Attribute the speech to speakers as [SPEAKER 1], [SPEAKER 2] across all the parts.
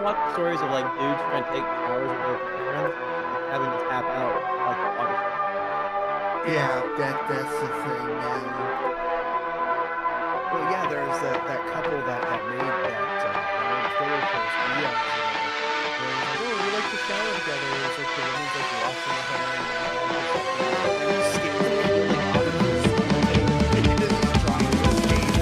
[SPEAKER 1] watch stories of like dudes trying to take showers with their girlfriends, like, having to tap out like the water.
[SPEAKER 2] Yeah, that's the thing, man.
[SPEAKER 3] Well, yeah, there's that couple that made that Twitter post years ago. Where it was like, oh, we like to shower together. It's like the woman's like washing her hair and skating like out of her and just trying to skate.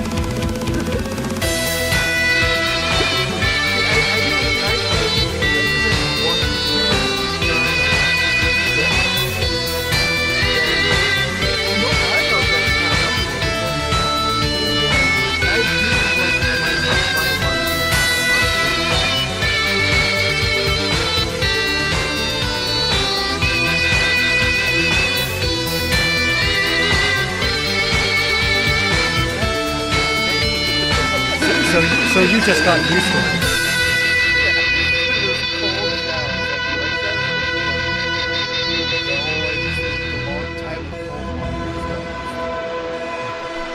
[SPEAKER 4] So you just got used to it.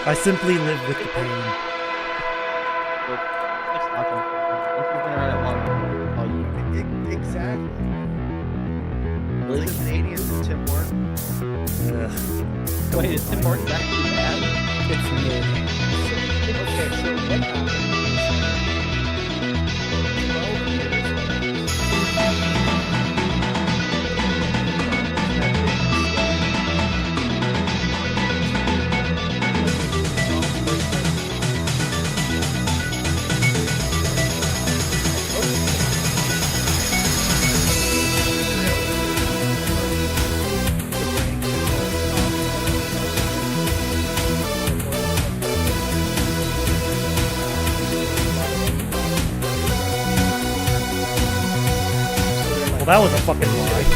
[SPEAKER 4] I simply live with the pain.
[SPEAKER 3] Exactly. Like Canadians and Tim Hortons.
[SPEAKER 1] Wait, is Tim Hortons actually bad?
[SPEAKER 4] It's mid.
[SPEAKER 3] Okay, so what happened?
[SPEAKER 4] Well, that was a fucking lie.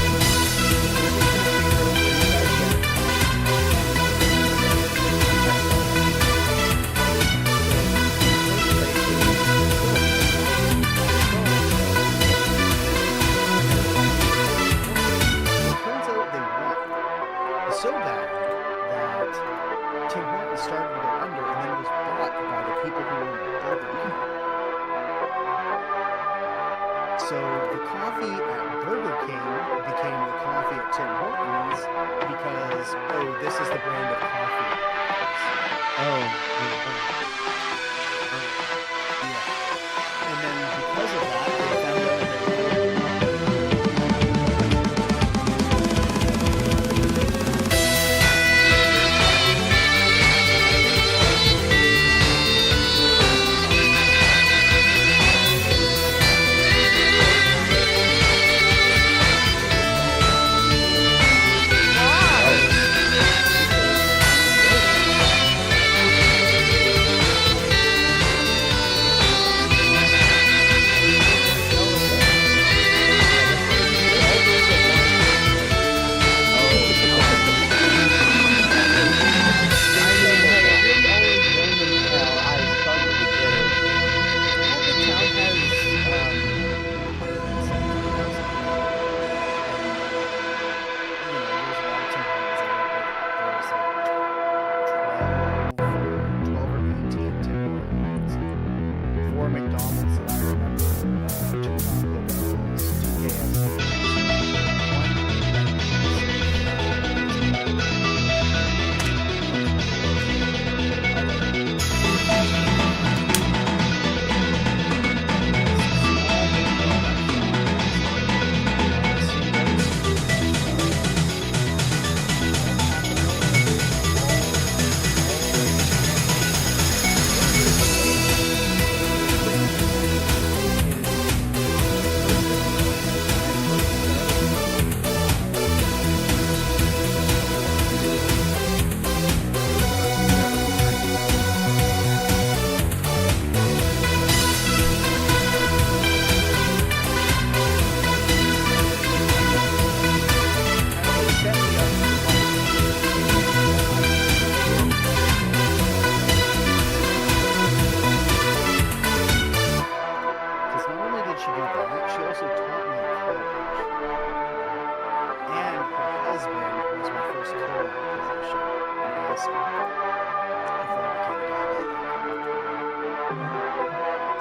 [SPEAKER 3] Turns out they won. It's so bad that Tim Hortons started to go under and then was bought by the people who own Burger King. So the coffee at Burger King became the coffee at Tim Hortons because, oh, this is the brand of coffee.
[SPEAKER 1] Oh.
[SPEAKER 3] Yeah. And then because of that, they found out that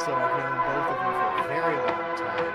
[SPEAKER 3] So I've known both of them for a very long time.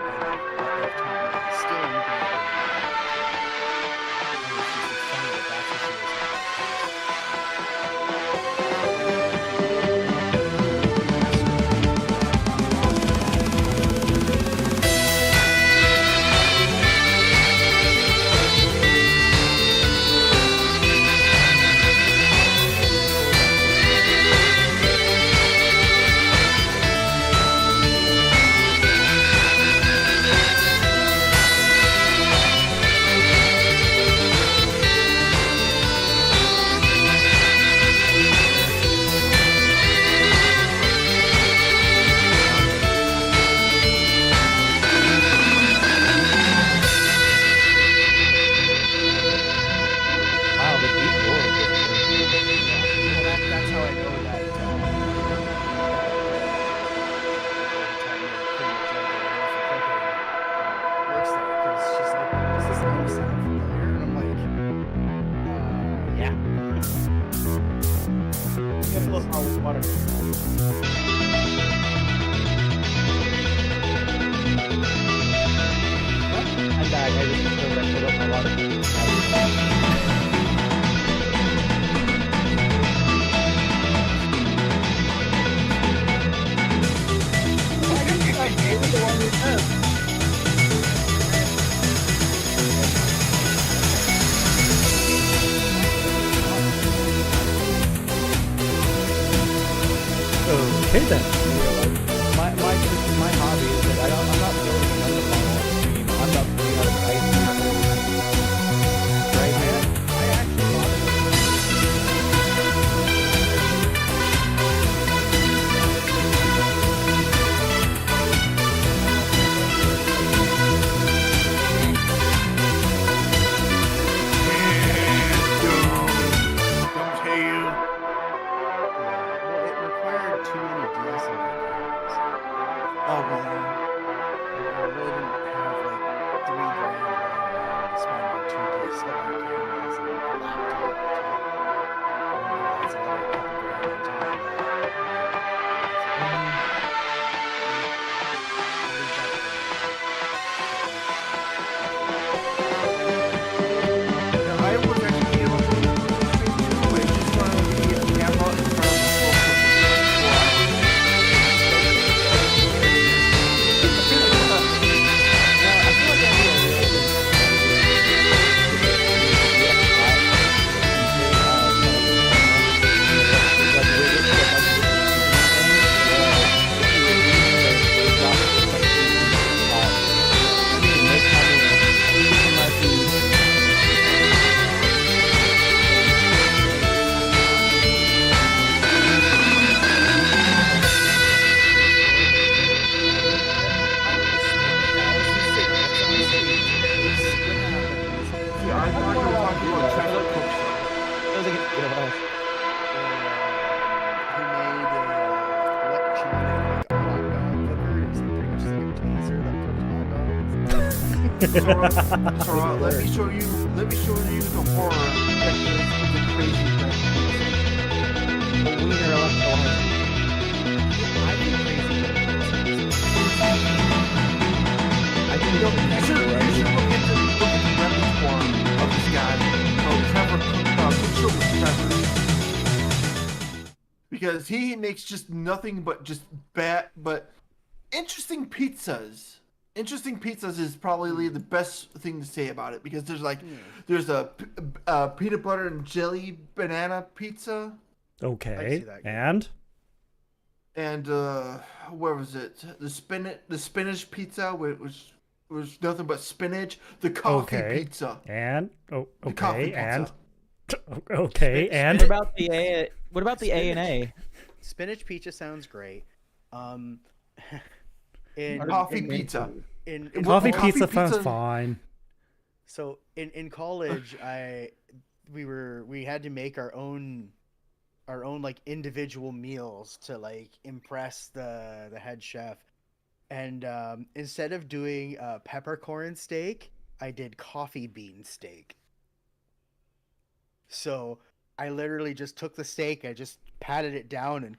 [SPEAKER 1] I'm back. I just discovered I put up my water food.
[SPEAKER 4] Okay then.
[SPEAKER 3] My hobby is that I'm not building another model on Steam. I'm not putting out a price. Right? I actually bought it.
[SPEAKER 2] Don't tell you.
[SPEAKER 3] Well, it required too many DLC characters.
[SPEAKER 2] Oh, well.
[SPEAKER 3] I really didn't have like $3 grand lying around to spend on 2 DLC cameras and a laptop. That's another couple grand on top of that.
[SPEAKER 2] Yeah, I was actually able to do it just on the camera in front of I thought you were talking about Trevor Cook Show.
[SPEAKER 1] That was against DOVA.
[SPEAKER 3] He made a electronic like hot dog cooker. It's pretty much like a taser that cooks hot dogs.
[SPEAKER 2] Sora, let me show you the horror that is the crazy thing.
[SPEAKER 1] The wiener electronic.
[SPEAKER 3] I think crazy.
[SPEAKER 1] I think
[SPEAKER 2] You should look at the repertoire of this guy called Trevor Cook Show with Trevor. Because he makes just nothing but just bad, but interesting pizzas. Interesting pizzas is probably the best thing to say about it because there's a peanut butter and jelly banana pizza.
[SPEAKER 4] Okay.
[SPEAKER 3] that.
[SPEAKER 4] And
[SPEAKER 2] Where was it? The spinach pizza, which was nothing but spinach. The coffee
[SPEAKER 4] Okay.
[SPEAKER 2] pizza.
[SPEAKER 4] and
[SPEAKER 2] The coffee
[SPEAKER 4] okay and
[SPEAKER 2] pizza.
[SPEAKER 4] okay and
[SPEAKER 1] What about the A? What about the A and A?
[SPEAKER 3] Spinach pizza sounds great. In
[SPEAKER 2] Coffee pizza.
[SPEAKER 3] In
[SPEAKER 4] coffee
[SPEAKER 2] Coffee
[SPEAKER 4] pizza
[SPEAKER 2] pizza-
[SPEAKER 4] sounds fine.
[SPEAKER 3] So in college, we had to make our own like individual meals to like impress the head chef, and instead of doing peppercorn steak, I did coffee bean steak. So I literally just took the steak, I just patted it down in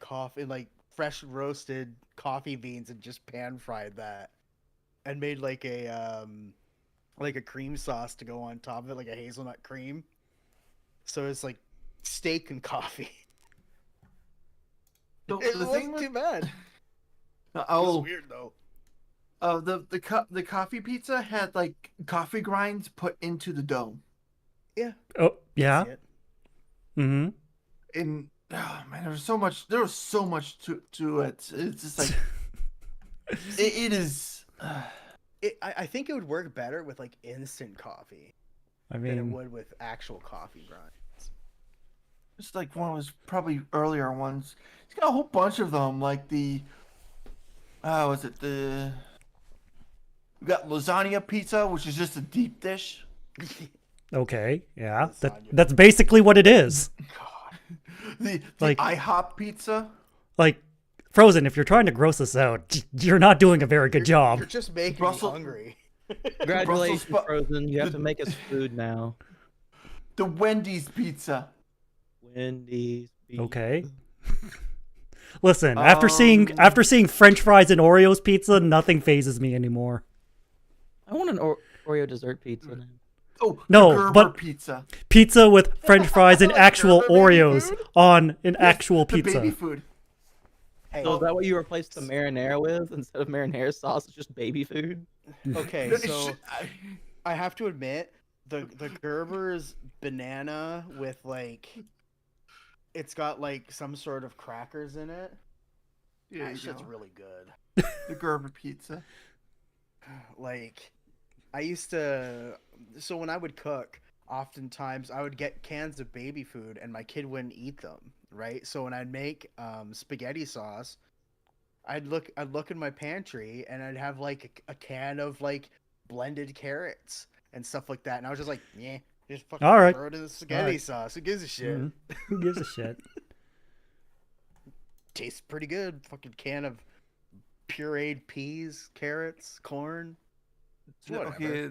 [SPEAKER 3] like fresh roasted coffee beans and just pan fried that, and made like a cream sauce to go on top of it, like a hazelnut cream. So it's like steak and coffee. It wasn't too bad. It was weird though.
[SPEAKER 2] The coffee pizza had like coffee grinds put into the dough.
[SPEAKER 3] Yeah.
[SPEAKER 4] Oh yeah.
[SPEAKER 3] See it.
[SPEAKER 4] Mm-hmm.
[SPEAKER 2] And oh man, there was so much to it. It's just like it is.
[SPEAKER 3] I think it would work better with like instant coffee
[SPEAKER 4] I
[SPEAKER 3] than it
[SPEAKER 4] mean,
[SPEAKER 3] would with actual coffee grinds.
[SPEAKER 2] It's like one of those probably earlier ones. He's got a whole bunch of them, like we got lasagna pizza, which is just a deep dish.
[SPEAKER 4] okay, yeah.
[SPEAKER 3] Lasagna.
[SPEAKER 4] That's basically what it is.
[SPEAKER 3] God.
[SPEAKER 2] The
[SPEAKER 4] Like-
[SPEAKER 2] IHOP pizza.
[SPEAKER 4] Like, Frozen, if you're trying to gross us out, you're not doing a very good job.
[SPEAKER 3] You're just making
[SPEAKER 2] Brussels-
[SPEAKER 3] me hungry.
[SPEAKER 1] Congratulations,
[SPEAKER 2] sp-
[SPEAKER 1] Frozen. You have to make us food now.
[SPEAKER 2] The Wendy's pizza.
[SPEAKER 1] Wendy's.
[SPEAKER 4] Okay. Listen, after seeing French fries and Oreos pizza, nothing phases me anymore.
[SPEAKER 1] I want an Oreo dessert pizza now.
[SPEAKER 2] Oh,
[SPEAKER 4] No,
[SPEAKER 2] the Gerber
[SPEAKER 4] but-
[SPEAKER 2] pizza.
[SPEAKER 4] Pizza with French fries and actual
[SPEAKER 2] Gerber baby
[SPEAKER 4] Oreos
[SPEAKER 2] food?
[SPEAKER 4] on an
[SPEAKER 2] Yes,
[SPEAKER 4] actual
[SPEAKER 2] the
[SPEAKER 4] pizza.
[SPEAKER 2] baby food.
[SPEAKER 3] Hey,
[SPEAKER 1] So is that what you replaced the marinara with? Instead of marinara sauce, it's just baby food?
[SPEAKER 3] okay,
[SPEAKER 2] No, it
[SPEAKER 3] so
[SPEAKER 2] should-
[SPEAKER 3] I have to admit, the Gerber's banana with like, it's got like some sort of crackers in it.
[SPEAKER 2] There
[SPEAKER 3] That
[SPEAKER 2] you
[SPEAKER 3] shit's
[SPEAKER 2] go.
[SPEAKER 3] really good.
[SPEAKER 2] The Gerber pizza.
[SPEAKER 3] Like, I used to. So when I would cook, oftentimes I would get cans of baby food, and my kid wouldn't eat them. Right. So when I'd make spaghetti sauce, I'd look in my pantry, and I'd have like a can of like blended carrots and stuff like that, and I was just like, yeah, just fucking
[SPEAKER 4] All right.
[SPEAKER 3] throw it in the spaghetti
[SPEAKER 4] All right.
[SPEAKER 3] sauce. Who gives a shit?
[SPEAKER 4] Mhm. Who gives a shit?
[SPEAKER 3] Tastes pretty good. Fucking can of pureed peas, carrots, corn. It's whatever.
[SPEAKER 2] Okay,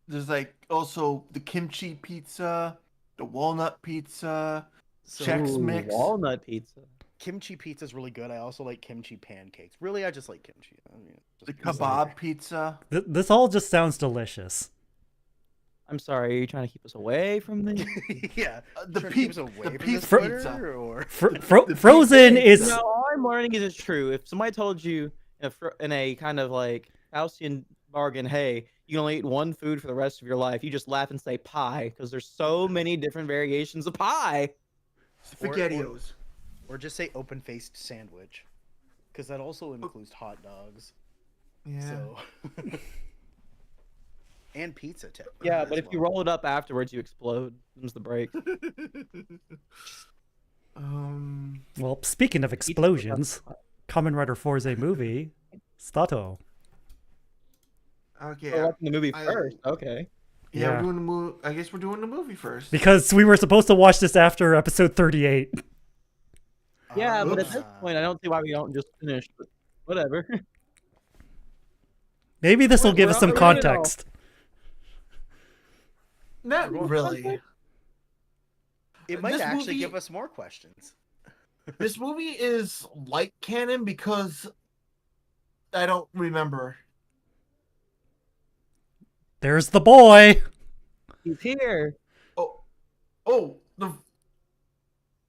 [SPEAKER 2] there's like also the kimchi pizza, the walnut pizza,
[SPEAKER 3] So
[SPEAKER 2] Chex Mix.
[SPEAKER 1] Walnut pizza.
[SPEAKER 3] kimchi pizza is really good. I also like kimchi pancakes. Really, I just like kimchi. I mean, just
[SPEAKER 2] the
[SPEAKER 3] because
[SPEAKER 2] kebab pizza.
[SPEAKER 4] This all just sounds delicious.
[SPEAKER 1] I'm sorry, are you trying to keep us away from the...
[SPEAKER 3] yeah,
[SPEAKER 2] The
[SPEAKER 3] trying to keep us
[SPEAKER 2] pizza,
[SPEAKER 3] away
[SPEAKER 2] the
[SPEAKER 3] from
[SPEAKER 2] pizza
[SPEAKER 3] this Twitter,
[SPEAKER 2] pizza.
[SPEAKER 3] or
[SPEAKER 4] Frozen is
[SPEAKER 1] No, all I'm learning is it's true. If somebody told you in a kind of like Faustian bargain, hey, you can only eat one food for the rest of your life, you just laugh and say pie, because there's so many different variations of pie.
[SPEAKER 2] Spaghettios.
[SPEAKER 3] or just say open-faced sandwich, because that also includes hot dogs.
[SPEAKER 2] Yeah.
[SPEAKER 3] So and pizza too.
[SPEAKER 1] Yeah,
[SPEAKER 3] as
[SPEAKER 1] but if you
[SPEAKER 3] well.
[SPEAKER 1] roll it up afterwards, you explode. Them's the break.
[SPEAKER 4] well. Speaking of explosions, Kamen Rider Fourze movie, Stato.
[SPEAKER 2] Okay.
[SPEAKER 1] We're watching the movie
[SPEAKER 2] I-
[SPEAKER 1] first. Okay.
[SPEAKER 2] Yeah,
[SPEAKER 4] Yeah.
[SPEAKER 2] we're doing the movie. I guess we're doing the movie first.
[SPEAKER 4] Because we were supposed to watch this after episode 38.
[SPEAKER 1] Yeah, but at
[SPEAKER 2] Oops.
[SPEAKER 1] this point, I don't see why we don't just finish. But whatever.
[SPEAKER 4] Maybe this will
[SPEAKER 1] Wait,
[SPEAKER 4] give
[SPEAKER 1] we're
[SPEAKER 4] us some
[SPEAKER 1] not ready at all.
[SPEAKER 4] context.
[SPEAKER 2] Not really.
[SPEAKER 3] it might
[SPEAKER 2] this
[SPEAKER 3] actually
[SPEAKER 2] movie-
[SPEAKER 3] give us more questions.
[SPEAKER 2] This movie is like canon because I don't remember.
[SPEAKER 4] There's the boy.
[SPEAKER 1] He's here.
[SPEAKER 2] Oh, the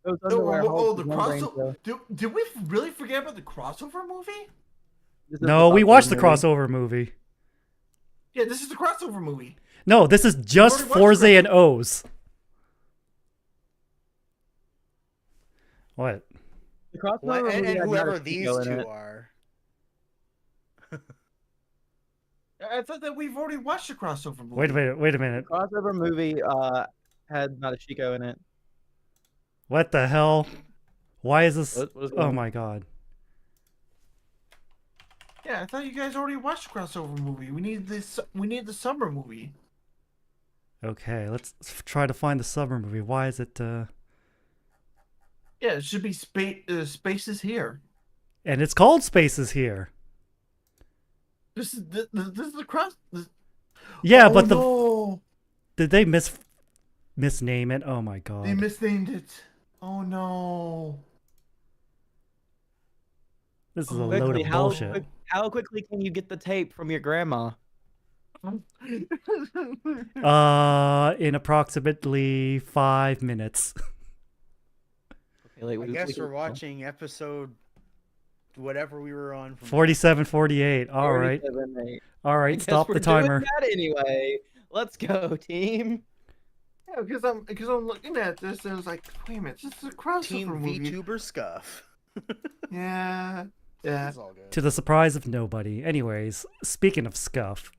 [SPEAKER 1] Those
[SPEAKER 2] oh,
[SPEAKER 1] underwear
[SPEAKER 2] oh,
[SPEAKER 1] holds
[SPEAKER 2] the
[SPEAKER 1] his membrane
[SPEAKER 2] crossover. Did we really forget about the crossover movie?
[SPEAKER 1] This is
[SPEAKER 4] No,
[SPEAKER 1] the
[SPEAKER 4] we
[SPEAKER 1] crossover
[SPEAKER 4] watched the
[SPEAKER 1] movie.
[SPEAKER 4] crossover movie.
[SPEAKER 2] Yeah, this is the crossover movie.
[SPEAKER 4] No, this is just
[SPEAKER 2] already watched
[SPEAKER 4] Fourze and O's. What?
[SPEAKER 1] The crossover
[SPEAKER 3] What?
[SPEAKER 1] movie
[SPEAKER 3] And
[SPEAKER 1] had
[SPEAKER 3] whoever
[SPEAKER 1] Naruto
[SPEAKER 3] these
[SPEAKER 1] in
[SPEAKER 3] two
[SPEAKER 1] it.
[SPEAKER 3] are.
[SPEAKER 2] I thought that we've already watched the crossover movie.
[SPEAKER 4] Wait a minute. Wait a minute.
[SPEAKER 1] The crossover movie had Nadeshiko in it.
[SPEAKER 4] What the hell? Why is this?
[SPEAKER 1] What is
[SPEAKER 4] Oh
[SPEAKER 1] going on?
[SPEAKER 4] my god.
[SPEAKER 2] Yeah, I thought you guys already watched the crossover movie. We need this. We need the summer movie.
[SPEAKER 4] Okay, let's try to find the summer movie. Why is it?
[SPEAKER 2] Yeah, it should be Spaces Here.
[SPEAKER 4] And it's called Spaces Here.
[SPEAKER 2] This is the cross.
[SPEAKER 4] Yeah,
[SPEAKER 2] Oh,
[SPEAKER 4] but
[SPEAKER 2] no.
[SPEAKER 4] did they misname it? Oh my god.
[SPEAKER 2] They misnamed it. Oh no.
[SPEAKER 4] This is a
[SPEAKER 2] Quickly,
[SPEAKER 4] load of bullshit.
[SPEAKER 1] How quickly can you get the tape from your grandma?
[SPEAKER 4] In approximately 5 minutes.
[SPEAKER 1] Okay, like,
[SPEAKER 3] I guess we're watching episode whatever we were on. From
[SPEAKER 4] 47, 48. All right.
[SPEAKER 1] 47,
[SPEAKER 4] All
[SPEAKER 1] I
[SPEAKER 4] right.
[SPEAKER 1] guess
[SPEAKER 4] Stop
[SPEAKER 1] we're
[SPEAKER 4] the
[SPEAKER 1] doing
[SPEAKER 4] timer.
[SPEAKER 1] that anyway. Let's go, team.
[SPEAKER 2] Yeah, because I'm looking at this and it's like, wait a minute, this is a crossover
[SPEAKER 3] Team
[SPEAKER 2] movie.
[SPEAKER 3] VTuber Scuff.
[SPEAKER 2] Yeah, yeah.
[SPEAKER 3] It's all good.
[SPEAKER 4] To the surprise of nobody. Anyways, speaking of scuff,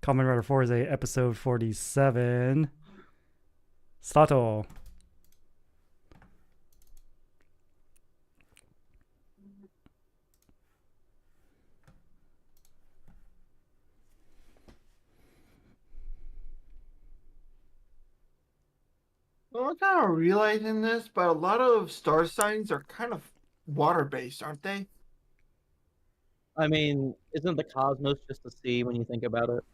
[SPEAKER 4] Kamen Rider Fourze episode 47. Stato.
[SPEAKER 2] Well, I'm kind of realizing this, but a lot of star signs are kind of water-based, aren't they?
[SPEAKER 1] I mean, isn't the cosmos just a sea when you think about it?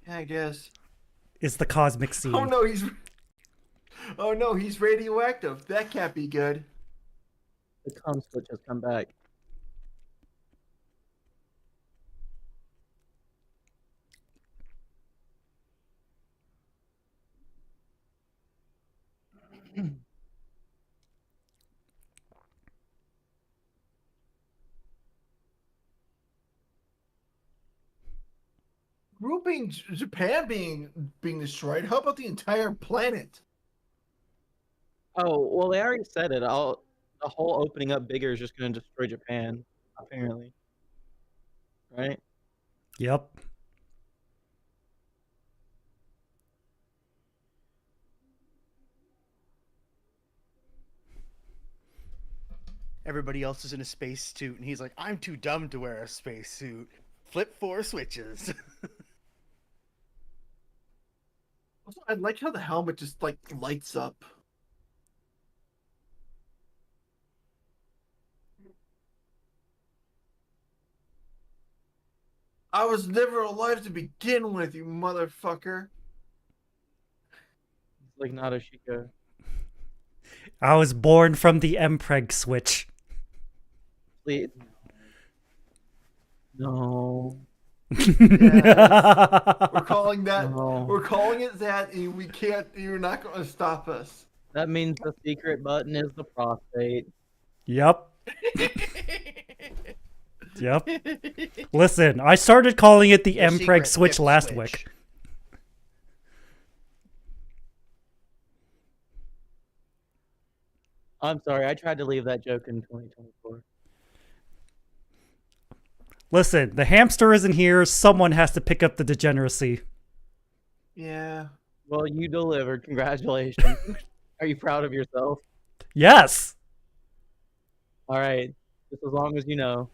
[SPEAKER 2] Yeah, I guess.
[SPEAKER 4] Is the cosmic sea.
[SPEAKER 2] Oh no, he's radioactive. That can't be good.
[SPEAKER 1] The cum switch has come back.
[SPEAKER 2] Grouping Japan being destroyed. How about the entire planet?
[SPEAKER 1] Oh, well, they already said it. The whole opening up bigger is just going to destroy Japan, apparently. Right?
[SPEAKER 4] Yep.
[SPEAKER 3] Everybody else is in a spacesuit, and he's like, "I'm too dumb to wear a spacesuit. Flip 4 switches."
[SPEAKER 2] Also, I like how the helmet just like lights up. I was never alive to begin with, you motherfucker.
[SPEAKER 1] It's like Narushika.
[SPEAKER 4] I was born from the Mpreg switch.
[SPEAKER 1] Please. No.
[SPEAKER 2] Yes. We're calling that.
[SPEAKER 1] No.
[SPEAKER 2] We're calling it that, and we can't. You're not going to stop us.
[SPEAKER 1] That means the secret button is the prostate.
[SPEAKER 4] Yep. Yep. Listen, I started calling it the
[SPEAKER 3] Your
[SPEAKER 4] Mpreg
[SPEAKER 3] secret
[SPEAKER 4] switch
[SPEAKER 3] hip
[SPEAKER 4] last
[SPEAKER 3] switch.
[SPEAKER 4] week.
[SPEAKER 1] I'm sorry, I tried to leave that joke in 2024.
[SPEAKER 4] Listen, the hamster isn't here. Someone has to pick up the degeneracy.
[SPEAKER 2] Yeah.
[SPEAKER 1] Well, you delivered. Congratulations. Are you proud of yourself?
[SPEAKER 4] Yes.
[SPEAKER 1] All right. Just as long as you know.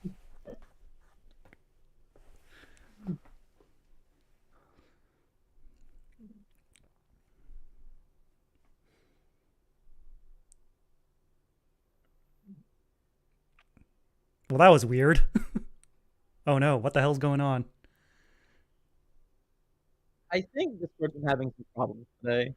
[SPEAKER 4] Well, that was weird. Oh no, what the hell's going on?
[SPEAKER 1] I think Discord's been having some problems today.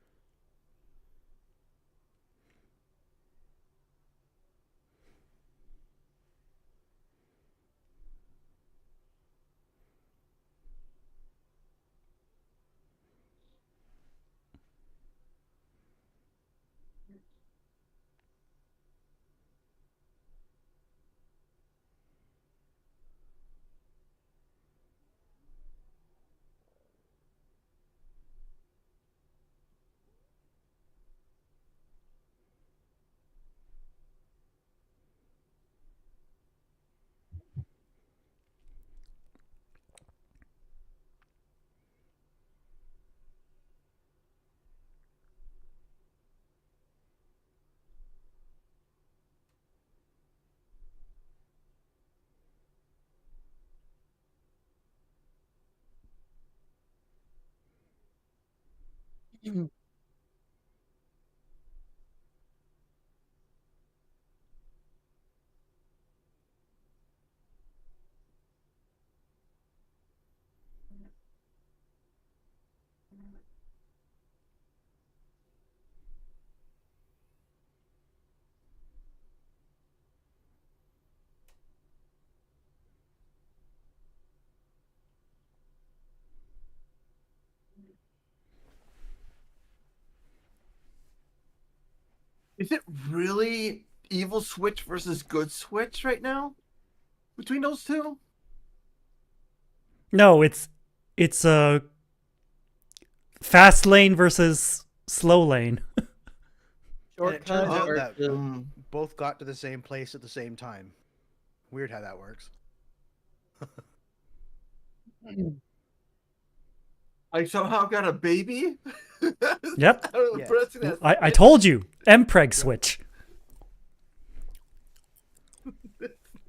[SPEAKER 2] Is it really evil switch versus good switch right now? Between those two?
[SPEAKER 4] No, it's a fast lane versus slow lane.
[SPEAKER 3] And it
[SPEAKER 1] Shortcut
[SPEAKER 3] turns out that
[SPEAKER 1] versus-
[SPEAKER 3] both got to the same place at the same time. Weird how that works.
[SPEAKER 2] I somehow got a baby?
[SPEAKER 4] Yep.
[SPEAKER 3] Yeah.
[SPEAKER 2] Pressing that
[SPEAKER 4] I told you, Mpreg switch.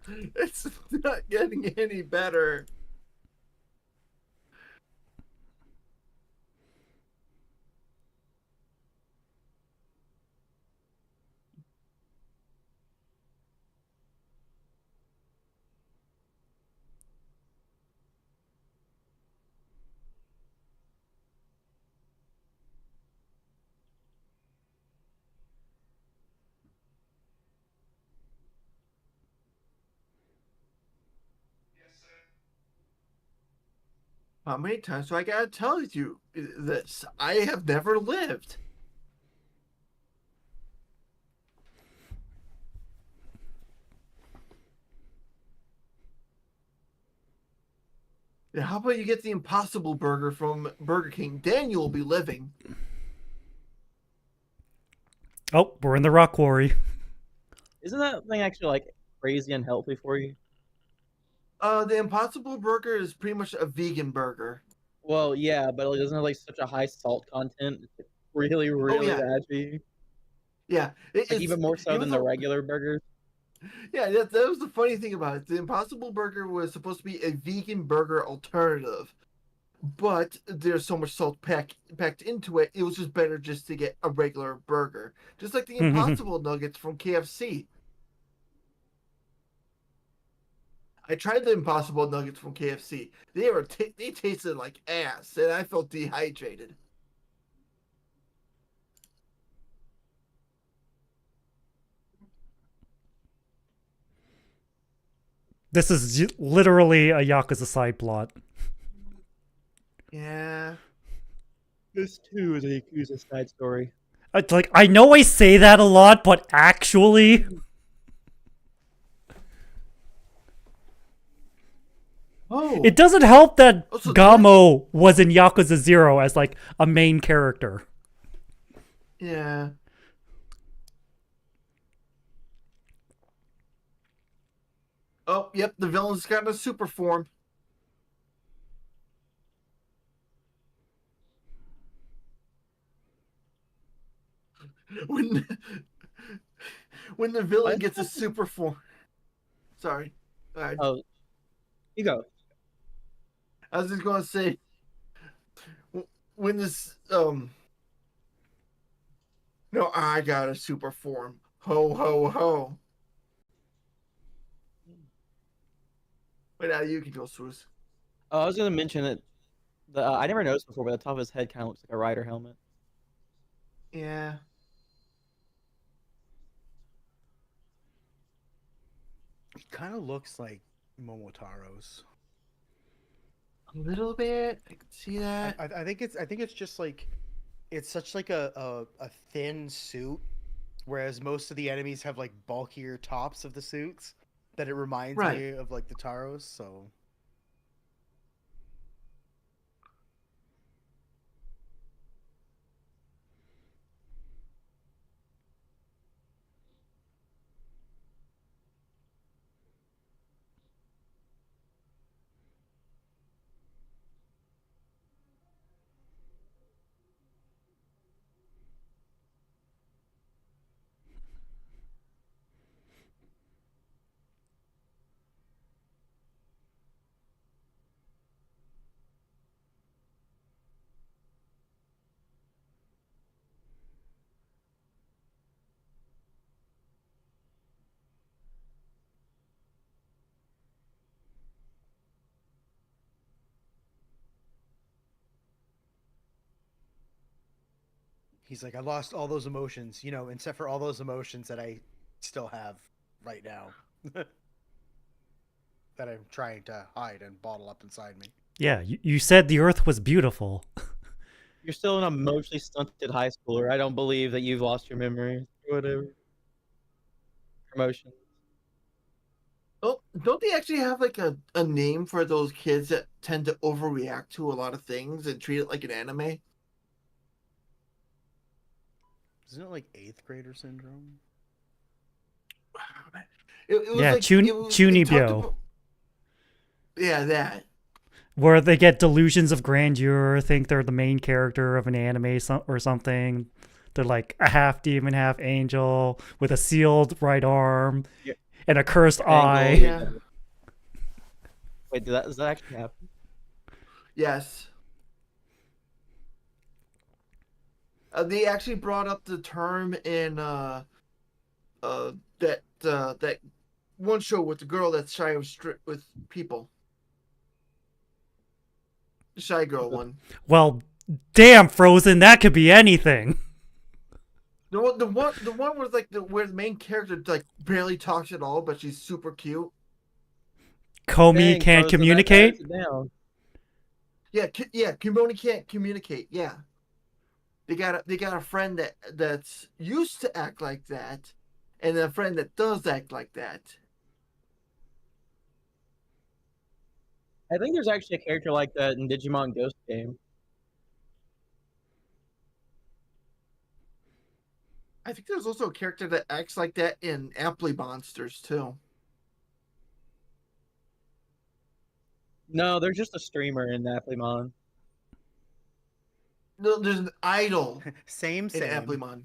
[SPEAKER 2] It's not getting any better. How many times do I gotta tell you this? I have never lived. Yeah, how about you get the Impossible Burger from Burger King? Then you'll be living.
[SPEAKER 4] Oh, we're in the rock quarry.
[SPEAKER 1] Isn't that thing actually like crazy unhealthy for you?
[SPEAKER 2] The Impossible Burger is pretty much a vegan burger.
[SPEAKER 1] Well, yeah, but it doesn't have like such a high salt content. It's like, really,
[SPEAKER 2] Oh
[SPEAKER 1] really
[SPEAKER 2] yeah,
[SPEAKER 1] bad for you.
[SPEAKER 2] yeah.
[SPEAKER 1] Like even more so than the
[SPEAKER 2] though,
[SPEAKER 1] regular burgers.
[SPEAKER 2] yeah, that was the funny thing about it. The Impossible Burger was supposed to be a vegan burger alternative, but there's so much salt packed into it. It was just better just to get a regular burger, just like the Impossible Nuggets from KFC. I tried the Impossible Nuggets from KFC. They tasted like ass, and I felt dehydrated.
[SPEAKER 4] This is literally a Yakuza side plot.
[SPEAKER 2] Yeah.
[SPEAKER 1] This too is a Yakuza side story.
[SPEAKER 4] It's like, I know I say that a lot, but actually...
[SPEAKER 2] Oh.
[SPEAKER 4] It doesn't help that
[SPEAKER 2] Also,
[SPEAKER 4] Gamo was in Yakuza 0 as, like, a main character.
[SPEAKER 2] Yeah. Oh, yep, the villain's got a super form. When when the villain
[SPEAKER 1] What?
[SPEAKER 2] gets a super form. Sorry.
[SPEAKER 1] Oh, you go.
[SPEAKER 2] I was just gonna say when this no, I got a super form. Ho ho ho. Wait, now you can go, Swiss.
[SPEAKER 1] Oh, I was gonna mention that I never noticed before, but the top of his head kind of looks like a rider helmet.
[SPEAKER 2] Yeah.
[SPEAKER 3] He kind of looks like Momotaro's.
[SPEAKER 2] A little bit. I can see that.
[SPEAKER 3] I think it's just like it's such like a thin suit, whereas most of the enemies have like bulkier tops of the suits. That it reminds
[SPEAKER 2] Right.
[SPEAKER 3] me of like the Taros. So he's like, I lost all those emotions, except for all those emotions that I still have right now. That I'm trying to hide and bottle up inside me.
[SPEAKER 4] Yeah, you said the Earth was beautiful.
[SPEAKER 1] You're still an emotionally stunted high schooler. I don't believe that you've lost your memory. Whatever. Promotion.
[SPEAKER 2] Oh, don't they actually have like a name for those kids that tend to overreact to a lot of things and treat it like an anime?
[SPEAKER 3] Isn't it like 8th grader syndrome?
[SPEAKER 2] It was
[SPEAKER 4] Yeah,
[SPEAKER 2] like
[SPEAKER 4] Chunibyo.
[SPEAKER 2] Yeah, that.
[SPEAKER 4] Where they get delusions of grandeur, think they're the main character of an anime or something. They're like a half demon, half angel with a sealed right arm and a cursed eye.
[SPEAKER 2] Yeah.
[SPEAKER 1] Wait, does that actually happen?
[SPEAKER 2] Yes. They actually brought up the term in that one show with the girl that's shy with people. The shy girl one.
[SPEAKER 4] Well, damn, Frozen, that could be anything.
[SPEAKER 2] The one where where the main character like barely talks at all, but she's super cute.
[SPEAKER 4] Comey
[SPEAKER 1] Dang,
[SPEAKER 4] can't
[SPEAKER 1] Fourze, that
[SPEAKER 4] communicate?
[SPEAKER 1] narrows it down.
[SPEAKER 2] Yeah, Kimoni can't communicate. Yeah, they got a friend that's used to act like that, and a friend that does act like that.
[SPEAKER 1] I think there's actually a character like that in Digimon Ghost game.
[SPEAKER 2] I think there's also a character that acts like that in Apply Monsters too.
[SPEAKER 1] No, there's just a streamer in Applemon.
[SPEAKER 2] No, there's an idol
[SPEAKER 3] Same.
[SPEAKER 2] in Applemon.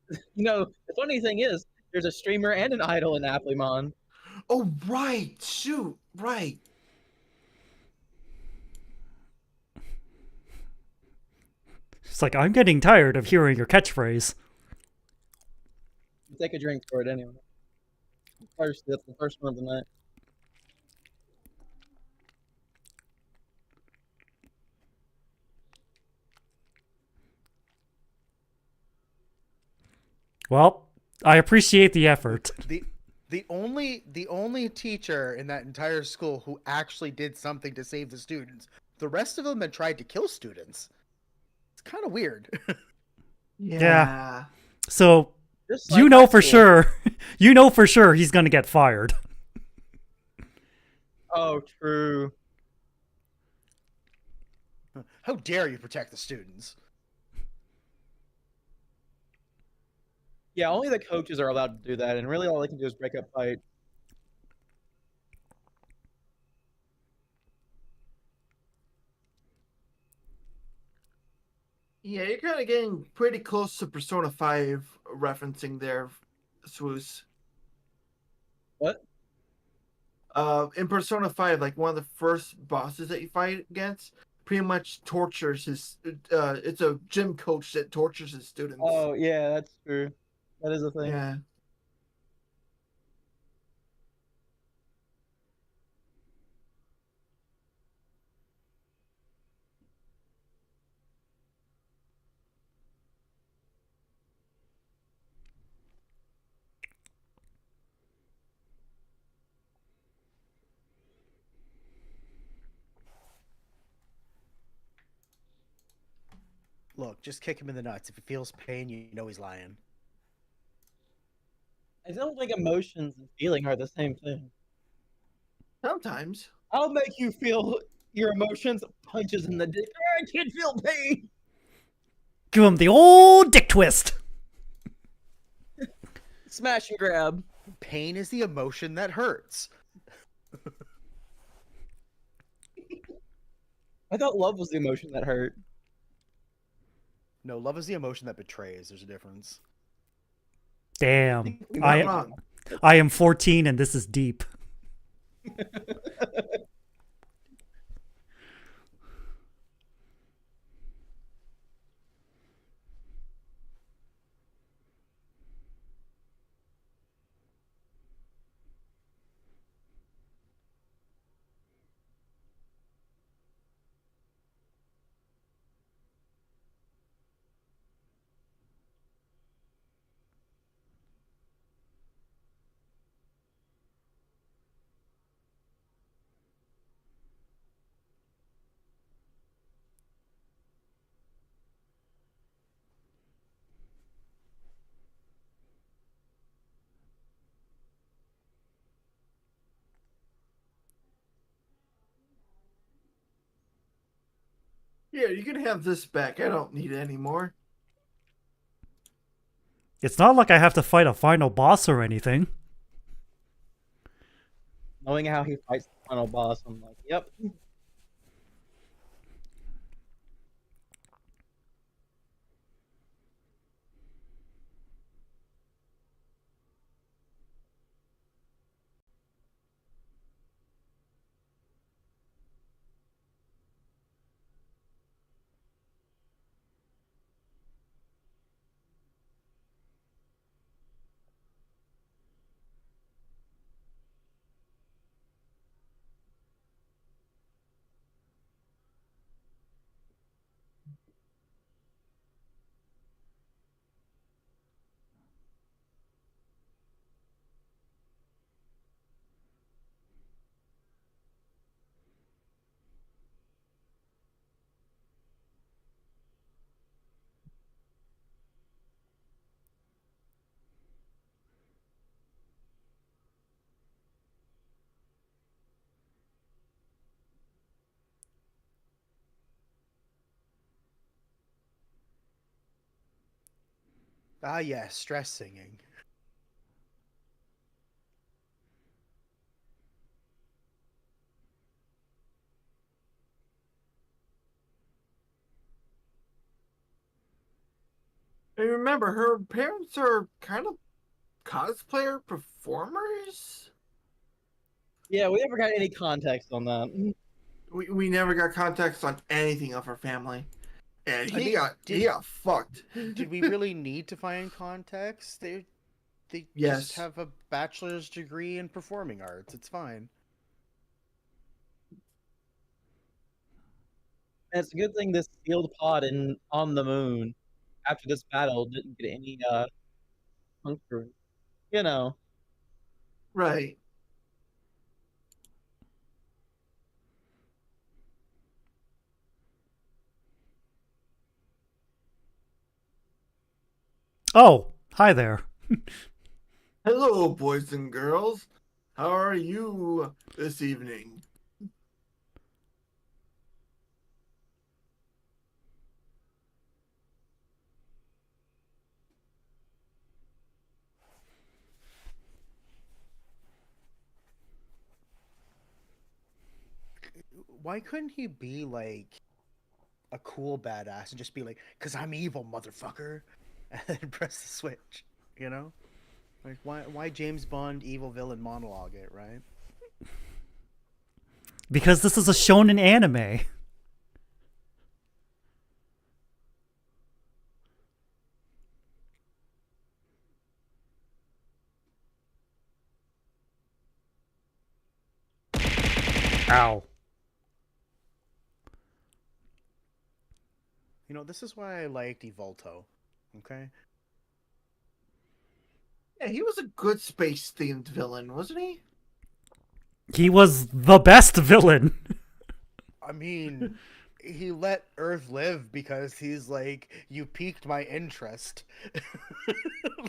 [SPEAKER 1] You know, the funny thing is, there's a streamer and an idol in Applemon.
[SPEAKER 2] Oh right, shoot, right.
[SPEAKER 4] It's like, I'm getting tired of hearing your catchphrase.
[SPEAKER 1] Take a drink for it anyway. First, that's the first one of the night.
[SPEAKER 4] Well, I appreciate the effort.
[SPEAKER 3] The only teacher in that entire school who actually did something to save the students. The rest of them had tried to kill students. It's kind of weird.
[SPEAKER 2] Yeah.
[SPEAKER 4] So,
[SPEAKER 1] Just
[SPEAKER 4] you
[SPEAKER 1] like
[SPEAKER 4] know
[SPEAKER 1] high
[SPEAKER 4] for
[SPEAKER 1] school.
[SPEAKER 4] sure he's going to get fired.
[SPEAKER 1] Oh, true.
[SPEAKER 3] How dare you protect the students?
[SPEAKER 1] Yeah, only the coaches are allowed to do that, and really all they can do is break up fight.
[SPEAKER 2] Yeah, you're kind of getting pretty close to Persona 5 referencing there, Swoos.
[SPEAKER 1] What?
[SPEAKER 2] In Persona 5, like one of the first bosses that you fight against pretty much tortures his it's a gym coach that tortures his students.
[SPEAKER 1] Oh, yeah, that's true. That is a thing.
[SPEAKER 2] Yeah.
[SPEAKER 3] Look, just kick him in the nuts. If he feels pain, you know he's lying.
[SPEAKER 1] I don't think emotions and feeling are the same thing.
[SPEAKER 2] Sometimes.
[SPEAKER 1] I'll make you feel your emotions. Punches in the dick. I can't feel pain.
[SPEAKER 4] Give him the old dick twist.
[SPEAKER 1] Smash and grab.
[SPEAKER 3] Pain is the emotion that hurts.
[SPEAKER 1] I thought love was the emotion that hurt.
[SPEAKER 3] No, love is the emotion that betrays. There's a difference.
[SPEAKER 4] Damn.
[SPEAKER 2] You're not wrong.
[SPEAKER 4] I am 14 and this is deep.
[SPEAKER 2] Here, you can have this back. I don't need it anymore.
[SPEAKER 4] It's not like I have to fight a final boss or anything.
[SPEAKER 1] Knowing how he fights the final boss, I'm like, yep.
[SPEAKER 3] Ah, yeah, stress singing.
[SPEAKER 2] And remember, her parents are kind of cosplayer performers.
[SPEAKER 1] Yeah, we never got any context on that.
[SPEAKER 2] We never got context on anything of her family, and
[SPEAKER 3] I
[SPEAKER 2] he
[SPEAKER 3] mean,
[SPEAKER 2] got fucked.
[SPEAKER 3] did we really need to find context? They just
[SPEAKER 2] Yes.
[SPEAKER 3] have a bachelor's degree in performing arts. It's fine.
[SPEAKER 1] And it's a good thing this sealed pod in on the moon after this battle didn't get any puncturing. You know.
[SPEAKER 2] Right.
[SPEAKER 4] Oh, hi there.
[SPEAKER 2] Hello, boys and girls. How are you this evening?
[SPEAKER 3] Why couldn't he be like a cool badass and just be like, "Cause I'm evil, motherfucker," and then press the switch? You know, like why James Bond evil villain monologue it, right?
[SPEAKER 4] Because this is a shonen anime. Ow.
[SPEAKER 3] You know, this is why I liked Evolto. Okay,
[SPEAKER 2] Yeah, he was a good space themed villain, wasn't he?
[SPEAKER 4] He was the best villain.
[SPEAKER 3] I mean, he let Earth live because he's like, you piqued my interest.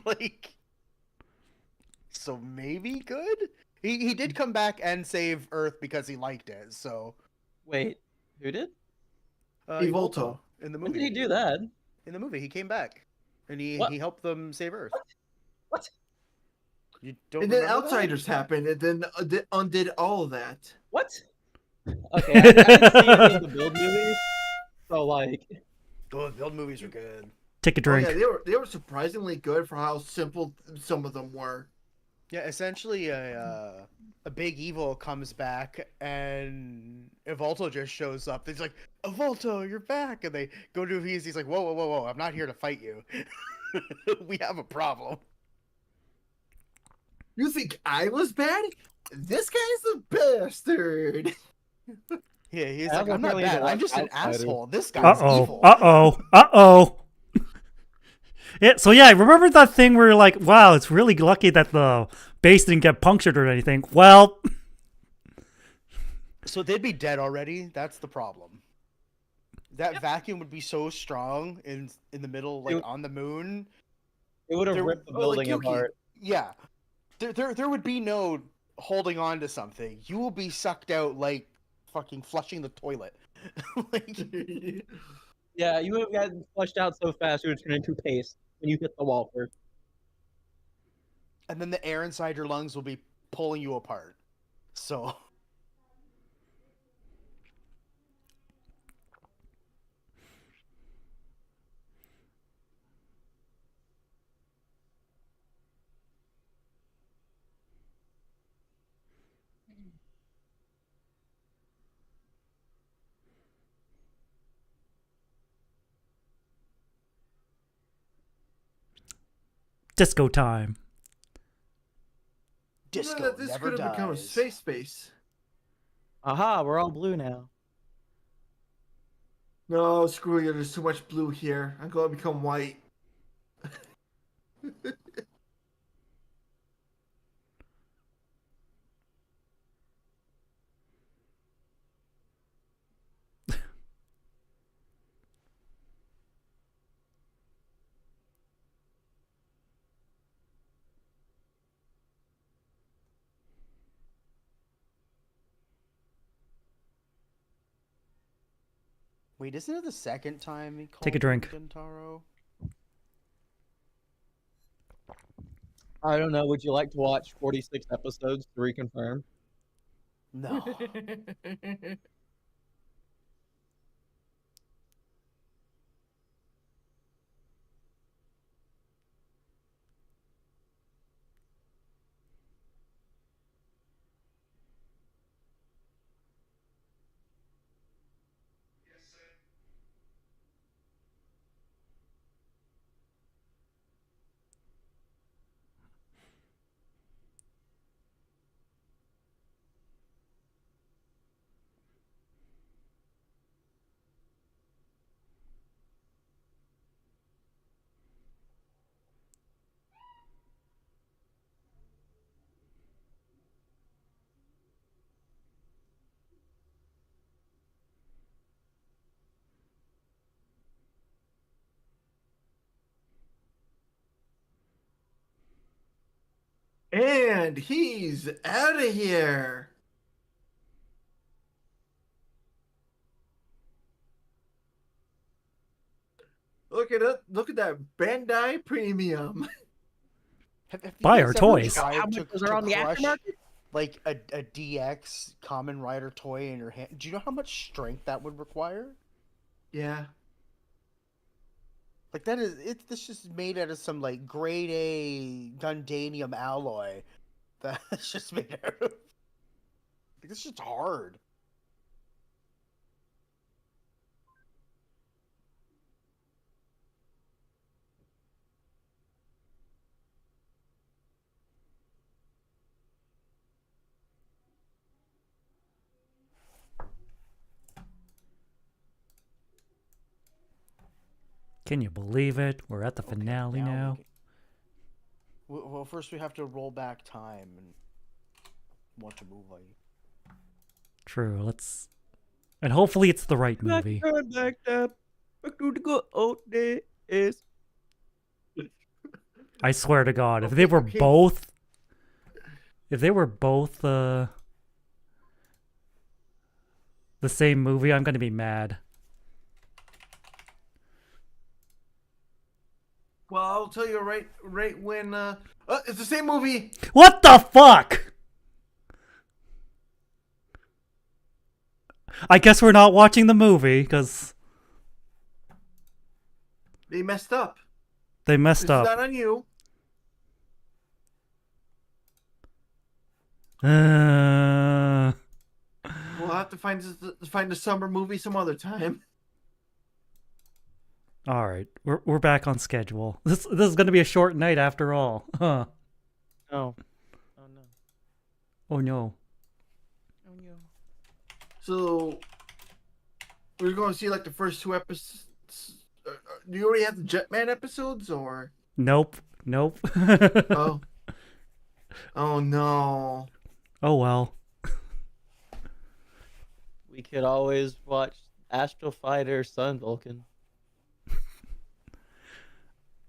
[SPEAKER 3] Like, so maybe good? He did come back and save Earth because he liked it, so.
[SPEAKER 1] Wait, who did?
[SPEAKER 2] Evolto.
[SPEAKER 3] In the
[SPEAKER 1] When
[SPEAKER 3] movie.
[SPEAKER 1] did he do that?
[SPEAKER 3] In the movie, he came back. And
[SPEAKER 1] What?
[SPEAKER 3] he helped them save Earth.
[SPEAKER 1] What?
[SPEAKER 3] You don't
[SPEAKER 2] And then
[SPEAKER 3] remember that?
[SPEAKER 2] Outsiders happened, and then undid all of that.
[SPEAKER 1] What? Okay, I didn't see any of the build movies, so like,
[SPEAKER 3] Oh, the build movies were good.
[SPEAKER 4] Take a
[SPEAKER 2] Oh
[SPEAKER 4] drink.
[SPEAKER 2] yeah, they were surprisingly good for how simple some of them were.
[SPEAKER 3] Yeah, essentially a big evil comes back and Evolto just shows up. He's like, Evolto, you're back, and they go to he's like, whoa, I'm not here to fight you. We have a problem.
[SPEAKER 2] You think I was bad? This guy's a bastard.
[SPEAKER 3] Yeah, he's
[SPEAKER 1] I
[SPEAKER 3] like,
[SPEAKER 1] was
[SPEAKER 3] I'm not
[SPEAKER 1] really
[SPEAKER 3] bad.
[SPEAKER 1] into
[SPEAKER 3] I'm just an
[SPEAKER 1] Outsiders.
[SPEAKER 3] asshole. This
[SPEAKER 4] Uh
[SPEAKER 3] guy's
[SPEAKER 4] oh.
[SPEAKER 3] evil.
[SPEAKER 4] Uh oh. Yeah. So yeah, remember that thing where you're like, wow, it's really lucky that the base didn't get punctured or anything. Well,
[SPEAKER 3] So they'd be dead already. That's the problem. That vacuum would be so strong in the middle, like
[SPEAKER 1] It-
[SPEAKER 3] on the moon.
[SPEAKER 1] it would have
[SPEAKER 3] There-
[SPEAKER 1] ripped the
[SPEAKER 2] oh,
[SPEAKER 1] building
[SPEAKER 2] like Yuki.
[SPEAKER 1] apart.
[SPEAKER 3] Yeah, there would be no holding on to something. You will be sucked out like fucking flushing the toilet. Like,
[SPEAKER 1] Yeah, you would have gotten flushed out so fast you would turn into paste when you hit the wall first.
[SPEAKER 3] and then the air inside your lungs will be pulling you apart. So
[SPEAKER 4] disco time.
[SPEAKER 3] disco
[SPEAKER 2] You know that this
[SPEAKER 3] never
[SPEAKER 2] could have become a
[SPEAKER 3] dies.
[SPEAKER 2] space base.
[SPEAKER 1] Aha, we're all blue now.
[SPEAKER 2] No, screw you. There's too much blue here. I'm gonna become white.
[SPEAKER 3] Wait, isn't it the second time he called
[SPEAKER 4] Take a drink.
[SPEAKER 3] him Gentaro?
[SPEAKER 1] I don't know. Would you like to watch 46 episodes to reconfirm?
[SPEAKER 3] No.
[SPEAKER 2] And he's out of here. Look at it. Look at that Bandai Premium.
[SPEAKER 3] Have you
[SPEAKER 4] Buy
[SPEAKER 3] guys
[SPEAKER 4] our
[SPEAKER 3] ever
[SPEAKER 4] toys.
[SPEAKER 3] tried
[SPEAKER 1] How much
[SPEAKER 3] to,
[SPEAKER 1] those
[SPEAKER 3] to
[SPEAKER 1] are on the
[SPEAKER 3] crush,
[SPEAKER 1] aftermarket?
[SPEAKER 3] like a DX Kamen Rider toy in your hand? Do you know how much strength that would require?
[SPEAKER 2] Yeah.
[SPEAKER 3] Like that is it. This is made out of some like grade A Gundanium alloy. That's just made out of. Like, this shit's hard.
[SPEAKER 4] Can you believe it? We're at the
[SPEAKER 3] Okay,
[SPEAKER 4] finale now.
[SPEAKER 3] Well, first we have to roll back time and watch a movie.
[SPEAKER 4] True. Let's. And hopefully it's the right
[SPEAKER 1] Back
[SPEAKER 4] movie.
[SPEAKER 1] to the good old days.
[SPEAKER 4] I swear to God, if
[SPEAKER 2] Okay,
[SPEAKER 4] they were
[SPEAKER 2] okay.
[SPEAKER 4] both, if they were both the same movie, I'm gonna be mad.
[SPEAKER 2] Well, I'll tell you right when it's the same movie.
[SPEAKER 4] What the fuck? I guess we're not watching the movie because
[SPEAKER 2] They messed up.
[SPEAKER 4] they messed
[SPEAKER 2] It's
[SPEAKER 4] up.
[SPEAKER 2] not on you. We'll have to find a summer movie some other time.
[SPEAKER 4] All right, we're back on schedule. This is gonna be a short night after all. Huh?
[SPEAKER 1] Oh. Oh no.
[SPEAKER 4] Oh no.
[SPEAKER 1] Oh no.
[SPEAKER 2] So we're going to see like the first two episodes. Do you already have the Jetman episodes or?
[SPEAKER 4] Nope. Nope.
[SPEAKER 2] Oh. Oh no.
[SPEAKER 4] Oh well.
[SPEAKER 1] We could always watch Astral Fighter Sun Vulcan.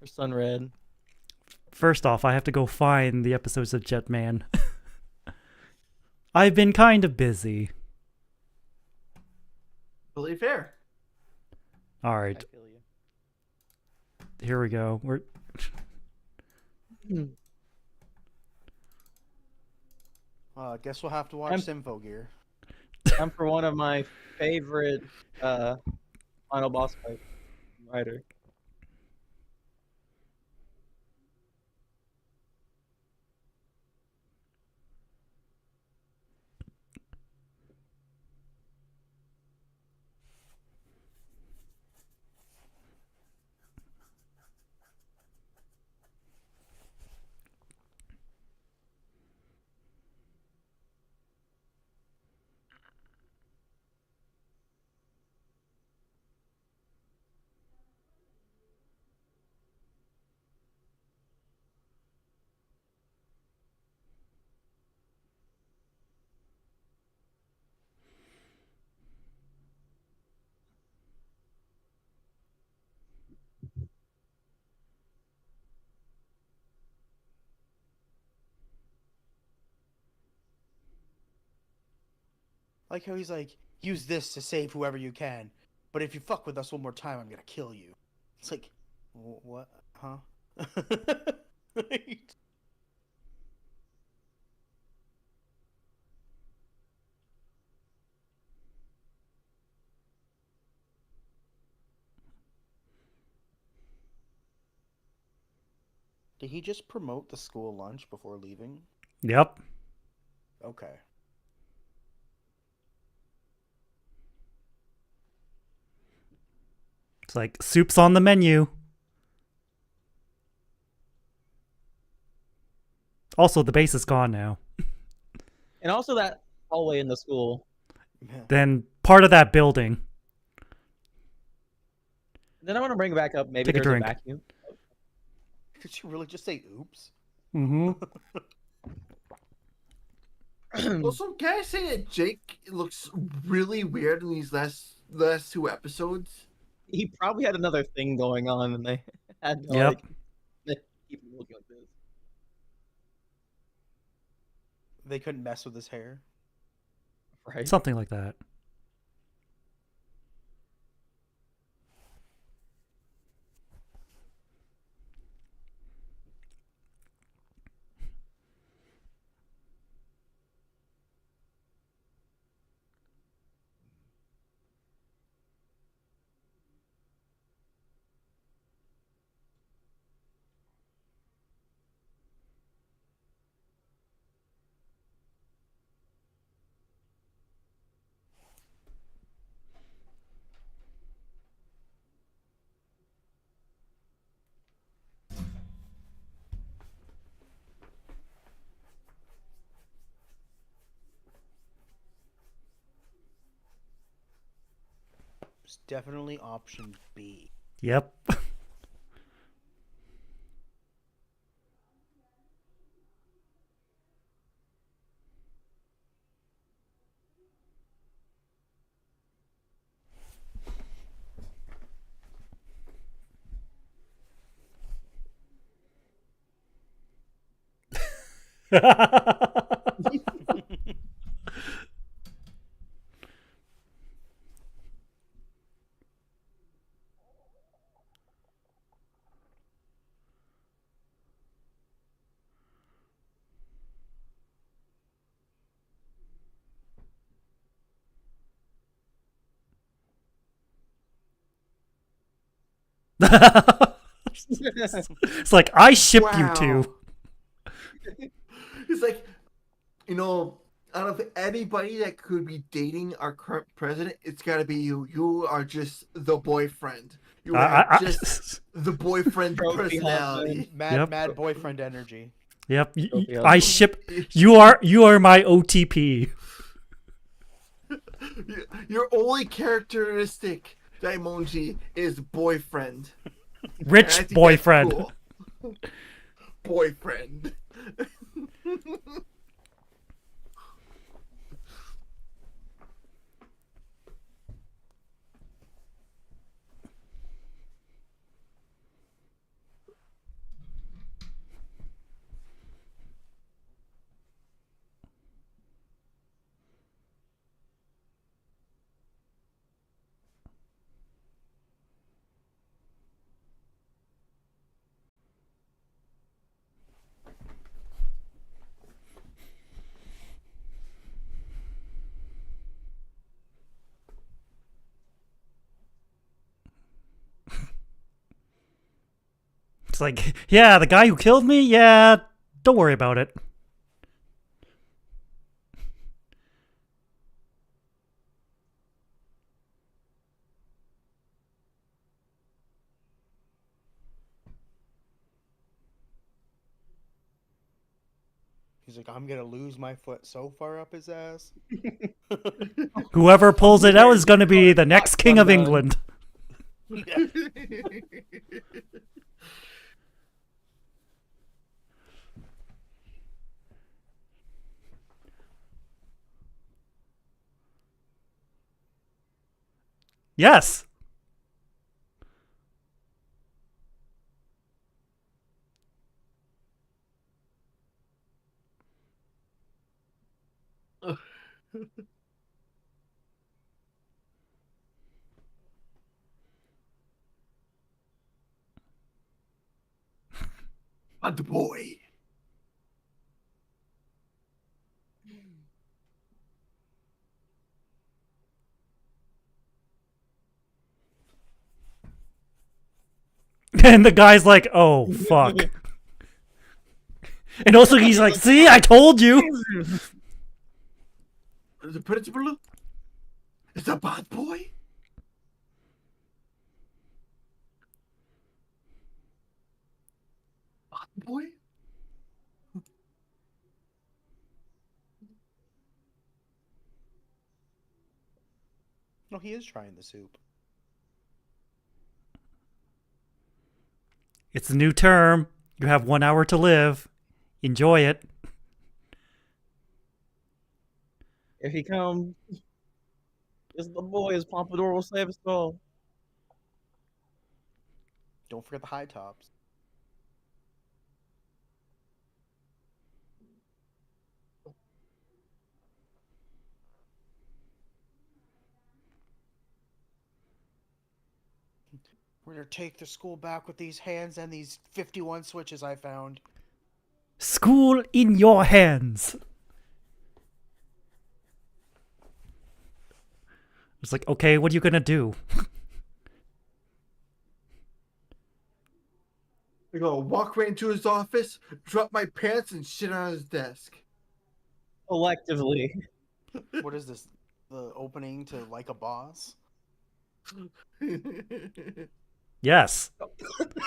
[SPEAKER 1] Or Sun Red.
[SPEAKER 4] First off, I have to go find the episodes of Jetman. I've been kind of busy.
[SPEAKER 2] Really fair.
[SPEAKER 4] All
[SPEAKER 1] I
[SPEAKER 4] right,
[SPEAKER 1] feel you.
[SPEAKER 4] here we go. We're
[SPEAKER 3] Guess we'll have to watch Sympho Gear.
[SPEAKER 1] I'm for one of my favorite final boss fight writer.
[SPEAKER 3] Like how he's like, use this to save whoever you can, but if you fuck with us one more time, I'm gonna kill you. It's like, what? Huh? Did he just promote the school lunch before leaving?
[SPEAKER 4] Yep.
[SPEAKER 3] Okay.
[SPEAKER 4] It's like soup's on the menu. Also, the base is gone now.
[SPEAKER 1] And also that hallway in the school.
[SPEAKER 4] Then part of that building.
[SPEAKER 1] Then I want to bring it back up. Maybe
[SPEAKER 4] Take a
[SPEAKER 1] there's a
[SPEAKER 4] drink.
[SPEAKER 1] vacuum.
[SPEAKER 3] Did you really just say oops?
[SPEAKER 4] Mm-hmm.
[SPEAKER 2] Also, can I say that Jake looks really weird in these last 2 episodes?
[SPEAKER 1] He probably had another thing going on, and they had to
[SPEAKER 4] Yep.
[SPEAKER 1] keep him looking like this.
[SPEAKER 3] They couldn't mess with his hair.
[SPEAKER 1] Right?
[SPEAKER 4] Something like that.
[SPEAKER 3] It's definitely option B.
[SPEAKER 4] Yep. It's like, I ship you two.
[SPEAKER 2] It's like, out of anybody that could be dating our current president, it's got to be you. You are just the boyfriend. You are just the boyfriend
[SPEAKER 1] Trophy
[SPEAKER 2] personality.
[SPEAKER 3] Mad boyfriend energy.
[SPEAKER 4] Yep.
[SPEAKER 1] Trophy
[SPEAKER 4] I
[SPEAKER 1] husband.
[SPEAKER 4] ship. You are my OTP.
[SPEAKER 2] Your only characteristic, Daimoji, is boyfriend. And I
[SPEAKER 4] Rich
[SPEAKER 2] think that's
[SPEAKER 4] boyfriend.
[SPEAKER 2] cool. Boyfriend.
[SPEAKER 4] It's like, yeah, the guy who killed me. Yeah, don't worry about it.
[SPEAKER 3] He's like, I'm gonna lose my foot so far up his ass.
[SPEAKER 4] Whoever pulls it out is going to be the next king of
[SPEAKER 1] Undone.
[SPEAKER 4] England. Yes.
[SPEAKER 2] Bad boy.
[SPEAKER 4] And the guy's like, oh, fuck. And also he's like, see, I told you.
[SPEAKER 2] The principal is a bad boy. Bad boy.
[SPEAKER 3] No, he is trying the soup.
[SPEAKER 4] It's a new term. You have 1 hour to live. Enjoy it.
[SPEAKER 1] If he comes, it's the boy. His pompadour will save us all.
[SPEAKER 3] Don't forget the high tops. We're gonna take the school back with these hands and these 51 switches I found.
[SPEAKER 4] School in your hands. It's like, okay, what are you gonna do?
[SPEAKER 2] I go walk right into his office, drop my pants, and shit on his desk.
[SPEAKER 1] Collectively.
[SPEAKER 3] What is this? The opening to Like a Boss?
[SPEAKER 4] Yes.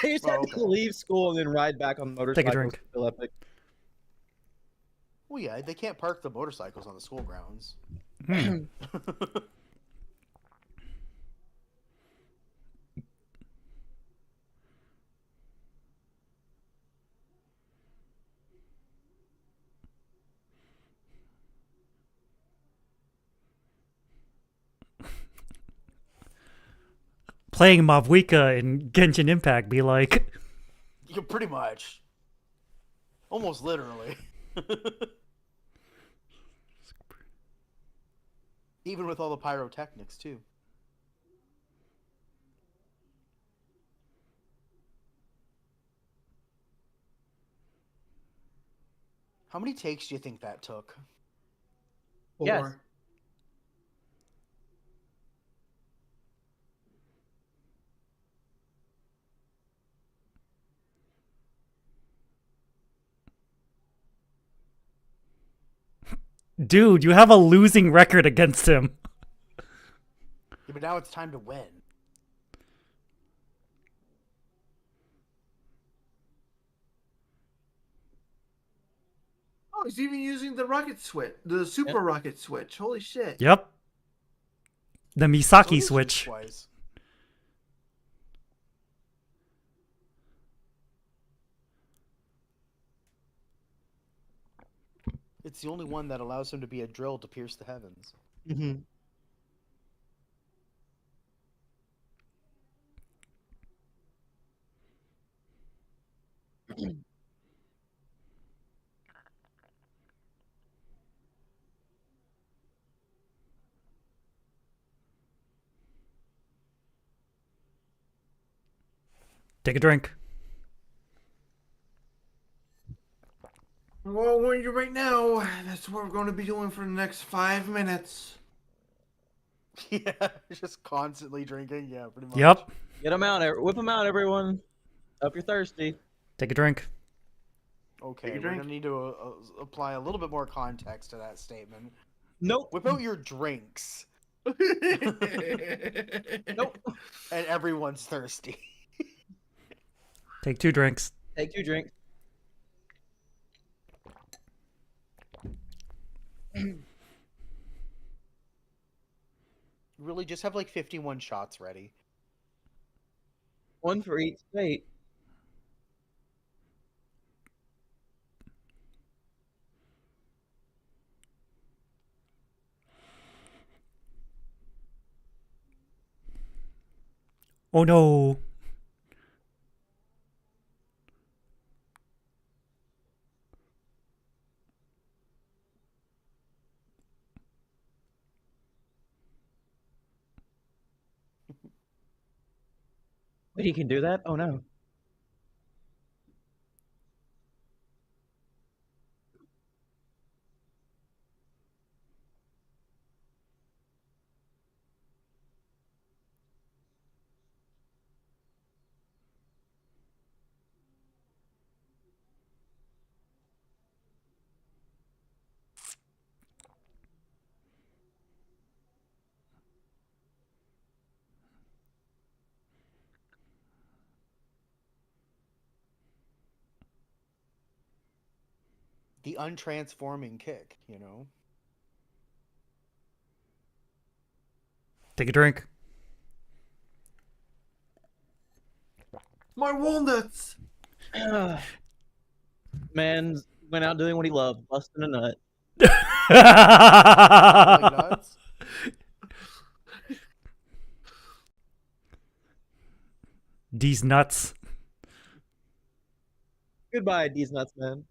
[SPEAKER 1] They just have to leave school and then ride back on motorcycles.
[SPEAKER 4] Take a drink.
[SPEAKER 1] Feel epic.
[SPEAKER 3] Well, yeah, they can't park the motorcycles on the school grounds.
[SPEAKER 4] Playing Mavuika in Genshin Impact be like,
[SPEAKER 3] Yeah, pretty much. Almost literally. Even with all the pyrotechnics, too. How many takes do you think that took?
[SPEAKER 1] Yes.
[SPEAKER 2] 4.
[SPEAKER 4] dude, you have a losing record against him.
[SPEAKER 3] Yeah, but now it's time to win.
[SPEAKER 2] Oh, he's even using the rocket switch, the super rocket switch. Holy shit!
[SPEAKER 4] Yep. The
[SPEAKER 3] So
[SPEAKER 4] Misaki
[SPEAKER 3] this
[SPEAKER 4] switch.
[SPEAKER 3] twice. It's the only one that allows him to be a drill to pierce the heavens.
[SPEAKER 1] Mm-hmm.
[SPEAKER 4] Take a drink.
[SPEAKER 2] Well, warn you right now. That's what we're going to be doing for the next 5 minutes.
[SPEAKER 3] Yeah, just constantly drinking. Yeah, pretty much.
[SPEAKER 4] Yep.
[SPEAKER 1] Get them out. Whip them out, everyone. Up you're thirsty.
[SPEAKER 4] Take a drink.
[SPEAKER 3] Okay,
[SPEAKER 2] Take a
[SPEAKER 3] we're
[SPEAKER 2] drink.
[SPEAKER 3] gonna need to apply a little bit more context to that statement.
[SPEAKER 1] Nope.
[SPEAKER 3] Whip out your drinks,
[SPEAKER 1] Nope.
[SPEAKER 3] and everyone's thirsty.
[SPEAKER 4] Take 2 drinks.
[SPEAKER 1] Take 2 drinks.
[SPEAKER 3] Really, just have like 51 shots ready.
[SPEAKER 1] 1 for each state.
[SPEAKER 4] Oh no.
[SPEAKER 1] Wait, he can do that? Oh no.
[SPEAKER 3] the untransforming kick, you know?
[SPEAKER 4] Take a drink.
[SPEAKER 2] My walnuts.
[SPEAKER 1] Man went out doing what he loved, busting a nut.
[SPEAKER 3] Like nuts.
[SPEAKER 4] These nuts.
[SPEAKER 1] Goodbye, these nuts, man.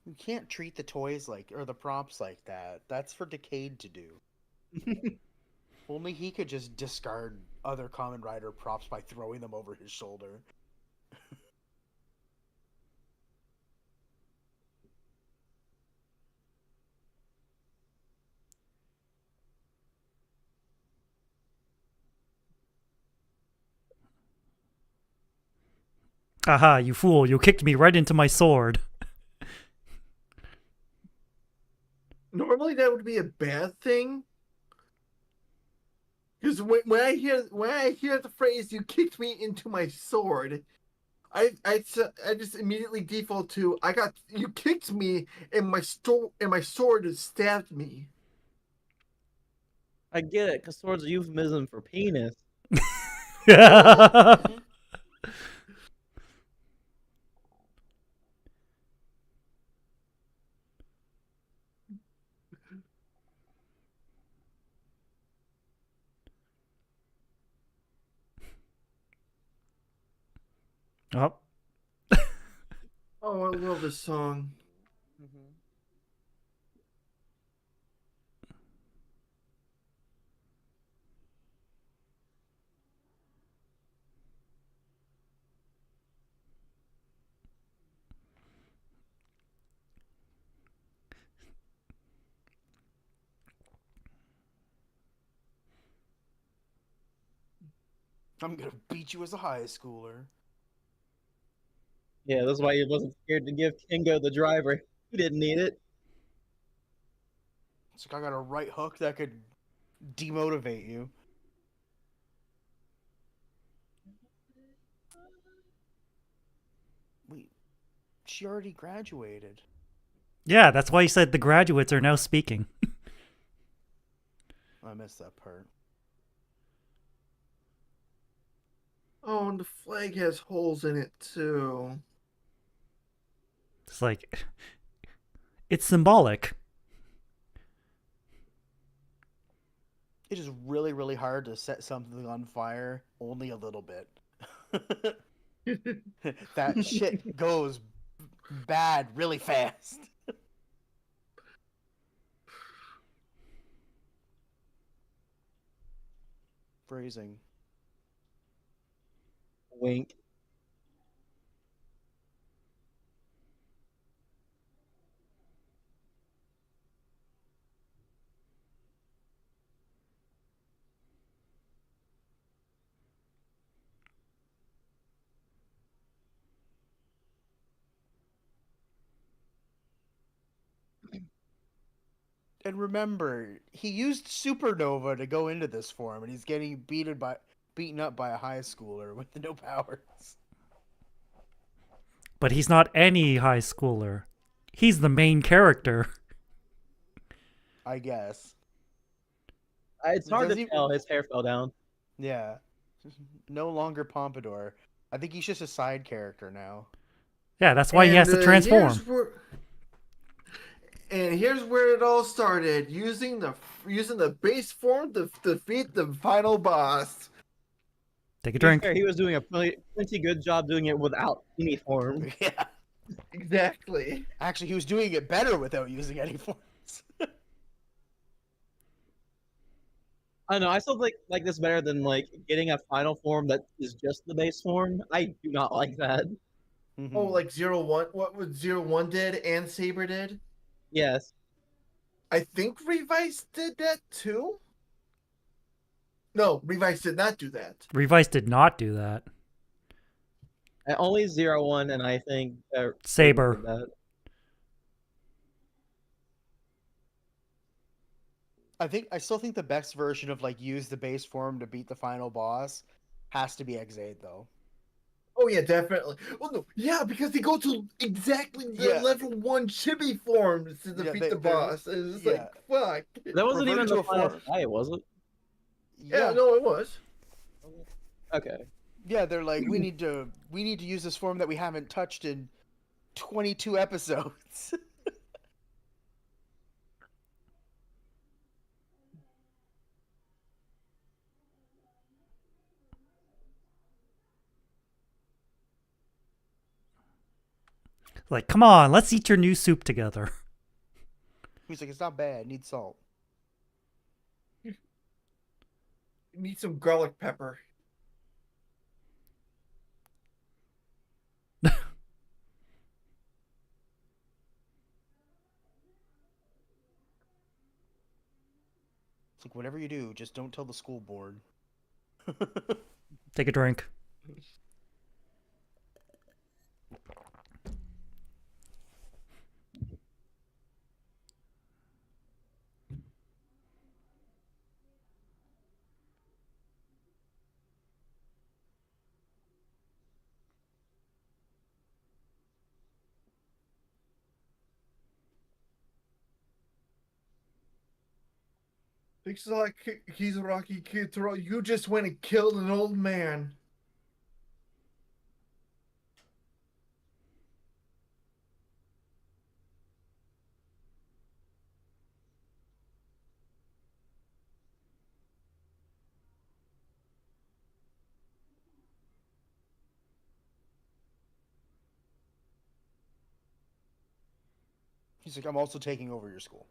[SPEAKER 3] You can't treat the toys or the props like that. That's for Decade to do. Only he could just discard other Kamen Rider props by throwing them over his shoulder.
[SPEAKER 4] Aha, you fool, you kicked me right into my sword.
[SPEAKER 2] Normally that would be a bad thing. Because when I hear the phrase "you kicked me into my sword," I just immediately default to you kicked me and my sword stabbed me.
[SPEAKER 1] I get it, because sword's a euphemism for penis.
[SPEAKER 4] Oh,
[SPEAKER 2] Oh, I love this song.
[SPEAKER 3] I'm gonna beat you as a high schooler.
[SPEAKER 1] Yeah, that's why he wasn't scared to give Kingo the driver. He didn't need it.
[SPEAKER 3] It's like I got a right hook that could demotivate you. Wait, she already graduated.
[SPEAKER 4] yeah, that's why he said the graduates are now speaking.
[SPEAKER 3] I missed that part.
[SPEAKER 2] Oh, and the flag has holes in it too.
[SPEAKER 4] It's like, it's symbolic.
[SPEAKER 3] It is really, really hard to set something on fire only a little bit. That shit goes bad really fast. Phrasing.
[SPEAKER 1] Wink.
[SPEAKER 3] And remember, he used Supernova to go into this form, and he's getting beaten up by a high schooler with no powers.
[SPEAKER 4] But he's not any high schooler. He's the main character.
[SPEAKER 3] I guess.
[SPEAKER 1] It's hard
[SPEAKER 3] Does
[SPEAKER 1] to
[SPEAKER 3] he-
[SPEAKER 1] tell. His hair fell down.
[SPEAKER 3] Yeah. No longer Pompadour. I think he's just a side character now.
[SPEAKER 4] Yeah, that's why he has to transform.
[SPEAKER 2] Here's where it all started. Using the base form to defeat the final boss.
[SPEAKER 4] Take a
[SPEAKER 1] To be
[SPEAKER 4] drink.
[SPEAKER 1] fair, he was doing a pretty good job doing it without any form.
[SPEAKER 3] Yeah.
[SPEAKER 2] Exactly.
[SPEAKER 3] Actually, he was doing it better without using any forms.
[SPEAKER 1] I don't know. I still like this better than getting a final form that is just the base form. I do not like that.
[SPEAKER 3] Mm-hmm.
[SPEAKER 2] Oh, like 0-1. What would 0-1 did and Saber did?
[SPEAKER 1] Yes.
[SPEAKER 2] I think Revice did that too. No, Revice did not do that.
[SPEAKER 4] Revice did not do that.
[SPEAKER 1] Only 0-1, and I think
[SPEAKER 4] Saber.
[SPEAKER 1] did that.
[SPEAKER 3] I still think the best version of like use the base form to beat the final boss has to be X8 though.
[SPEAKER 2] Oh yeah, definitely. Oh no, yeah, because they go to exactly the
[SPEAKER 3] Yeah.
[SPEAKER 2] level 1 chibi forms to
[SPEAKER 3] Yeah,
[SPEAKER 2] defeat
[SPEAKER 3] they-
[SPEAKER 2] the
[SPEAKER 3] they're-
[SPEAKER 2] boss. It's just
[SPEAKER 3] yeah.
[SPEAKER 2] like fuck.
[SPEAKER 1] That wasn't
[SPEAKER 3] Revert
[SPEAKER 1] even
[SPEAKER 3] to
[SPEAKER 1] the
[SPEAKER 3] a
[SPEAKER 1] final
[SPEAKER 3] form.
[SPEAKER 1] fight, was it?
[SPEAKER 2] Yeah, no, it was.
[SPEAKER 1] Okay.
[SPEAKER 3] Yeah, they're like, we need to use this form that we haven't touched in 22 episodes.
[SPEAKER 4] Like, come on, let's eat your new soup together.
[SPEAKER 3] He's like, it's not bad. Need salt.
[SPEAKER 2] Need some garlic pepper.
[SPEAKER 3] It's like, whatever you do, just don't tell the school board.
[SPEAKER 4] Take a drink.
[SPEAKER 2] It's like he's a Rocky Kid. You just went and killed an old man.
[SPEAKER 3] He's like, I'm also taking over your school.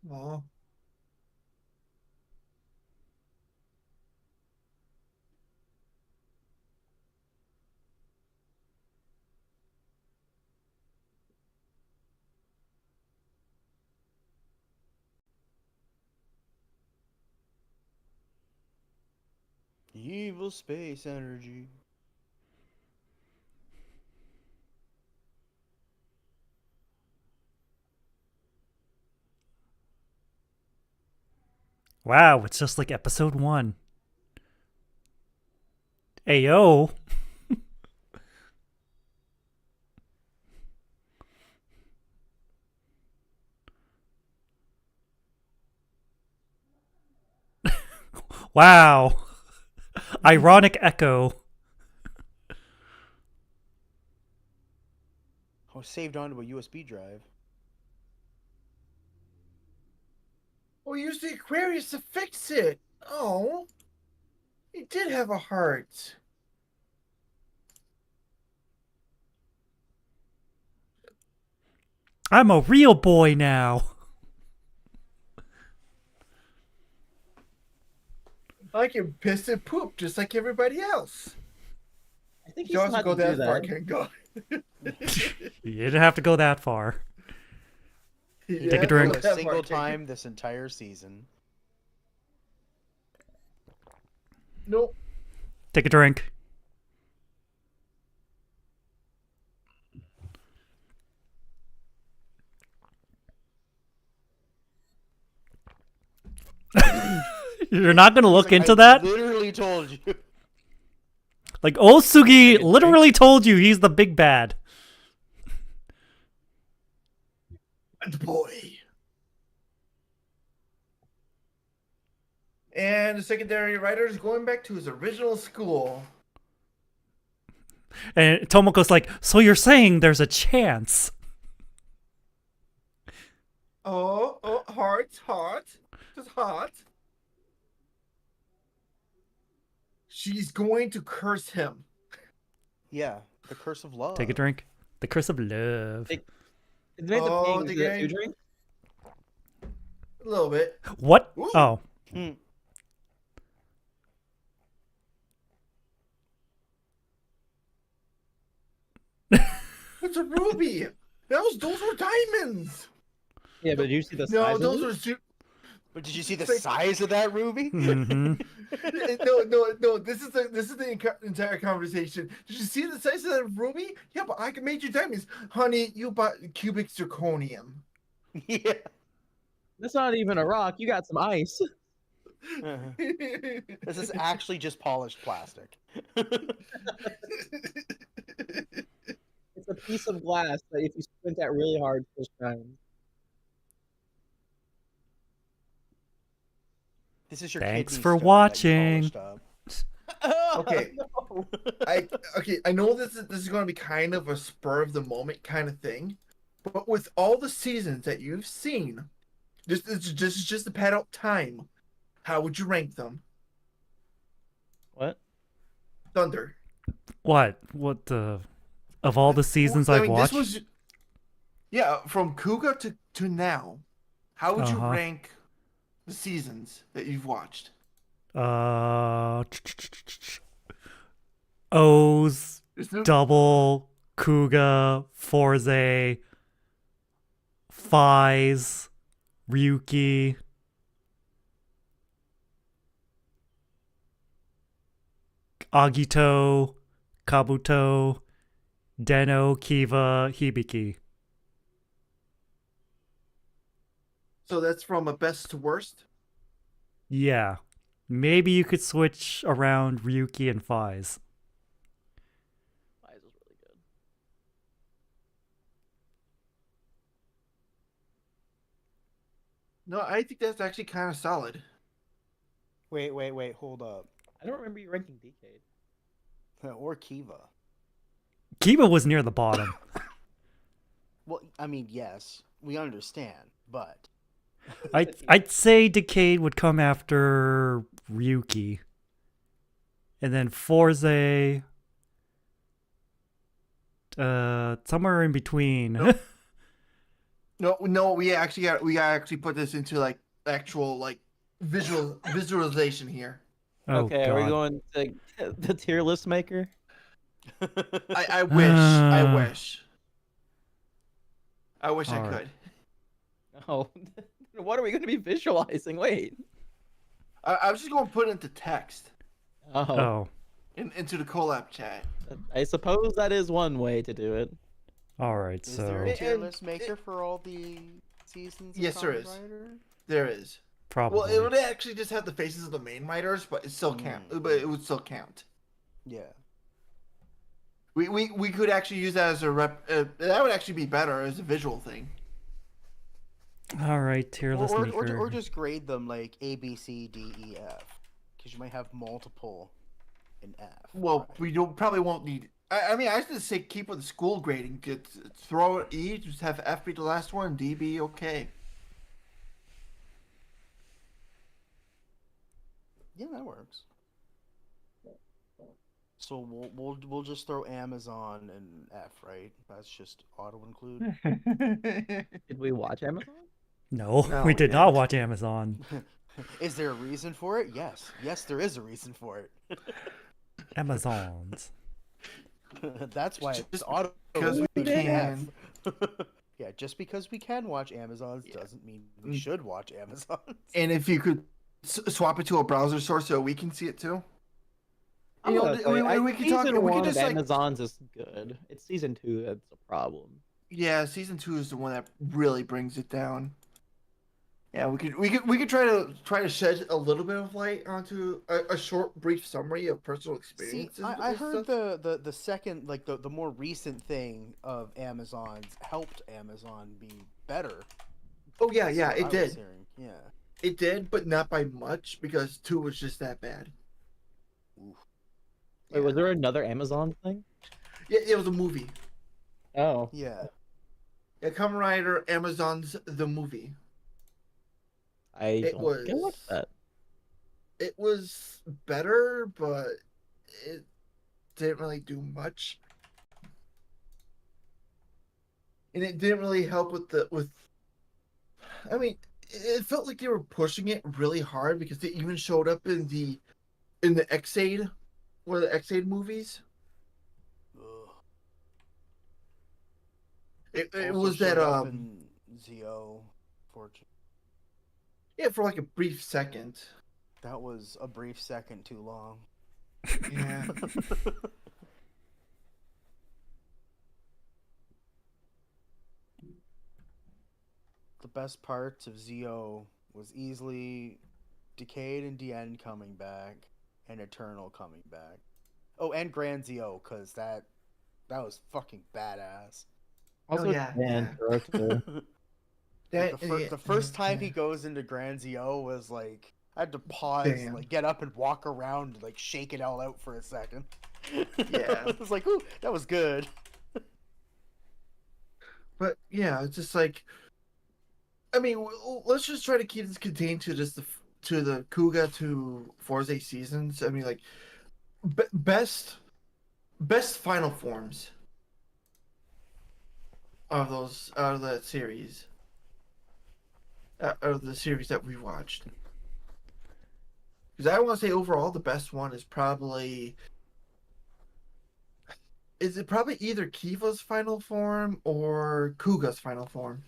[SPEAKER 2] Oh.
[SPEAKER 3] Evil space energy.
[SPEAKER 4] Wow, it's just like episode 1. Ayo. Wow. Ironic echo.
[SPEAKER 3] Oh, saved onto a USB drive.
[SPEAKER 2] Oh, use the Aquarius to fix it. Oh. He did have a heart.
[SPEAKER 4] I'm a real boy now.
[SPEAKER 2] I can piss and poop just like everybody else.
[SPEAKER 1] I think
[SPEAKER 2] You
[SPEAKER 1] he's
[SPEAKER 2] also
[SPEAKER 1] not
[SPEAKER 2] go
[SPEAKER 1] to do
[SPEAKER 2] that far,
[SPEAKER 1] that.
[SPEAKER 2] can go.
[SPEAKER 4] You didn't have to go that far.
[SPEAKER 3] He
[SPEAKER 4] Take a
[SPEAKER 3] didn't
[SPEAKER 4] drink.
[SPEAKER 3] go a single time this entire season.
[SPEAKER 2] Nope.
[SPEAKER 4] Take a drink. You're not gonna look
[SPEAKER 3] He's like,
[SPEAKER 4] into
[SPEAKER 3] I
[SPEAKER 4] that?
[SPEAKER 3] literally told you.
[SPEAKER 4] Like, Osugi literally told you he's the big bad.
[SPEAKER 2] Good boy. And the secondary writer is going back to his original school.
[SPEAKER 4] And Tomoko's like, so you're saying there's a chance?
[SPEAKER 2] Oh, heart. Just heart. She's going to curse him.
[SPEAKER 3] Yeah, the curse of love.
[SPEAKER 4] Take a drink. The curse of love.
[SPEAKER 1] Did they make the
[SPEAKER 2] Oh,
[SPEAKER 1] pig
[SPEAKER 2] the
[SPEAKER 1] do that
[SPEAKER 2] game.
[SPEAKER 1] too drink?
[SPEAKER 2] A little bit.
[SPEAKER 4] What?
[SPEAKER 2] Ooh.
[SPEAKER 4] Oh.
[SPEAKER 3] Hmm.
[SPEAKER 2] It's a ruby. Those were diamonds.
[SPEAKER 1] Yeah, but did you see the
[SPEAKER 2] No,
[SPEAKER 1] size
[SPEAKER 2] those
[SPEAKER 1] of
[SPEAKER 2] were.
[SPEAKER 1] it?
[SPEAKER 3] But did you see the
[SPEAKER 2] It's like-
[SPEAKER 3] size of that ruby?
[SPEAKER 4] Hmm.
[SPEAKER 2] No. This is the entire conversation. Did you see the size of that ruby? Yeah, but I can make you diamonds, honey. You bought cubic zirconium.
[SPEAKER 3] Yeah.
[SPEAKER 1] That's not even a rock. You got some ice.
[SPEAKER 3] This is actually just polished plastic.
[SPEAKER 1] It's a piece of glass that if you squint at really hard, still shines.
[SPEAKER 3] This is your
[SPEAKER 4] Thanks
[SPEAKER 3] kidney
[SPEAKER 4] for
[SPEAKER 3] stone that you
[SPEAKER 4] watching.
[SPEAKER 3] polished up.
[SPEAKER 2] Okay.
[SPEAKER 1] No.
[SPEAKER 2] I know this is going to be kind of a spur of the moment kind of thing, but with all the seasons that you've seen, just to pad out time, how would you rank them?
[SPEAKER 1] What?
[SPEAKER 2] Thunder.
[SPEAKER 4] What the of all the seasons I've watched?
[SPEAKER 2] From Kuga to now. How would you
[SPEAKER 4] Uh-huh.
[SPEAKER 2] rank the seasons that you've watched?
[SPEAKER 4] O's,
[SPEAKER 2] There's no-
[SPEAKER 4] Double, Kuga, Fourze, Fies, Ryuki. Agito, Kabuto, Deno, Kiva, Hibiki.
[SPEAKER 2] So that's from a best to worst.
[SPEAKER 4] Yeah. Maybe you could switch around Ryuki and Fies.
[SPEAKER 1] Size was really good.
[SPEAKER 2] No, I think that's actually kind of solid.
[SPEAKER 3] Wait, hold up.
[SPEAKER 1] I don't remember you ranking Decade.
[SPEAKER 3] Or Kiva.
[SPEAKER 4] Kiva was near the bottom.
[SPEAKER 3] Well, I mean, yes, we understand, but
[SPEAKER 4] I'd say Decade would come after Ryuki. And then Fourze, somewhere in between.
[SPEAKER 2] Nope. No, we gotta actually put this into like actual like visualization here.
[SPEAKER 4] Oh,
[SPEAKER 1] Okay, are we
[SPEAKER 4] God.
[SPEAKER 1] going to the tier list maker?
[SPEAKER 2] I wish I
[SPEAKER 4] All
[SPEAKER 2] could.
[SPEAKER 4] right.
[SPEAKER 1] Oh, what are we going to be visualizing? Wait.
[SPEAKER 2] I was just going to put it into text
[SPEAKER 1] Oh,
[SPEAKER 4] Oh,
[SPEAKER 2] into the collab chat.
[SPEAKER 1] I suppose that is one way to do it.
[SPEAKER 4] all right.
[SPEAKER 3] is there
[SPEAKER 4] So
[SPEAKER 3] a tier
[SPEAKER 2] And-
[SPEAKER 3] list maker for all the seasons? Of
[SPEAKER 2] Yes, there
[SPEAKER 3] Kamen
[SPEAKER 2] is.
[SPEAKER 3] Rider?
[SPEAKER 2] There is.
[SPEAKER 4] probably.
[SPEAKER 2] Well, it would actually just have the faces of the main writers, but it still count. But it would still count.
[SPEAKER 3] Yeah.
[SPEAKER 2] We could actually use that as a rep. That would actually be better as a visual thing.
[SPEAKER 4] All right, tier list maker.
[SPEAKER 3] Or just grade them like A, B, C, D, E, F, because you might have multiple in F.
[SPEAKER 2] Well,
[SPEAKER 3] right?
[SPEAKER 2] we probably won't need. I mean, I just say keep with the school grading. Throw it E, just have F be the last one, D be okay.
[SPEAKER 3] Yeah, that works. So we'll just throw Amazon and F, right? That's just auto include.
[SPEAKER 1] Did we watch Amazon?
[SPEAKER 4] No,
[SPEAKER 2] No,
[SPEAKER 4] we
[SPEAKER 2] we
[SPEAKER 4] did not
[SPEAKER 2] didn't.
[SPEAKER 4] watch Amazon.
[SPEAKER 3] Is there a reason for it? Yes, there is a reason for it.
[SPEAKER 4] Amazons.
[SPEAKER 3] That's why it's
[SPEAKER 2] Just
[SPEAKER 3] auto.
[SPEAKER 2] because we
[SPEAKER 3] include
[SPEAKER 2] can.
[SPEAKER 3] F. Yeah, just because we can watch Amazons doesn't mean we should watch Amazons.
[SPEAKER 2] And if you could swap it to a browser source so we can see it too.
[SPEAKER 1] I'm
[SPEAKER 2] You know,
[SPEAKER 1] gonna say,
[SPEAKER 2] we could talk.
[SPEAKER 1] season
[SPEAKER 2] We
[SPEAKER 1] one
[SPEAKER 2] could
[SPEAKER 1] of
[SPEAKER 2] just like.
[SPEAKER 1] Amazon's is good. It's season 2 that's a problem.
[SPEAKER 2] Yeah, season 2 is the one that really brings it down. Yeah, we could try to shed a little bit of light onto a short, brief summary of personal
[SPEAKER 3] See,
[SPEAKER 2] experiences.
[SPEAKER 3] I
[SPEAKER 2] with
[SPEAKER 3] heard
[SPEAKER 2] stuff.
[SPEAKER 3] the second, like the more recent thing of Amazon's helped Amazon be better.
[SPEAKER 2] Oh yeah,
[SPEAKER 3] That's
[SPEAKER 2] yeah,
[SPEAKER 3] what
[SPEAKER 2] it
[SPEAKER 3] I was
[SPEAKER 2] did.
[SPEAKER 3] hearing. Yeah.
[SPEAKER 2] It did, but not by much because 2 was just that bad.
[SPEAKER 1] Wait, was there another Amazon thing?
[SPEAKER 2] Yeah, it was a movie.
[SPEAKER 1] Oh,
[SPEAKER 3] Yeah.
[SPEAKER 2] Yeah, Kamen Rider Amazon's the movie.
[SPEAKER 1] I
[SPEAKER 2] It
[SPEAKER 1] don't think I
[SPEAKER 2] was-
[SPEAKER 1] watched that.
[SPEAKER 2] It was better, but it didn't really do much. And it didn't really help with I mean, it felt like they were pushing it really hard because they even showed up in the X-Aid, one of the X-Aid movies.
[SPEAKER 3] Ugh.
[SPEAKER 2] It
[SPEAKER 3] Also
[SPEAKER 2] was that
[SPEAKER 3] showed up in ZO Fortune.
[SPEAKER 2] yeah, for like a brief second.
[SPEAKER 3] That was a brief second too long.
[SPEAKER 2] Yeah.
[SPEAKER 3] The best parts of ZO was easily Decade and DN coming back, and Eternal coming back. Oh, and Grand ZO, because that was fucking badass.
[SPEAKER 1] Also,
[SPEAKER 2] yeah,
[SPEAKER 1] Dan
[SPEAKER 2] yeah.
[SPEAKER 1] Toronto.
[SPEAKER 3] Like
[SPEAKER 2] That,
[SPEAKER 3] the first time he goes into Grand ZO was like I had to pause and
[SPEAKER 2] Damn.
[SPEAKER 3] like get up and walk around and like shake it all out for a second.
[SPEAKER 2] Yeah.
[SPEAKER 3] It was like, ooh, that was good.
[SPEAKER 2] But yeah, it's just like, I mean, let's just try to keep this contained to just the Kuga to Fourze seasons. I mean, like, best final forms of those out of that series, out of the series that we watched. Because I want to say overall, the best one is probably. Is it probably either Kiva's final form or Kuga's final form?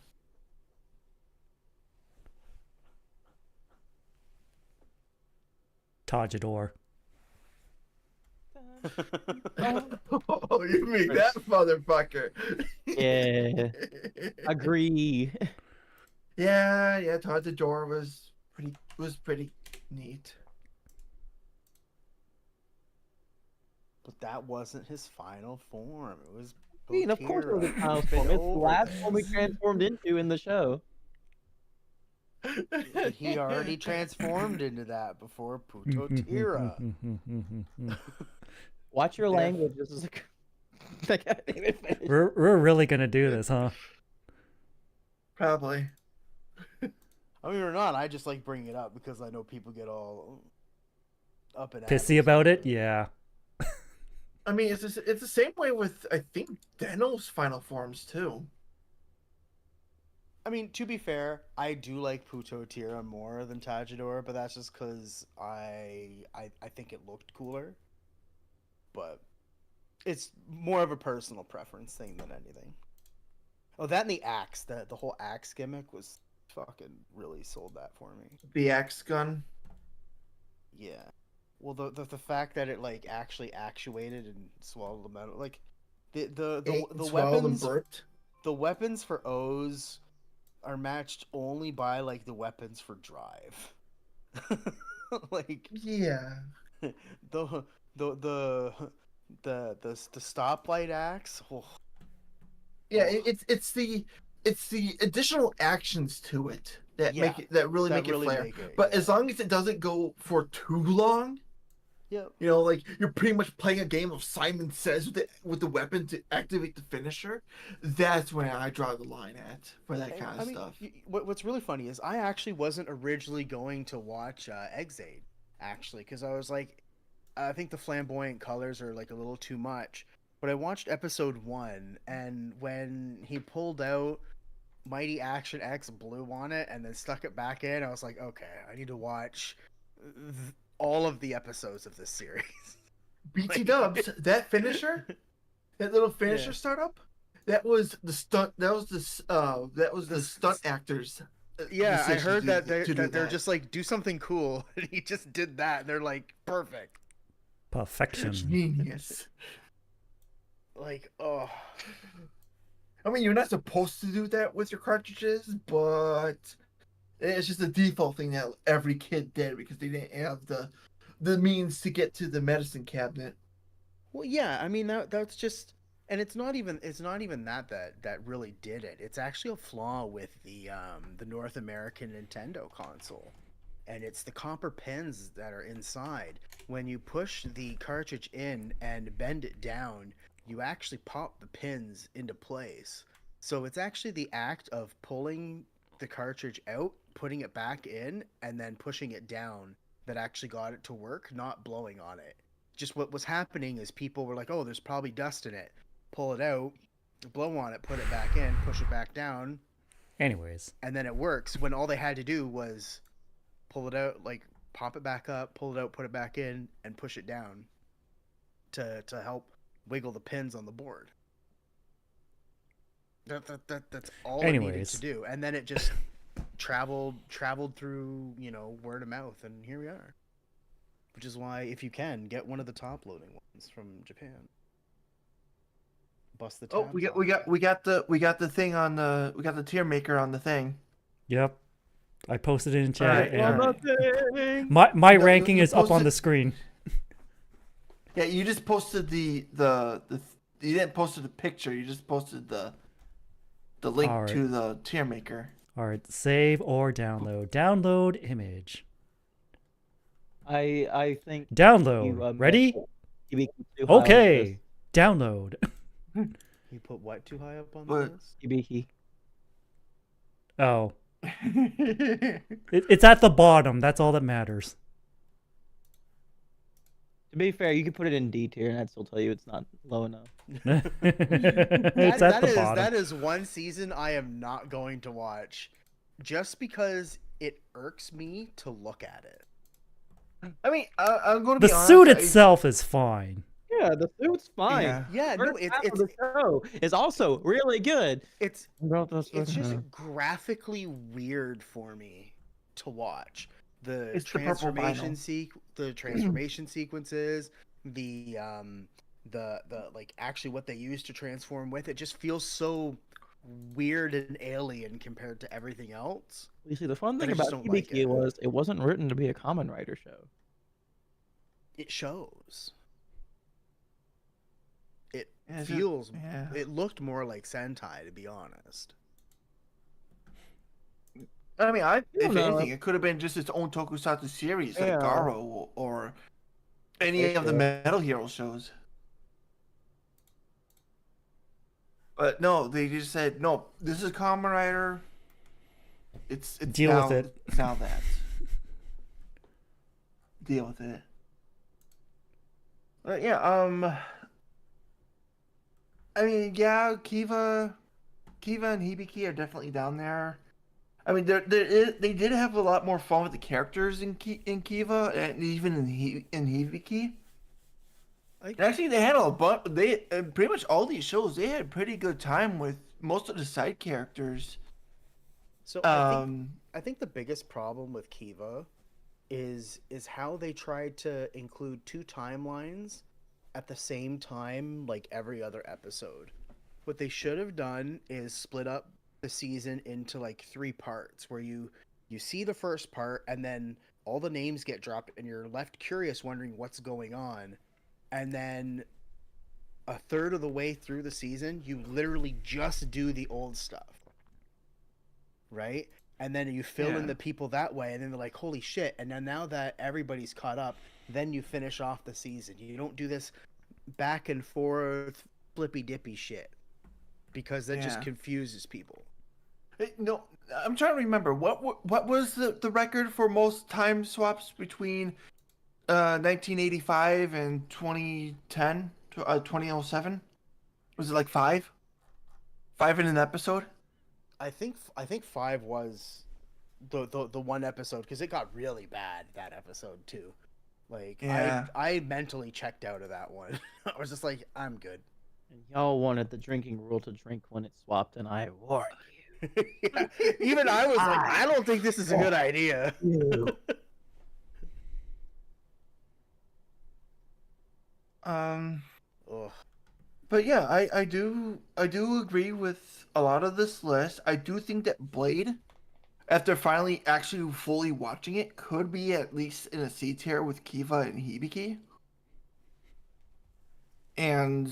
[SPEAKER 4] Tajador.
[SPEAKER 2] Oh, you mean that motherfucker?
[SPEAKER 1] Yeah. Agree.
[SPEAKER 2] Yeah. Tajador was pretty neat.
[SPEAKER 3] But that wasn't his final form. It was.
[SPEAKER 1] I mean, of course it was a
[SPEAKER 3] Botira.
[SPEAKER 1] final
[SPEAKER 3] We've been
[SPEAKER 1] form. It's the
[SPEAKER 3] over
[SPEAKER 1] last
[SPEAKER 3] this.
[SPEAKER 1] one we transformed into in the show.
[SPEAKER 3] But he already transformed into that before Putotira.
[SPEAKER 1] Watch your
[SPEAKER 3] Yeah.
[SPEAKER 1] language. This is I can't even finish.
[SPEAKER 4] We're really gonna do this, huh?
[SPEAKER 2] Probably.
[SPEAKER 3] I mean, or not. I just like bringing it up because I know people get all up and
[SPEAKER 4] Pissy about it? Yeah.
[SPEAKER 2] I mean, it's the same way with I think Deno's final forms too.
[SPEAKER 3] I mean, to be fair, I do like Putotira more than Tajador, but that's just because I think it looked cooler. But it's more of a personal preference thing than anything. Oh, that and the axe. The whole axe gimmick was fucking really sold that for me.
[SPEAKER 2] The axe gun.
[SPEAKER 3] Yeah. Well, the fact that it like actually actuated and swallowed the metal, like the weapons, the weapons for O's are matched only by like the weapons for Drive. Like
[SPEAKER 2] yeah,
[SPEAKER 3] the stoplight axe. Oh.
[SPEAKER 2] Yeah, it's the additional actions to it that really make it flare. But as long as it doesn't go for too long,
[SPEAKER 3] yep.
[SPEAKER 2] You know, like you're pretty much playing a game of Simon Says with the weapon to activate the finisher. That's when I draw the line at for that kind of stuff.
[SPEAKER 3] What's really funny is I actually wasn't originally going to watch Exade, actually, because I was like, I think the flamboyant colors are like a little too much. But I watched episode 1, and when he pulled out Mighty Action X blue on it and then stuck it back in, I was like, okay, I need to watch all of the episodes of this series.
[SPEAKER 2] BT Dubs, that finisher, that little finisher startup, that was the stunt. That was the stunt actors.
[SPEAKER 3] Yeah, I heard that they're just like, do something cool, and he just did that. And they're like, perfect,
[SPEAKER 4] perfection,
[SPEAKER 2] genius.
[SPEAKER 3] Like, oh.
[SPEAKER 2] I mean, you're not supposed to do that with your cartridges, but it's just a default thing that every kid did because they didn't have the means to get to the medicine cabinet.
[SPEAKER 3] Well, yeah, I mean that's just, and it's not even that really did it. It's actually a flaw with the North American Nintendo console, and it's the copper pins that are inside. When you push the cartridge in and bend it down, you actually pop the pins into place. So it's actually the act of pulling the cartridge out, putting it back in, and then pushing it down that actually got it to work, not blowing on it. Just what was happening is people were like, oh, there's probably dust in it. Pull it out, blow on it, put it back in, push it back down.
[SPEAKER 4] Anyways.
[SPEAKER 3] And then it works when all they had to do was pull it out, like pop it back up, pull it out, put it back in, and push it down to help wiggle the pins on the board. That's all it needed
[SPEAKER 4] Anyways.
[SPEAKER 3] to do, and then it just traveled through, word of mouth, and here we are. Which is why, if you can, get one of the top loading ones from Japan. Bust the tabs
[SPEAKER 2] Oh, we
[SPEAKER 3] off.
[SPEAKER 2] got the thing on the tier maker on the thing.
[SPEAKER 4] Yep. I posted it in chat.
[SPEAKER 2] Alright,
[SPEAKER 4] And
[SPEAKER 1] Nothing.
[SPEAKER 4] my
[SPEAKER 2] No,
[SPEAKER 4] ranking
[SPEAKER 2] you
[SPEAKER 4] is up on
[SPEAKER 2] posted-
[SPEAKER 4] the screen.
[SPEAKER 2] Yeah, you just posted the you didn't post the picture. You just posted the link
[SPEAKER 4] Alright.
[SPEAKER 2] to the tier maker.
[SPEAKER 4] All right, save or download. Download image.
[SPEAKER 1] I think
[SPEAKER 4] Download.
[SPEAKER 1] you
[SPEAKER 4] Ready?
[SPEAKER 1] you be too high on the
[SPEAKER 4] Okay.
[SPEAKER 1] list.
[SPEAKER 4] Download.
[SPEAKER 3] You put what too high up on the
[SPEAKER 2] But-
[SPEAKER 3] list?
[SPEAKER 1] Ibiki.
[SPEAKER 4] Oh, it's at the bottom. That's all that matters.
[SPEAKER 1] To be fair, you could put it in D tier, and I'd still tell you it's not low enough.
[SPEAKER 4] It's at the bottom.
[SPEAKER 3] That is one season I am not going to watch, just because it irks me to look at it.
[SPEAKER 2] I mean, I'm going to
[SPEAKER 4] The
[SPEAKER 2] be honest.
[SPEAKER 4] suit itself is fine.
[SPEAKER 1] Yeah, the suit's fine.
[SPEAKER 2] Yeah.
[SPEAKER 3] Yeah, no,
[SPEAKER 1] First half of the show is also really good.
[SPEAKER 3] it's just graphically weird for me to watch. The
[SPEAKER 2] It's the purple
[SPEAKER 3] transformation
[SPEAKER 2] vinyl.
[SPEAKER 3] the transformation sequences, the like actually what they use to transform with, it just feels so weird and alien compared to everything else.
[SPEAKER 1] You see, the fun thing
[SPEAKER 3] I just
[SPEAKER 1] about
[SPEAKER 3] don't like
[SPEAKER 1] Ibiki
[SPEAKER 3] it.
[SPEAKER 1] was it wasn't written to be a Kamen Rider show.
[SPEAKER 3] It shows. It
[SPEAKER 2] Yeah, it's
[SPEAKER 3] feels
[SPEAKER 2] yeah.
[SPEAKER 3] it looked more like Sentai, to be honest.
[SPEAKER 2] I mean, if
[SPEAKER 1] don't know.
[SPEAKER 2] anything, it could have been just its own tokusatsu series, like
[SPEAKER 1] Yeah.
[SPEAKER 2] Garo or any
[SPEAKER 1] It
[SPEAKER 2] of the
[SPEAKER 1] could.
[SPEAKER 2] Metal Hero shows. But no, they just said, no, this is Kamen Rider. It's
[SPEAKER 4] Deal
[SPEAKER 2] now,
[SPEAKER 4] with it.
[SPEAKER 2] It's now that. Deal with it. But yeah, I mean, yeah, Kiva and Hibiki are definitely down there. I mean, they did have a lot more fun with the characters in Kiva and even in Hibiki. And actually, they had a bunch. Pretty much all these shows, they had a pretty good time with most of the side characters.
[SPEAKER 3] So I think the biggest problem with Kiva is how they tried to include two timelines at the same time, like every other episode. What they should have done is split up the season into like 3 parts, where you see the first part, and then all the names get dropped, and you're left curious, wondering what's going on. And then a third of the way through the season, you literally just do the old stuff, right? And then you fill in
[SPEAKER 2] Yeah.
[SPEAKER 3] the people that way, and then they're like, holy shit. And then now that everybody's caught up, then you finish off the season. You don't do this back and forth flippy dippy shit, because that just
[SPEAKER 2] Yeah.
[SPEAKER 3] confuses people.
[SPEAKER 2] No, I'm trying to remember what was the record for most time swaps between 1985 and 2010 2007? Was it like 5? 5 in an episode?
[SPEAKER 3] I think 5 was the one episode, because it got really bad that episode too. Like,
[SPEAKER 2] Yeah.
[SPEAKER 3] I mentally checked out of that one. I was just like, I'm good.
[SPEAKER 1] And y'all wanted the drinking rule to drink when it swapped, and I warned
[SPEAKER 3] Yeah, even I was like, I don't think this is a good idea.
[SPEAKER 1] you.
[SPEAKER 3] Ugh.
[SPEAKER 2] But yeah, I do agree with a lot of this list. I do think that Blade, after finally actually fully watching it, could be at least in a C tier with Kiva and Hibiki. And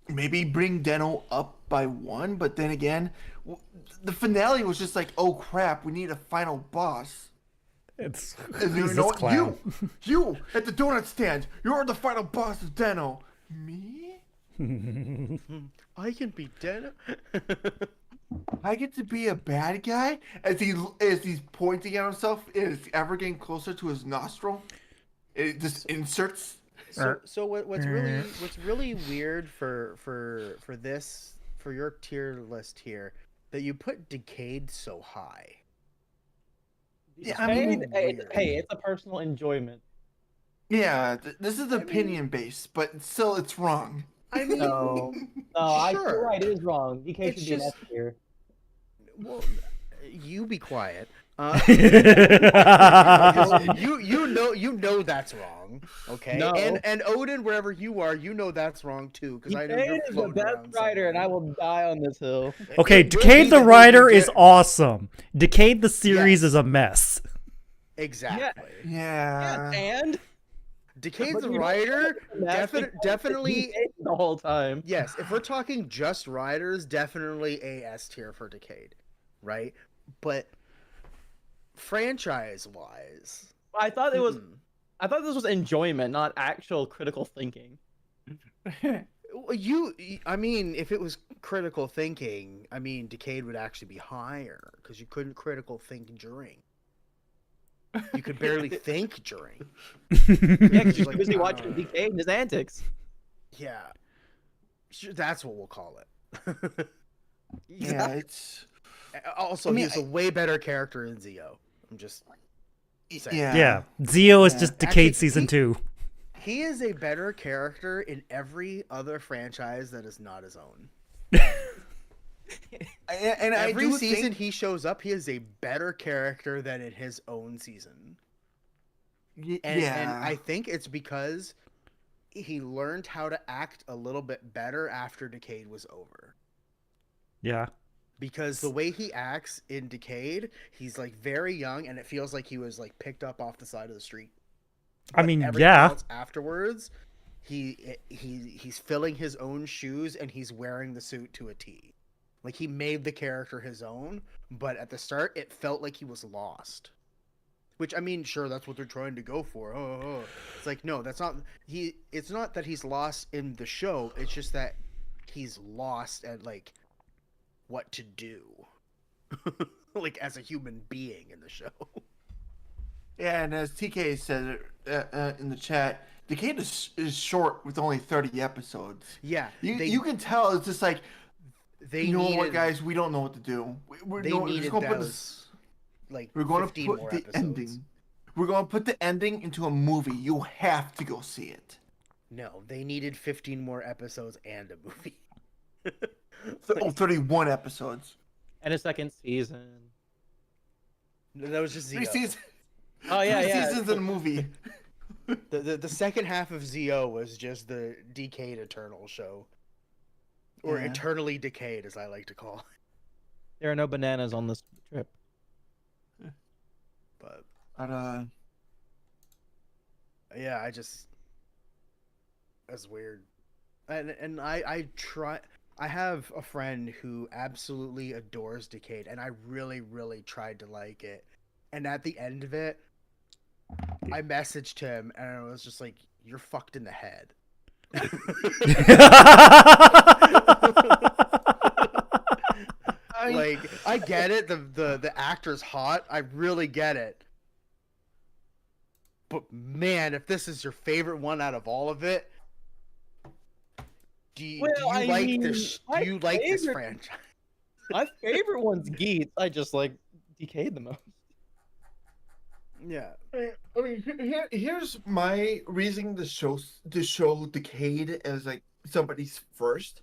[SPEAKER 2] maybe bring Deno up by 1, but then again, the finale was just like, oh crap, we need a final boss.
[SPEAKER 4] It's
[SPEAKER 2] And
[SPEAKER 4] who's this clown?
[SPEAKER 2] you at the donut stand, you're the final boss of Deno. Me?
[SPEAKER 3] I can be dead.
[SPEAKER 2] I get to be a bad guy as he's pointing at himself and it's ever getting closer to his nostril. It just inserts.
[SPEAKER 3] So what's really weird for your tier list here, that you put Decade so high.
[SPEAKER 2] Yeah, I mean,
[SPEAKER 1] hey, it's a personal enjoyment.
[SPEAKER 2] Yeah, this is opinion based, but still, it's wrong.
[SPEAKER 3] I mean,
[SPEAKER 1] No, you're
[SPEAKER 3] Sure.
[SPEAKER 1] right. It is wrong. DK
[SPEAKER 3] It's
[SPEAKER 1] should be an S
[SPEAKER 3] just-
[SPEAKER 1] tier.
[SPEAKER 3] well, you be quiet.
[SPEAKER 4] Yeah.
[SPEAKER 3] You know that's wrong. Okay.
[SPEAKER 1] No.
[SPEAKER 3] And Odin, wherever you are, you know that's wrong too. Because I know
[SPEAKER 1] DK
[SPEAKER 3] you're
[SPEAKER 1] is the
[SPEAKER 3] floating
[SPEAKER 1] best
[SPEAKER 3] around
[SPEAKER 1] writer, and I
[SPEAKER 3] somewhere.
[SPEAKER 1] will die on this hill.
[SPEAKER 4] Okay,
[SPEAKER 3] It will
[SPEAKER 4] Decade
[SPEAKER 3] be
[SPEAKER 4] the
[SPEAKER 3] hill you
[SPEAKER 4] Writer is
[SPEAKER 3] get-
[SPEAKER 4] awesome. Decade the series
[SPEAKER 3] Yes.
[SPEAKER 4] is a mess.
[SPEAKER 3] Exactly.
[SPEAKER 2] Yeah.
[SPEAKER 1] And
[SPEAKER 3] Decade
[SPEAKER 1] But
[SPEAKER 3] the
[SPEAKER 1] you don't
[SPEAKER 3] Writer
[SPEAKER 1] That's because
[SPEAKER 3] definitely.
[SPEAKER 1] DK the whole time.
[SPEAKER 3] Yes, if we're talking just writers, definitely a S tier for Decade, right? But franchise-wise,
[SPEAKER 1] I thought it was.
[SPEAKER 3] mm-mm.
[SPEAKER 1] I thought this was enjoyment, not actual critical thinking.
[SPEAKER 3] I mean, if it was critical thinking, I mean, Decade would actually be higher because you couldn't critical think during. You could barely think during.
[SPEAKER 1] Yeah, because you're
[SPEAKER 3] Like,
[SPEAKER 1] busy watching DK and his antics.
[SPEAKER 3] Yeah, that's what we'll call it.
[SPEAKER 2] Yeah, it's
[SPEAKER 3] Also,
[SPEAKER 2] I mean,
[SPEAKER 3] he's a way better character in Zio. I'm just saying.
[SPEAKER 4] Yeah, Zio is
[SPEAKER 2] Yeah.
[SPEAKER 4] just Decade
[SPEAKER 3] Actually,
[SPEAKER 4] season 2.
[SPEAKER 3] He is a better character in every other franchise that is not his own.
[SPEAKER 2] And I
[SPEAKER 3] Every
[SPEAKER 2] do
[SPEAKER 3] season
[SPEAKER 2] think,
[SPEAKER 3] he shows up, he is a better character than in his own season. And I think it's because he learned how to act a little bit better after Decade was over.
[SPEAKER 4] Yeah.
[SPEAKER 3] Because the way he acts in Decade, he's like very young, and it feels like he was like picked up off the side of the street.
[SPEAKER 4] I mean,
[SPEAKER 3] Everything
[SPEAKER 4] yeah.
[SPEAKER 3] else afterwards, he's filling his own shoes and he's wearing the suit to a T. Like he made the character his own, but at the start it felt like he was lost. Which I mean, sure, that's what they're trying to go for. It's like no, that's not he. It's not that he's lost in the show. It's just that he's lost at like what to do, like as a human being in the show.
[SPEAKER 2] yeah, and as TK said in the chat, Decade is short with only 30 episodes.
[SPEAKER 3] Yeah,
[SPEAKER 2] You can tell it's just like,
[SPEAKER 3] they
[SPEAKER 2] you know
[SPEAKER 3] needed,
[SPEAKER 2] what, guys, we don't know what to do. We're
[SPEAKER 3] They
[SPEAKER 2] just
[SPEAKER 3] needed
[SPEAKER 2] gonna put
[SPEAKER 3] those,
[SPEAKER 2] this.
[SPEAKER 3] like
[SPEAKER 2] We're going to
[SPEAKER 3] 15
[SPEAKER 2] put
[SPEAKER 3] more
[SPEAKER 2] the
[SPEAKER 3] episodes.
[SPEAKER 2] ending. We're going to put the ending into a movie. You have to go see it.
[SPEAKER 3] No, they needed 15 more episodes and a movie.
[SPEAKER 2] 31 episodes.
[SPEAKER 1] And a second season.
[SPEAKER 3] That was just Zio.
[SPEAKER 2] 3 seasons.
[SPEAKER 1] Oh yeah,
[SPEAKER 2] 3
[SPEAKER 1] yeah.
[SPEAKER 2] seasons in a movie.
[SPEAKER 3] The second half of Zio was just the Decade Eternal show. Or
[SPEAKER 2] Yeah.
[SPEAKER 3] Eternally Decayed, as I like to call it.
[SPEAKER 1] There are no bananas on this trip.
[SPEAKER 3] But
[SPEAKER 2] But,
[SPEAKER 3] yeah, that's weird. And I try. I have a friend who absolutely adores Decade, and I really, really tried to like it. And at the end of it, I messaged him, and I was just like, "You're fucked in the head." Like, I get it. The actor's hot. I really get it. But man, if this is your favorite one out of all of it, do you like this
[SPEAKER 1] favorite-
[SPEAKER 3] franchise?
[SPEAKER 1] My favorite one's Geats. I just like DK'd the most.
[SPEAKER 3] Yeah.
[SPEAKER 2] I mean, here's my reason to show Decade as like somebody's first.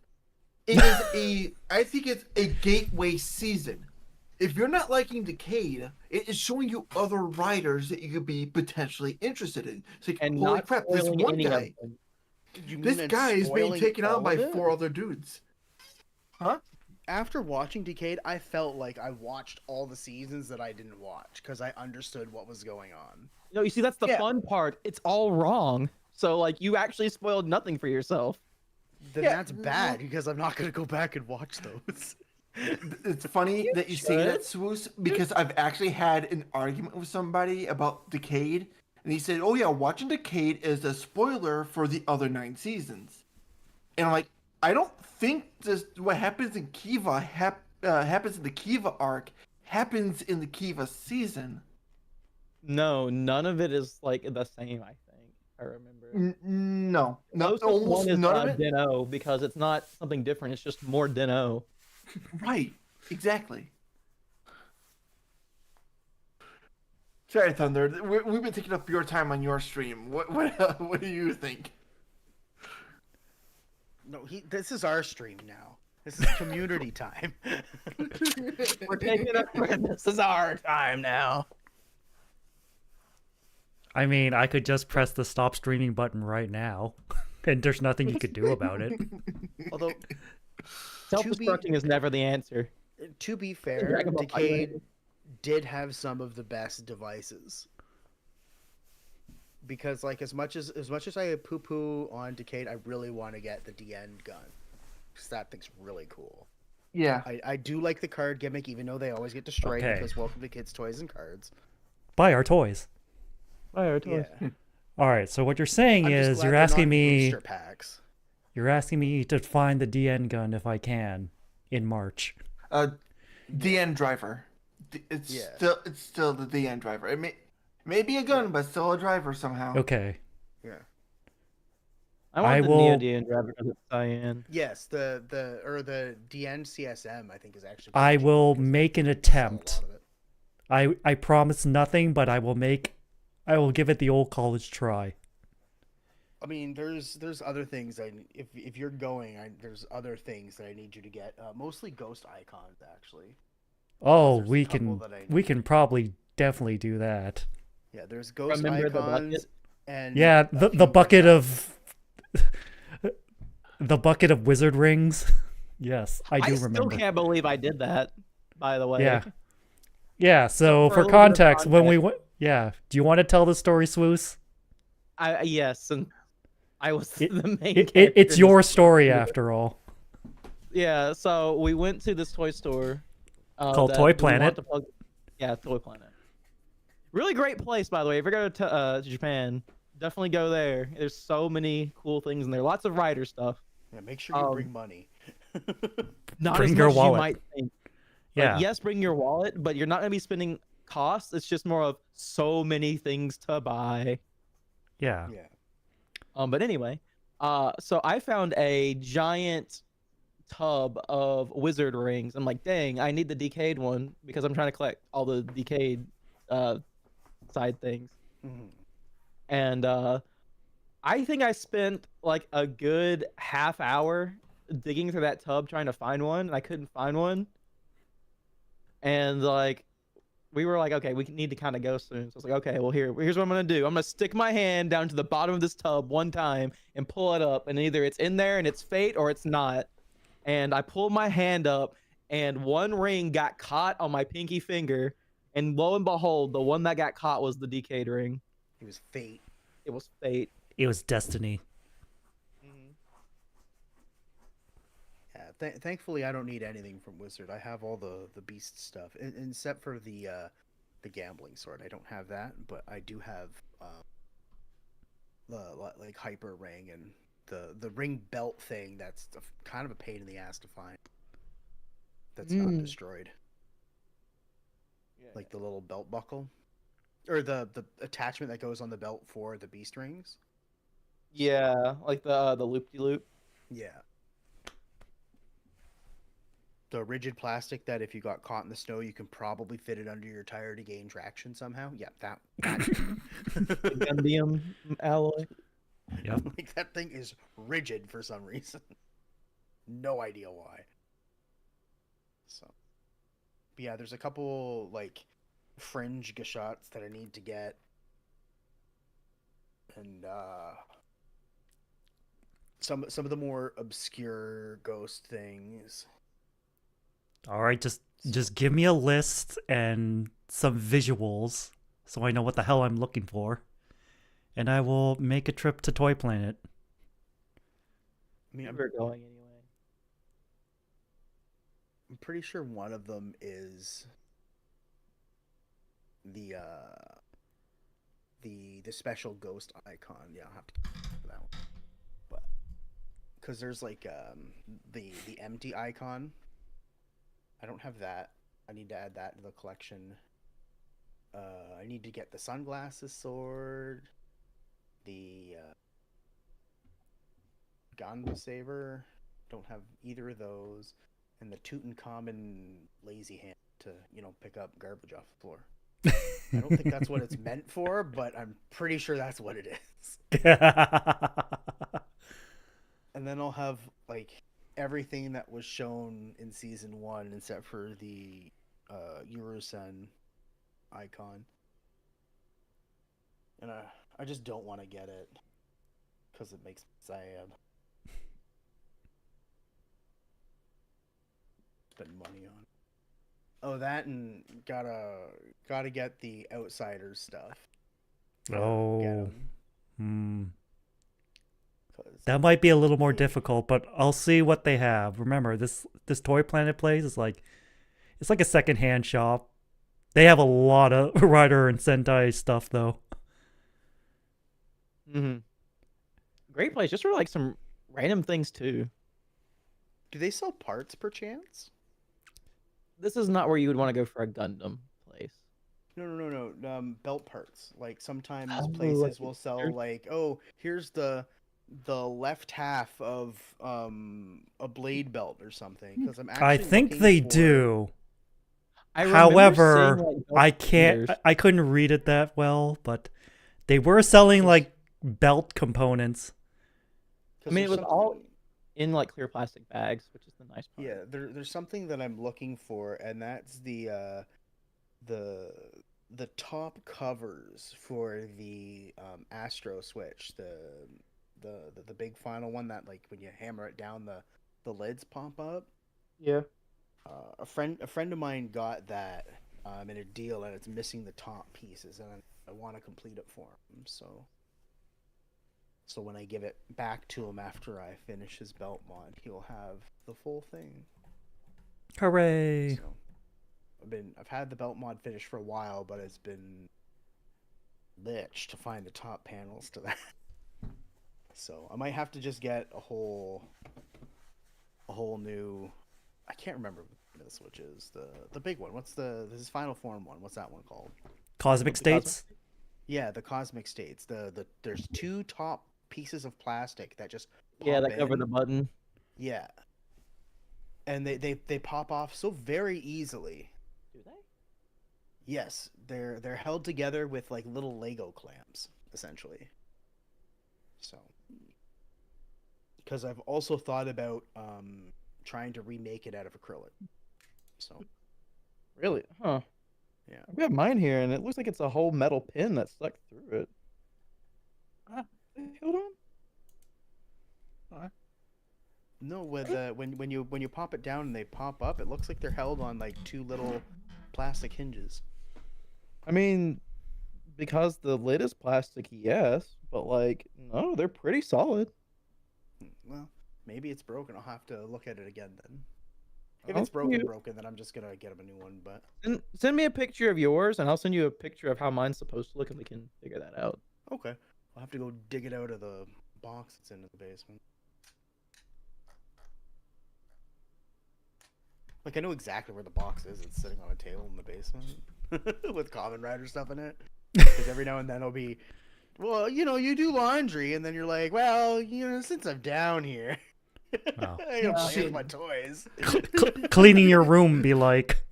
[SPEAKER 2] I think it's a gateway season. If you're not liking Decade, it is showing you other writers that you could be potentially interested in. It's like,
[SPEAKER 1] And
[SPEAKER 2] holy
[SPEAKER 1] not
[SPEAKER 2] crap, this
[SPEAKER 1] spoiling
[SPEAKER 2] one
[SPEAKER 1] any of
[SPEAKER 2] guy,
[SPEAKER 1] them.
[SPEAKER 2] this guy is being taken on by 4 other dudes. Huh?
[SPEAKER 3] After watching Decade, I felt like I watched all the seasons that I didn't watch because I understood what was going on.
[SPEAKER 1] No, you see, that's the
[SPEAKER 2] Yeah.
[SPEAKER 1] fun part. It's all wrong. So like, you actually spoiled nothing for yourself.
[SPEAKER 3] Then
[SPEAKER 2] Yeah,
[SPEAKER 3] that's bad because I'm not gonna go back and watch those.
[SPEAKER 2] It's funny that you say that, Swoos, because I've actually had an argument with somebody about Decade, and he said, "Oh yeah, watching Decade is a spoiler for the other 9 seasons." And I'm like, I don't think this what happens in Kiva happens in the Kiva arc happens in the Kiva season.
[SPEAKER 1] No, none of it is like the same. I think I remember.
[SPEAKER 2] No,
[SPEAKER 1] Most of
[SPEAKER 2] almost
[SPEAKER 1] one is
[SPEAKER 2] none of it.
[SPEAKER 1] Dino because it's not something different. It's just more Dino.
[SPEAKER 2] Right, exactly. Sorry, Thunder. We've been taking up your time on your stream. What do you think?
[SPEAKER 3] No, this is our stream now. This is community time.
[SPEAKER 1] We're taking up. This is our time now.
[SPEAKER 4] I mean, I could just press the stop streaming button right now, and there's nothing you could do about it.
[SPEAKER 3] Although,
[SPEAKER 1] Self-destructing is never the answer.
[SPEAKER 3] to be fair,
[SPEAKER 1] Dragon Ball
[SPEAKER 3] Decade did have some of the best devices. Because like as much as I poo-poo on Decade, I really want to get the DN gun. Because that thing's really cool.
[SPEAKER 2] Yeah.
[SPEAKER 3] I do like the card gimmick, even though they always get destroyed
[SPEAKER 4] Okay.
[SPEAKER 3] because welcome to kids' toys and cards.
[SPEAKER 4] Buy our toys.
[SPEAKER 3] Yeah.
[SPEAKER 4] All right. So what you're saying
[SPEAKER 3] I'm just
[SPEAKER 4] is
[SPEAKER 3] glad
[SPEAKER 4] you're
[SPEAKER 3] they're
[SPEAKER 4] asking
[SPEAKER 3] not
[SPEAKER 4] me
[SPEAKER 3] booster packs.
[SPEAKER 4] to find the DN gun if I can in March.
[SPEAKER 2] DN driver. It's still the DN driver. It may be a gun, but still a driver somehow.
[SPEAKER 4] Okay.
[SPEAKER 3] Yeah.
[SPEAKER 1] I want
[SPEAKER 4] I
[SPEAKER 1] the
[SPEAKER 4] will-
[SPEAKER 1] Neo DN driver because it's cyan.
[SPEAKER 3] Yes, the DN CSM I think is actually.
[SPEAKER 4] I
[SPEAKER 3] pretty
[SPEAKER 4] will
[SPEAKER 3] cheap because
[SPEAKER 4] make an
[SPEAKER 3] they sell a
[SPEAKER 4] attempt.
[SPEAKER 3] lot of it.
[SPEAKER 4] I promise nothing, but I will give it the old college try.
[SPEAKER 3] I mean, there's other things. If you're going, there's other things that I need you to get. Mostly ghost icons, actually.
[SPEAKER 4] Oh,
[SPEAKER 3] There's a
[SPEAKER 4] we
[SPEAKER 3] couple
[SPEAKER 4] can
[SPEAKER 3] that I
[SPEAKER 4] we
[SPEAKER 3] need.
[SPEAKER 4] can probably definitely do that.
[SPEAKER 3] Yeah, there's ghost
[SPEAKER 1] Remember the
[SPEAKER 3] icons
[SPEAKER 1] bucket?
[SPEAKER 3] and
[SPEAKER 4] Yeah,
[SPEAKER 3] a
[SPEAKER 4] the
[SPEAKER 3] few
[SPEAKER 4] bucket
[SPEAKER 3] more
[SPEAKER 4] of the bucket of wizard rings. Yes, I do
[SPEAKER 1] still
[SPEAKER 4] remember.
[SPEAKER 1] can't believe I did that. By the way.
[SPEAKER 4] Yeah. Yeah, so
[SPEAKER 1] For a
[SPEAKER 4] for
[SPEAKER 1] little bit of
[SPEAKER 4] context, when we
[SPEAKER 1] context-
[SPEAKER 4] went, yeah, do you want to tell the story, Swoos?
[SPEAKER 1] Yes, and I was
[SPEAKER 4] It-
[SPEAKER 1] the main.
[SPEAKER 4] It's
[SPEAKER 1] character in
[SPEAKER 4] your
[SPEAKER 1] this
[SPEAKER 4] story after all.
[SPEAKER 1] Yeah, so we went to this toy store
[SPEAKER 4] Called
[SPEAKER 1] that
[SPEAKER 4] Toy
[SPEAKER 1] we wanted
[SPEAKER 4] Planet.
[SPEAKER 1] to plug- Yeah, Toy Planet. Really great place, by the way. If you go to Japan, definitely go there. There's so many cool things in there. Lots of rider stuff.
[SPEAKER 3] Yeah, make sure you
[SPEAKER 1] Um,
[SPEAKER 3] bring money.
[SPEAKER 1] Not
[SPEAKER 4] Bring
[SPEAKER 1] as
[SPEAKER 4] your
[SPEAKER 1] much as
[SPEAKER 4] wallet.
[SPEAKER 1] you might think. Like,
[SPEAKER 4] Yeah.
[SPEAKER 1] yes, bring your wallet, but you're not gonna be spending costs. It's just more of so many things to buy.
[SPEAKER 4] Yeah.
[SPEAKER 3] Yeah.
[SPEAKER 1] But anyway, so I found a giant tub of wizard rings. I'm like, dang, I need the decayed one because I'm trying to collect all the decayed side things.
[SPEAKER 3] Mhm.
[SPEAKER 1] And I think I spent like a good half hour digging through that tub trying to find one, and I couldn't find one. And like, we were like, okay, we need to kind of go soon. So I was like, okay, well here's what I'm gonna do. I'm gonna stick my hand down to the bottom of this tub one time and pull it up, and either it's in there and it's fate or it's not. And I pulled my hand up, and one ring got caught on my pinky finger, and lo and behold, the one that got caught was the decayed ring.
[SPEAKER 3] It was fate.
[SPEAKER 1] It was fate.
[SPEAKER 4] It was destiny.
[SPEAKER 3] Yeah, thankfully I don't need anything from Wizard. I have all the beast stuff, except for the gambling sword. I don't have that, but I do have the like hyper ring and the ring belt thing. That's kind of a pain in the ass to find. That's not destroyed. Like the little belt buckle, or the attachment that goes on the belt for the beast rings.
[SPEAKER 1] Yeah, like the loop-de-loop.
[SPEAKER 3] Yeah. The rigid plastic that if you got caught in the snow, you can probably fit it under your tire to gain traction somehow. Yeah, that
[SPEAKER 1] The Gundium alloy.
[SPEAKER 4] Yep.
[SPEAKER 3] like that thing is rigid for some reason. No idea why. So, but yeah, there's a couple like fringe gashots that I need to get, and some of the more obscure ghost things.
[SPEAKER 4] All right, just give me a list and some visuals so I know what the hell I'm looking for, and I will make a trip to Toy Planet.
[SPEAKER 3] I mean,
[SPEAKER 1] We're going anyway.
[SPEAKER 3] I'm pretty sure one of them is the special ghost icon. Yeah, I'll have to for that one. But because there's like the empty icon. I don't have that. I need to add that to the collection. I need to get the sunglasses sword, the Ganda saber. Don't have either of those, and the Tutankhamun lazy hand to pick up garbage off the floor. I don't think that's what it's meant for, but I'm pretty sure that's what it is. And then I'll have like everything that was shown in season 1 except for the Yurusen icon. And I just don't want to get it because it makes me sad. Spend money on it. Oh, that and gotta get the Outsiders stuff.
[SPEAKER 4] Oh.
[SPEAKER 3] Get 'em, 'cause-
[SPEAKER 4] That might be a little more difficult, but I'll see what they have. Remember, this Toy Planet place is like, it's like a secondhand shop. They have a lot of Rider and Sentai stuff though.
[SPEAKER 1] Mm-hmm. Great place, just for like some random things too.
[SPEAKER 3] Do they sell parts perchance?
[SPEAKER 1] This is not where you would want to go for a Gundam place.
[SPEAKER 3] No. Belt parts. Like sometimes
[SPEAKER 1] Oh,
[SPEAKER 3] places
[SPEAKER 1] like
[SPEAKER 3] will sell
[SPEAKER 1] here's-
[SPEAKER 3] like, oh, here's the left half of a blade belt or something. Because I'm actually
[SPEAKER 4] I think
[SPEAKER 3] looking
[SPEAKER 4] they
[SPEAKER 3] for-
[SPEAKER 4] do.
[SPEAKER 1] I remember
[SPEAKER 4] However,
[SPEAKER 1] seeing, like,
[SPEAKER 4] I
[SPEAKER 1] belt
[SPEAKER 4] can't.
[SPEAKER 1] figures.
[SPEAKER 4] I couldn't read it that well, but they were selling like belt components.
[SPEAKER 3] 'cause
[SPEAKER 1] I mean, it
[SPEAKER 3] there's
[SPEAKER 1] was all
[SPEAKER 3] something-
[SPEAKER 1] in like clear plastic bags, which is the nice part.
[SPEAKER 3] Yeah, there's something that I'm looking for, and that's the top covers for the Astro Switch, the big final one that like when you hammer it down the lids pop up.
[SPEAKER 1] Yeah.
[SPEAKER 3] A friend of mine got that in a deal, and it's missing the top pieces, and I want to complete it for him. So when I give it back to him after I finish his belt mod, he'll have the full thing.
[SPEAKER 4] Hooray!
[SPEAKER 3] So I've had the belt mod finished for a while, but it's been lich to find the top panels to that. So I might have to just get a whole new. I can't remember what the Switch is. The big one. This is Final Form one. What's that one called?
[SPEAKER 4] Cosmic
[SPEAKER 1] The
[SPEAKER 4] States.
[SPEAKER 3] Yeah, the Cosmic States. There's 2 top pieces of plastic that just
[SPEAKER 1] Yeah,
[SPEAKER 3] pop
[SPEAKER 1] that cover
[SPEAKER 3] in.
[SPEAKER 1] the button.
[SPEAKER 3] Yeah. And they pop off so very easily.
[SPEAKER 1] Do they?
[SPEAKER 3] Yes, they're held together with like little Lego clamps, essentially. So, because I've also thought about trying to remake it out of acrylic. So,
[SPEAKER 1] Really? Huh.
[SPEAKER 3] yeah.
[SPEAKER 1] I've got mine here, and it looks like it's a whole metal pin that's stuck through it. Hold on.
[SPEAKER 3] No, with when you pop it down and they pop up, it looks like they're held on like 2 little plastic hinges.
[SPEAKER 1] I mean, because the lid is plastic, yes, but like, no, they're pretty solid.
[SPEAKER 3] Well, maybe it's broken. I'll have to look at it again then. If
[SPEAKER 1] I'll
[SPEAKER 3] it's
[SPEAKER 1] send you-
[SPEAKER 3] broken, then I'm just gonna get him a new one. But
[SPEAKER 1] Send me a picture of yours, and I'll send you a picture of how mine's supposed to look, and we can figure that out.
[SPEAKER 3] okay, I'll have to go dig it out of the box that's in the basement. Like I know exactly where the box is. It's sitting on a table in the basement with Kamen Rider stuff in it. Because every now and then it'll be, well, you do laundry, and then you're like, well, since I'm down here,
[SPEAKER 4] Wow.
[SPEAKER 3] I gotta play
[SPEAKER 2] Shit.
[SPEAKER 3] with my toys.
[SPEAKER 4] Cleaning your room be like,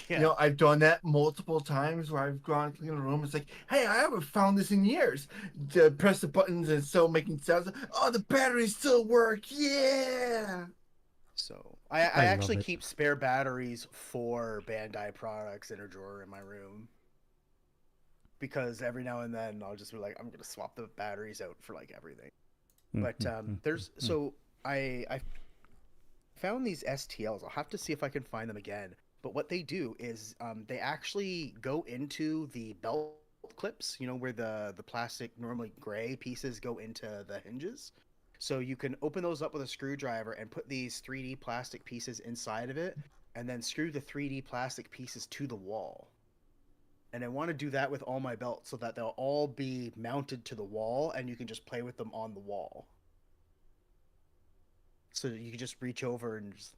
[SPEAKER 3] Yeah.
[SPEAKER 2] You know, I've done that multiple times where I've gone to the room. It's like, hey, I haven't found this in years. To press the buttons and it's still making sounds. Oh, the batteries still work. Yeah.
[SPEAKER 3] So I
[SPEAKER 4] love
[SPEAKER 3] actually
[SPEAKER 4] it.
[SPEAKER 3] keep spare batteries for Bandai products in a drawer in my room. Because every now and then I'll just be like, I'm gonna swap the batteries out for like everything. But there's so I found these STLs. I'll have to see if I can find them again. But what they do is they actually go into the belt clips, where the plastic normally gray pieces go into the hinges. So you can open those up with a screwdriver and put these 3D plastic pieces inside of it, and then screw the 3D plastic pieces to the wall. And I want to do that with all my belts so that they'll all be mounted to the wall, and you can just play with them on the wall. So you can just reach over and just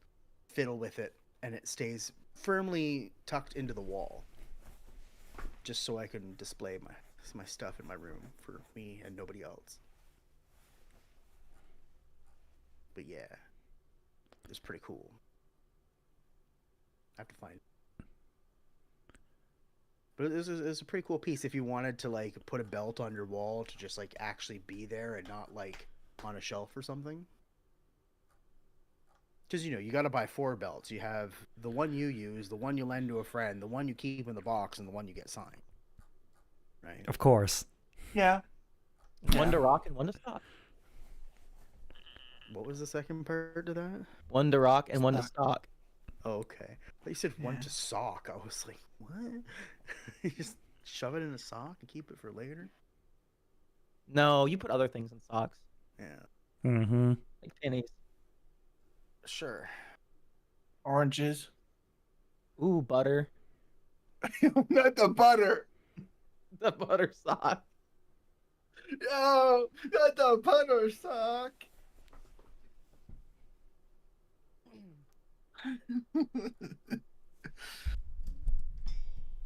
[SPEAKER 3] fiddle with it, and it stays firmly tucked into the wall. Just so I can display my stuff in my room for me and nobody else. But yeah, it's pretty cool. I have to find it. But it was a pretty cool piece if you wanted to like put a belt on your wall to just like actually be there and not like on a shelf or something. Because, you know, you got to buy 4 belts. You have the one you use, the one you lend to a friend, the one you keep in the box, and the one you get signed. Right?
[SPEAKER 4] Of course.
[SPEAKER 2] Yeah.
[SPEAKER 1] One to rock and one to stock.
[SPEAKER 3] What was the second part to that?
[SPEAKER 1] One to rock and one to stock.
[SPEAKER 3] Oh, okay. I thought you said one
[SPEAKER 2] Yeah.
[SPEAKER 3] to sock. I was like, what? You just shove it in a sock and keep it for later?
[SPEAKER 1] No, you put other things in socks,
[SPEAKER 3] Yeah.
[SPEAKER 4] Mm-hmm.
[SPEAKER 1] like pennies.
[SPEAKER 3] Sure.
[SPEAKER 2] Oranges.
[SPEAKER 1] Ooh, butter.
[SPEAKER 2] Not the butter.
[SPEAKER 1] The butter sock.
[SPEAKER 2] No, not the butter sock.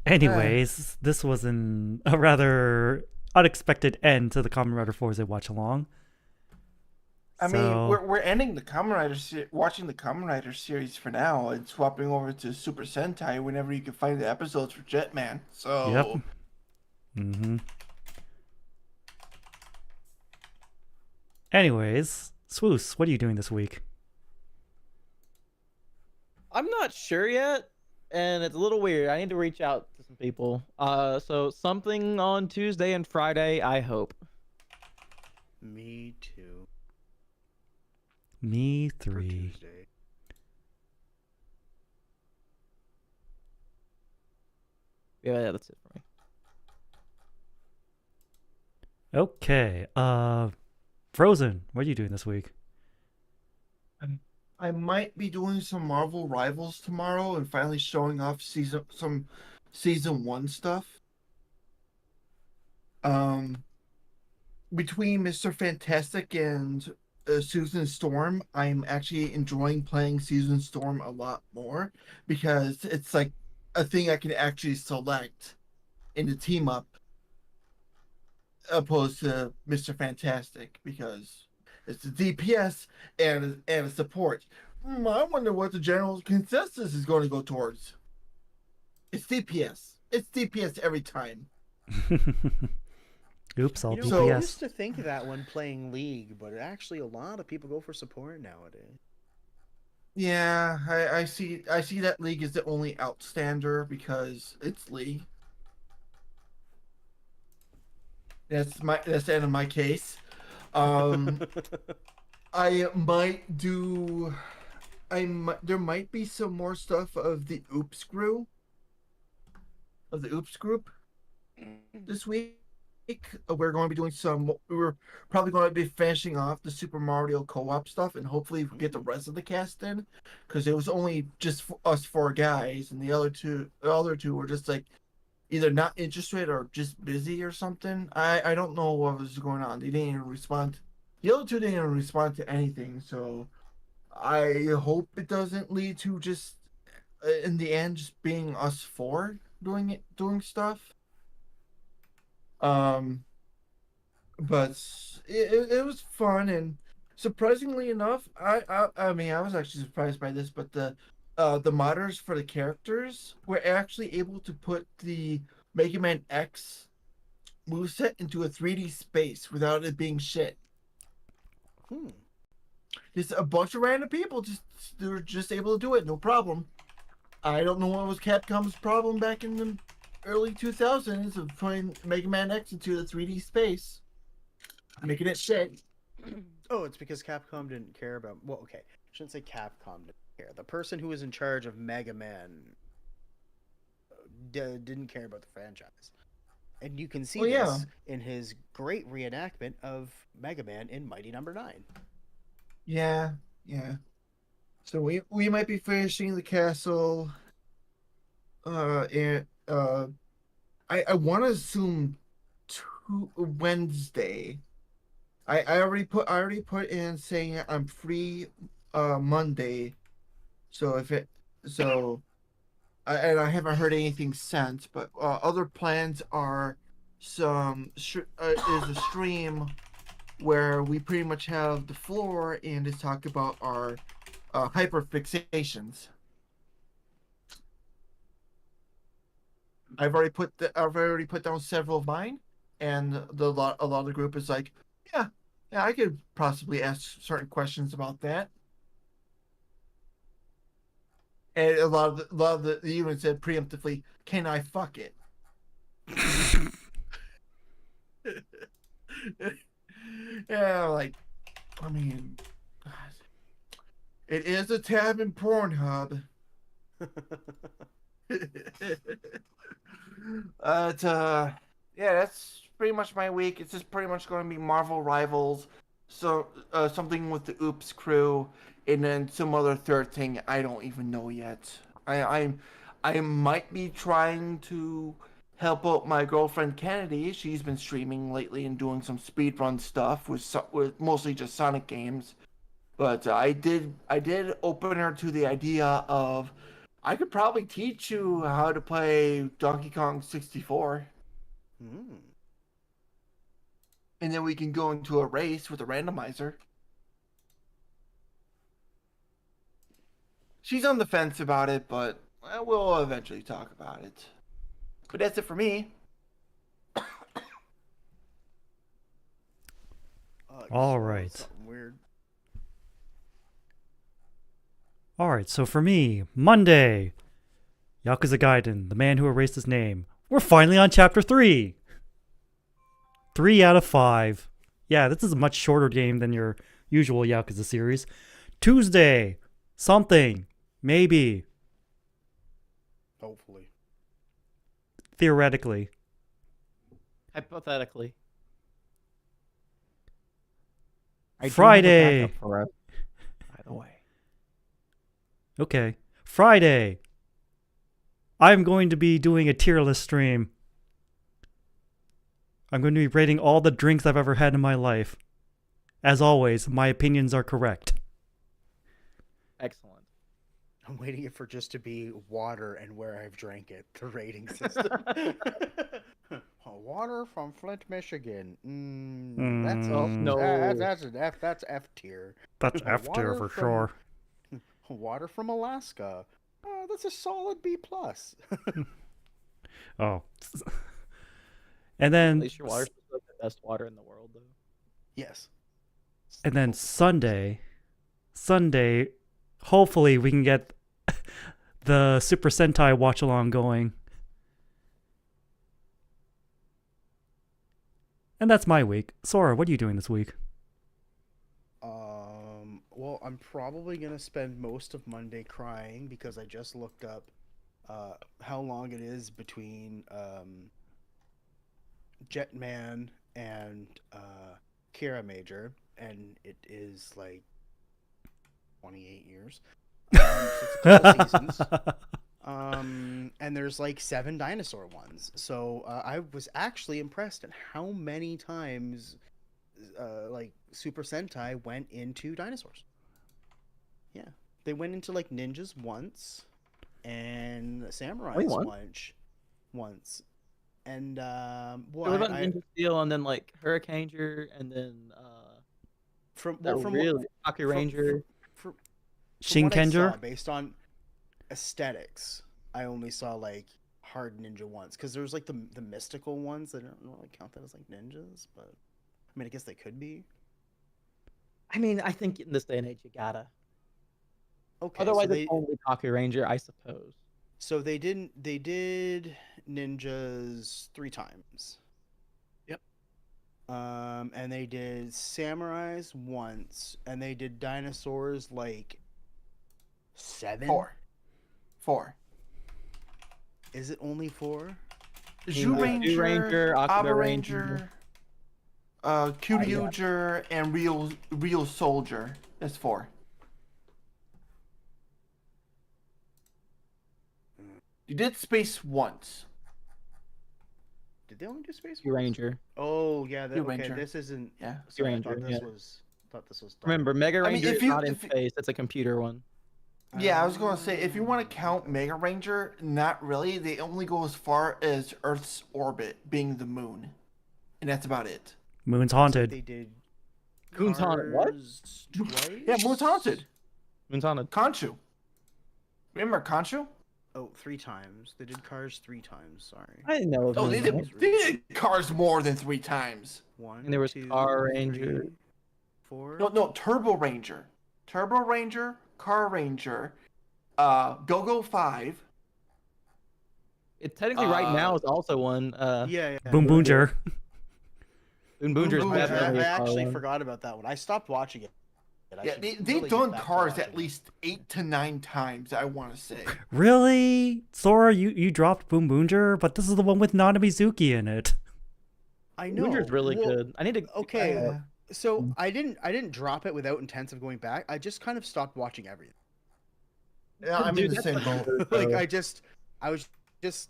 [SPEAKER 4] Anyways, this was a rather unexpected end to the Kamen Rider Fourze Watchalong.
[SPEAKER 2] I mean,
[SPEAKER 4] So-
[SPEAKER 2] we're ending the Kamen Rider watching the Kamen Rider series for now, and swapping over to Super Sentai whenever you can find the episodes for Jetman. So
[SPEAKER 4] Yep. Mm-hmm. Anyways, Swoos, what are you doing this week?
[SPEAKER 1] I'm not sure yet, and it's a little weird. I need to reach out to some people. So something on Tuesday and Friday, I hope.
[SPEAKER 3] Me too.
[SPEAKER 4] Me
[SPEAKER 3] For
[SPEAKER 4] 3.
[SPEAKER 3] Tuesday.
[SPEAKER 1] Yeah, that's it for me.
[SPEAKER 4] Okay. Frozen, what are you doing this week?
[SPEAKER 2] I might be doing some Marvel Rivals tomorrow and finally showing off some season 1 stuff. Between Mr. Fantastic and Susan Storm, I'm actually enjoying playing Susan Storm a lot more because it's like a thing I can actually select in the team up opposed to Mr. Fantastic because it's a DPS and a support. I wonder what the general consensus is going to go towards. It's DPS. It's DPS every time.
[SPEAKER 4] Oops, all
[SPEAKER 3] You know,
[SPEAKER 2] So-
[SPEAKER 3] I
[SPEAKER 4] DPS.
[SPEAKER 3] used to think that when playing League, but actually a lot of people go for support nowadays.
[SPEAKER 2] Yeah, I see that League is the only outstander because it's League. That's the end of my case. I might do. There might be some more stuff of the Oops crew, of the Oops group, this week. We're going to be doing we're probably going to be finishing off the Super Mario co-op stuff, and hopefully we'll get the rest of the cast in, because it was only just us 4 guys, and the other two were just like either not interested or just busy or something. I don't know what was going on. They didn't even respond. The other 2 didn't even respond to anything, so I hope it doesn't lead to just in the end just being us 4 doing stuff. But it was fun, and surprisingly enough, I mean, I was actually surprised by this, but the modders for the characters were actually able to put the Mega Man X moveset into a 3D space without it being shit. Just a bunch of random people they were just able to do it, no problem. I don't know what was Capcom's problem back in the early 2000s of putting Mega Man X into the 3D space, making it shit.
[SPEAKER 3] Oh, it's because Capcom didn't care about. Well, okay, I shouldn't say Capcom didn't care. The person who was in charge of Mega Man didn't care about the franchise, and you can see
[SPEAKER 2] Well, yeah.
[SPEAKER 3] this in his great reenactment of Mega Man in Mighty Number 9.
[SPEAKER 2] Yeah. So we might be finishing the castle. And I want to assume Wednesday. I already put in saying I'm free Monday. So and I haven't heard anything since. But other plans are is a stream where we pretty much have the floor and just talk about our hyperfixations. I've already put down several of mine, and a lot of the group is like, yeah, Yeah, I could possibly ask certain questions about that. And a lot of the even said preemptively, "Can I fuck it?" Yeah, like, I mean, God. It is a tab in Pornhub. Yeah, that's pretty much my week. It's just pretty much going to be Marvel Rivals, so something with the Oops crew, and then some other third thing I don't even know yet. I might be trying to help out my girlfriend Kennedy. She's been streaming lately and doing some speedrun stuff with mostly just Sonic games. But I did open her to the idea of I could probably teach you how to play Donkey Kong 64. And then we can go into a race with a randomizer. She's on the fence about it, but we'll eventually talk about it. But that's it for me.
[SPEAKER 4] All right.
[SPEAKER 3] Something weird.
[SPEAKER 4] All right, so for me, Monday, Yakuza Gaiden, The Man Who Erased His Name. We're finally on Chapter 3. 3 out of 5. Yeah, this is a much shorter game than your usual Yakuza series. Tuesday, something, maybe,
[SPEAKER 3] Hopefully.
[SPEAKER 4] theoretically.
[SPEAKER 1] Hypothetically. I do have a
[SPEAKER 4] Friday.
[SPEAKER 1] backup for us, by the way.
[SPEAKER 4] Okay. Friday, I'm going to be doing a tier list stream. I'm going to be rating all the drinks I've ever had in my life. As always, my opinions are correct.
[SPEAKER 1] Excellent.
[SPEAKER 3] I'm waiting it for just to be water and where I've drank it. The rating system. Water from Flint, Michigan. That's
[SPEAKER 1] no.
[SPEAKER 3] That's an F. That's F tier.
[SPEAKER 4] That's F tier
[SPEAKER 3] Water
[SPEAKER 4] for
[SPEAKER 3] from-
[SPEAKER 4] sure.
[SPEAKER 3] Water from Alaska. That's a solid B plus.
[SPEAKER 4] Oh. And
[SPEAKER 1] At
[SPEAKER 4] then
[SPEAKER 1] least your water's like the best water in the world, though.
[SPEAKER 3] Yes.
[SPEAKER 4] and then Sunday, hopefully we can get the Super Sentai Watchalong going. And that's my week. Sora, what are you doing this week?
[SPEAKER 3] Well, I'm probably gonna spend most of Monday crying because I just looked up how long it is between Jetman and Kira Major, and it is like 28 years. So it's a couple seasons. And there's like 7 dinosaur ones. So I was actually impressed at how many times like Super Sentai went into dinosaurs. Yeah, they went into like ninjas once, and samurais once, and well,
[SPEAKER 1] What about Ninja Steel and then like Hurricaneger and then
[SPEAKER 3] from
[SPEAKER 1] Hockey Ranger?
[SPEAKER 3] from what I
[SPEAKER 4] Shinkenger?
[SPEAKER 3] saw, based on aesthetics, I only saw like hard ninja ones because there's like the mystical ones that don't really count that as like ninjas, but I mean I guess they could be.
[SPEAKER 1] I mean, I think in this day and age you gotta.
[SPEAKER 3] Okay,
[SPEAKER 1] Otherwise,
[SPEAKER 3] so
[SPEAKER 1] it's only Hockey Ranger, I suppose.
[SPEAKER 3] So they did ninjas 3 times.
[SPEAKER 1] Yep.
[SPEAKER 3] And they did samurais once, and they did dinosaurs like 7.
[SPEAKER 2] 4.
[SPEAKER 3] Is it only 4?
[SPEAKER 2] Zhu Ranger,
[SPEAKER 1] Ranger,
[SPEAKER 2] Aba
[SPEAKER 1] Akiba
[SPEAKER 2] Ranger, Kyryuger, and Real Soldier. That's 4. You did space once.
[SPEAKER 3] Did they only do space?
[SPEAKER 1] Sea Ranger.
[SPEAKER 3] Oh yeah,
[SPEAKER 2] Sea
[SPEAKER 3] okay.
[SPEAKER 2] Ranger.
[SPEAKER 3] This isn't.
[SPEAKER 2] Yeah.
[SPEAKER 3] Sorry,
[SPEAKER 1] Ranger,
[SPEAKER 3] I thought this
[SPEAKER 1] yeah.
[SPEAKER 3] was. Thought this was.
[SPEAKER 1] Remember, Mega
[SPEAKER 2] I mean,
[SPEAKER 1] Ranger
[SPEAKER 2] if
[SPEAKER 1] is
[SPEAKER 2] you-
[SPEAKER 1] not in
[SPEAKER 2] if you-
[SPEAKER 1] space. It's a computer one.
[SPEAKER 2] Yeah, I was going to say, if you want to count Mega Ranger, not really. They only go as far as Earth's orbit, being the moon. And that's about it.
[SPEAKER 4] Moon's
[SPEAKER 3] They
[SPEAKER 4] haunted.
[SPEAKER 3] did.
[SPEAKER 1] Moon's haunted, what?
[SPEAKER 3] Cars Twice?
[SPEAKER 2] Yeah, Moon's haunted.
[SPEAKER 1] Moon's haunted.
[SPEAKER 2] Khonshu. Remember Khonshu?
[SPEAKER 3] Oh, 3 times. They did Cars 3 times. Sorry.
[SPEAKER 1] I didn't know. It was
[SPEAKER 2] Oh, they
[SPEAKER 1] Moon's haunted.
[SPEAKER 2] did Cars more than 3 times.
[SPEAKER 3] 1.
[SPEAKER 1] And there was
[SPEAKER 3] 2,
[SPEAKER 1] Car
[SPEAKER 3] 3,
[SPEAKER 1] Ranger.
[SPEAKER 3] 4?
[SPEAKER 2] No, Turbo Ranger, Car Ranger, Go-Go 5.
[SPEAKER 1] It technically right now is also one.
[SPEAKER 3] Yeah.
[SPEAKER 4] Boom Boonger.
[SPEAKER 1] Boon
[SPEAKER 3] Boom
[SPEAKER 1] Boonger's
[SPEAKER 3] Boonger.
[SPEAKER 1] definitely
[SPEAKER 3] I
[SPEAKER 1] a
[SPEAKER 3] actually
[SPEAKER 1] one.
[SPEAKER 3] forgot about that one. I stopped watching it. I
[SPEAKER 2] Yeah,
[SPEAKER 3] should
[SPEAKER 2] they've
[SPEAKER 3] really get
[SPEAKER 2] done
[SPEAKER 3] back to
[SPEAKER 2] Cars
[SPEAKER 3] watching
[SPEAKER 2] at
[SPEAKER 3] it.
[SPEAKER 2] least 8 to 9 times, I want to say.
[SPEAKER 4] Really? Sora, you dropped Boom Boonger, but this is the one with Nana Mizuki in it.
[SPEAKER 3] I know.
[SPEAKER 1] Boonger's really
[SPEAKER 3] Well,
[SPEAKER 1] good. I need to.
[SPEAKER 3] Okay,
[SPEAKER 2] Yeah.
[SPEAKER 3] so I didn't drop it without intent of going back. I just kind of stopped watching everything.
[SPEAKER 2] Yeah, I'm in
[SPEAKER 1] Dude,
[SPEAKER 2] the
[SPEAKER 1] that's
[SPEAKER 2] same
[SPEAKER 1] what
[SPEAKER 2] boat.
[SPEAKER 1] matters,
[SPEAKER 3] Like
[SPEAKER 1] though.
[SPEAKER 3] I was just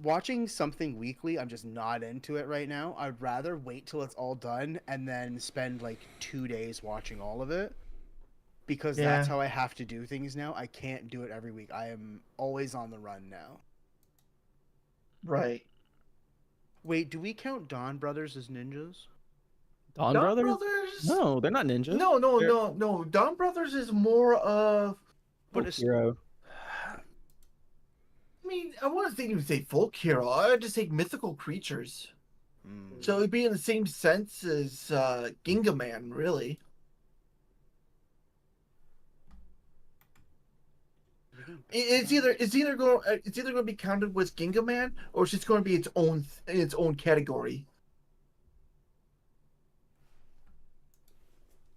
[SPEAKER 3] watching something weekly. I'm just not into it right now. I'd rather wait till it's all done and then spend like 2 days watching all of it, because that's
[SPEAKER 2] Yeah.
[SPEAKER 3] how I have to do things now. I can't do it every week. I am always on the run now.
[SPEAKER 2] Right.
[SPEAKER 3] Wait, do we count Dawn Brothers as ninjas?
[SPEAKER 1] Dawn
[SPEAKER 2] Dawn
[SPEAKER 1] Brothers?
[SPEAKER 2] Brothers?
[SPEAKER 1] No, they're not ninjas.
[SPEAKER 2] No. Dawn Brothers is more of.
[SPEAKER 3] But
[SPEAKER 1] Folk
[SPEAKER 3] it's
[SPEAKER 1] hero.
[SPEAKER 2] I mean, I want to say you would say folk hero. I would just say mythical creatures. So it'd be in the same sense as Ginga Man, really. It's either going to be counted with Ginga Man, or it's just going to be its own category.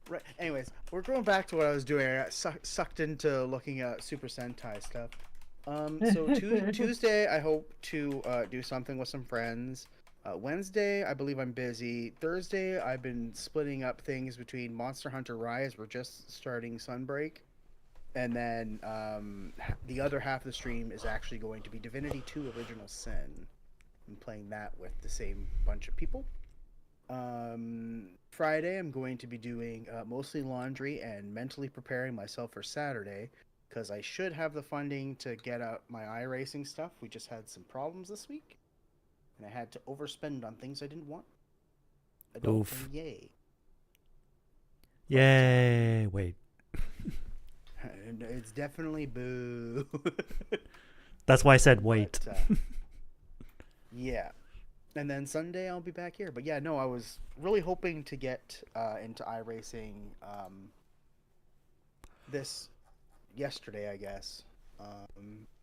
[SPEAKER 3] Right. Anyways, we're going back to what I was doing. I got sucked into looking at Super Sentai stuff. So Tuesday, I hope to do something with some friends. Wednesday, I believe I'm busy. Thursday, I've been splitting up things between Monster Hunter Rise. We're just starting Sunbreak. And then the other half of the stream is actually going to be Divinity 2 Original Sin. I'm playing that with the same bunch of people. Friday, I'm going to be doing mostly laundry and mentally preparing myself for Saturday, because I should have the funding to get out my iRacing stuff. We just had some problems this week, and I had to overspend on things I didn't want.
[SPEAKER 4] Oof.
[SPEAKER 3] Yay.
[SPEAKER 4] Yay. Wait.
[SPEAKER 3] And it's definitely boo.
[SPEAKER 4] That's why I said wait.
[SPEAKER 3] But, yeah. And then Sunday I'll be back here. But yeah, no, I was really hoping to get into iRacing this yesterday, I guess.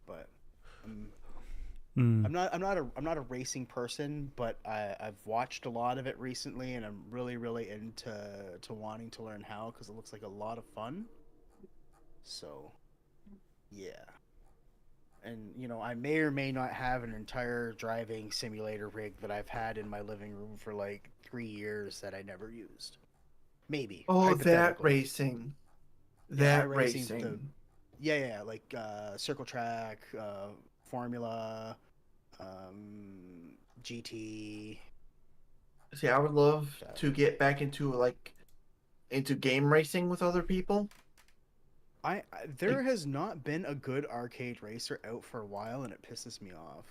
[SPEAKER 3] But I'm not a racing person, but I've watched a lot of it recently, and I'm really into wanting to learn how, because it looks like a lot of fun. So, yeah. And, you know, I may or may not have an entire driving simulator rig that I've had in my living room for like 3 years that I never used. Maybe.
[SPEAKER 2] Oh, that
[SPEAKER 3] hypothetically.
[SPEAKER 2] racing.
[SPEAKER 3] Yeah,
[SPEAKER 2] That racing.
[SPEAKER 3] Yeah, like Circle Track, Formula, GT.
[SPEAKER 2] See, I would love to get back into game racing with other people.
[SPEAKER 3] There has not been a good arcade racer out for a while, and it pisses me off.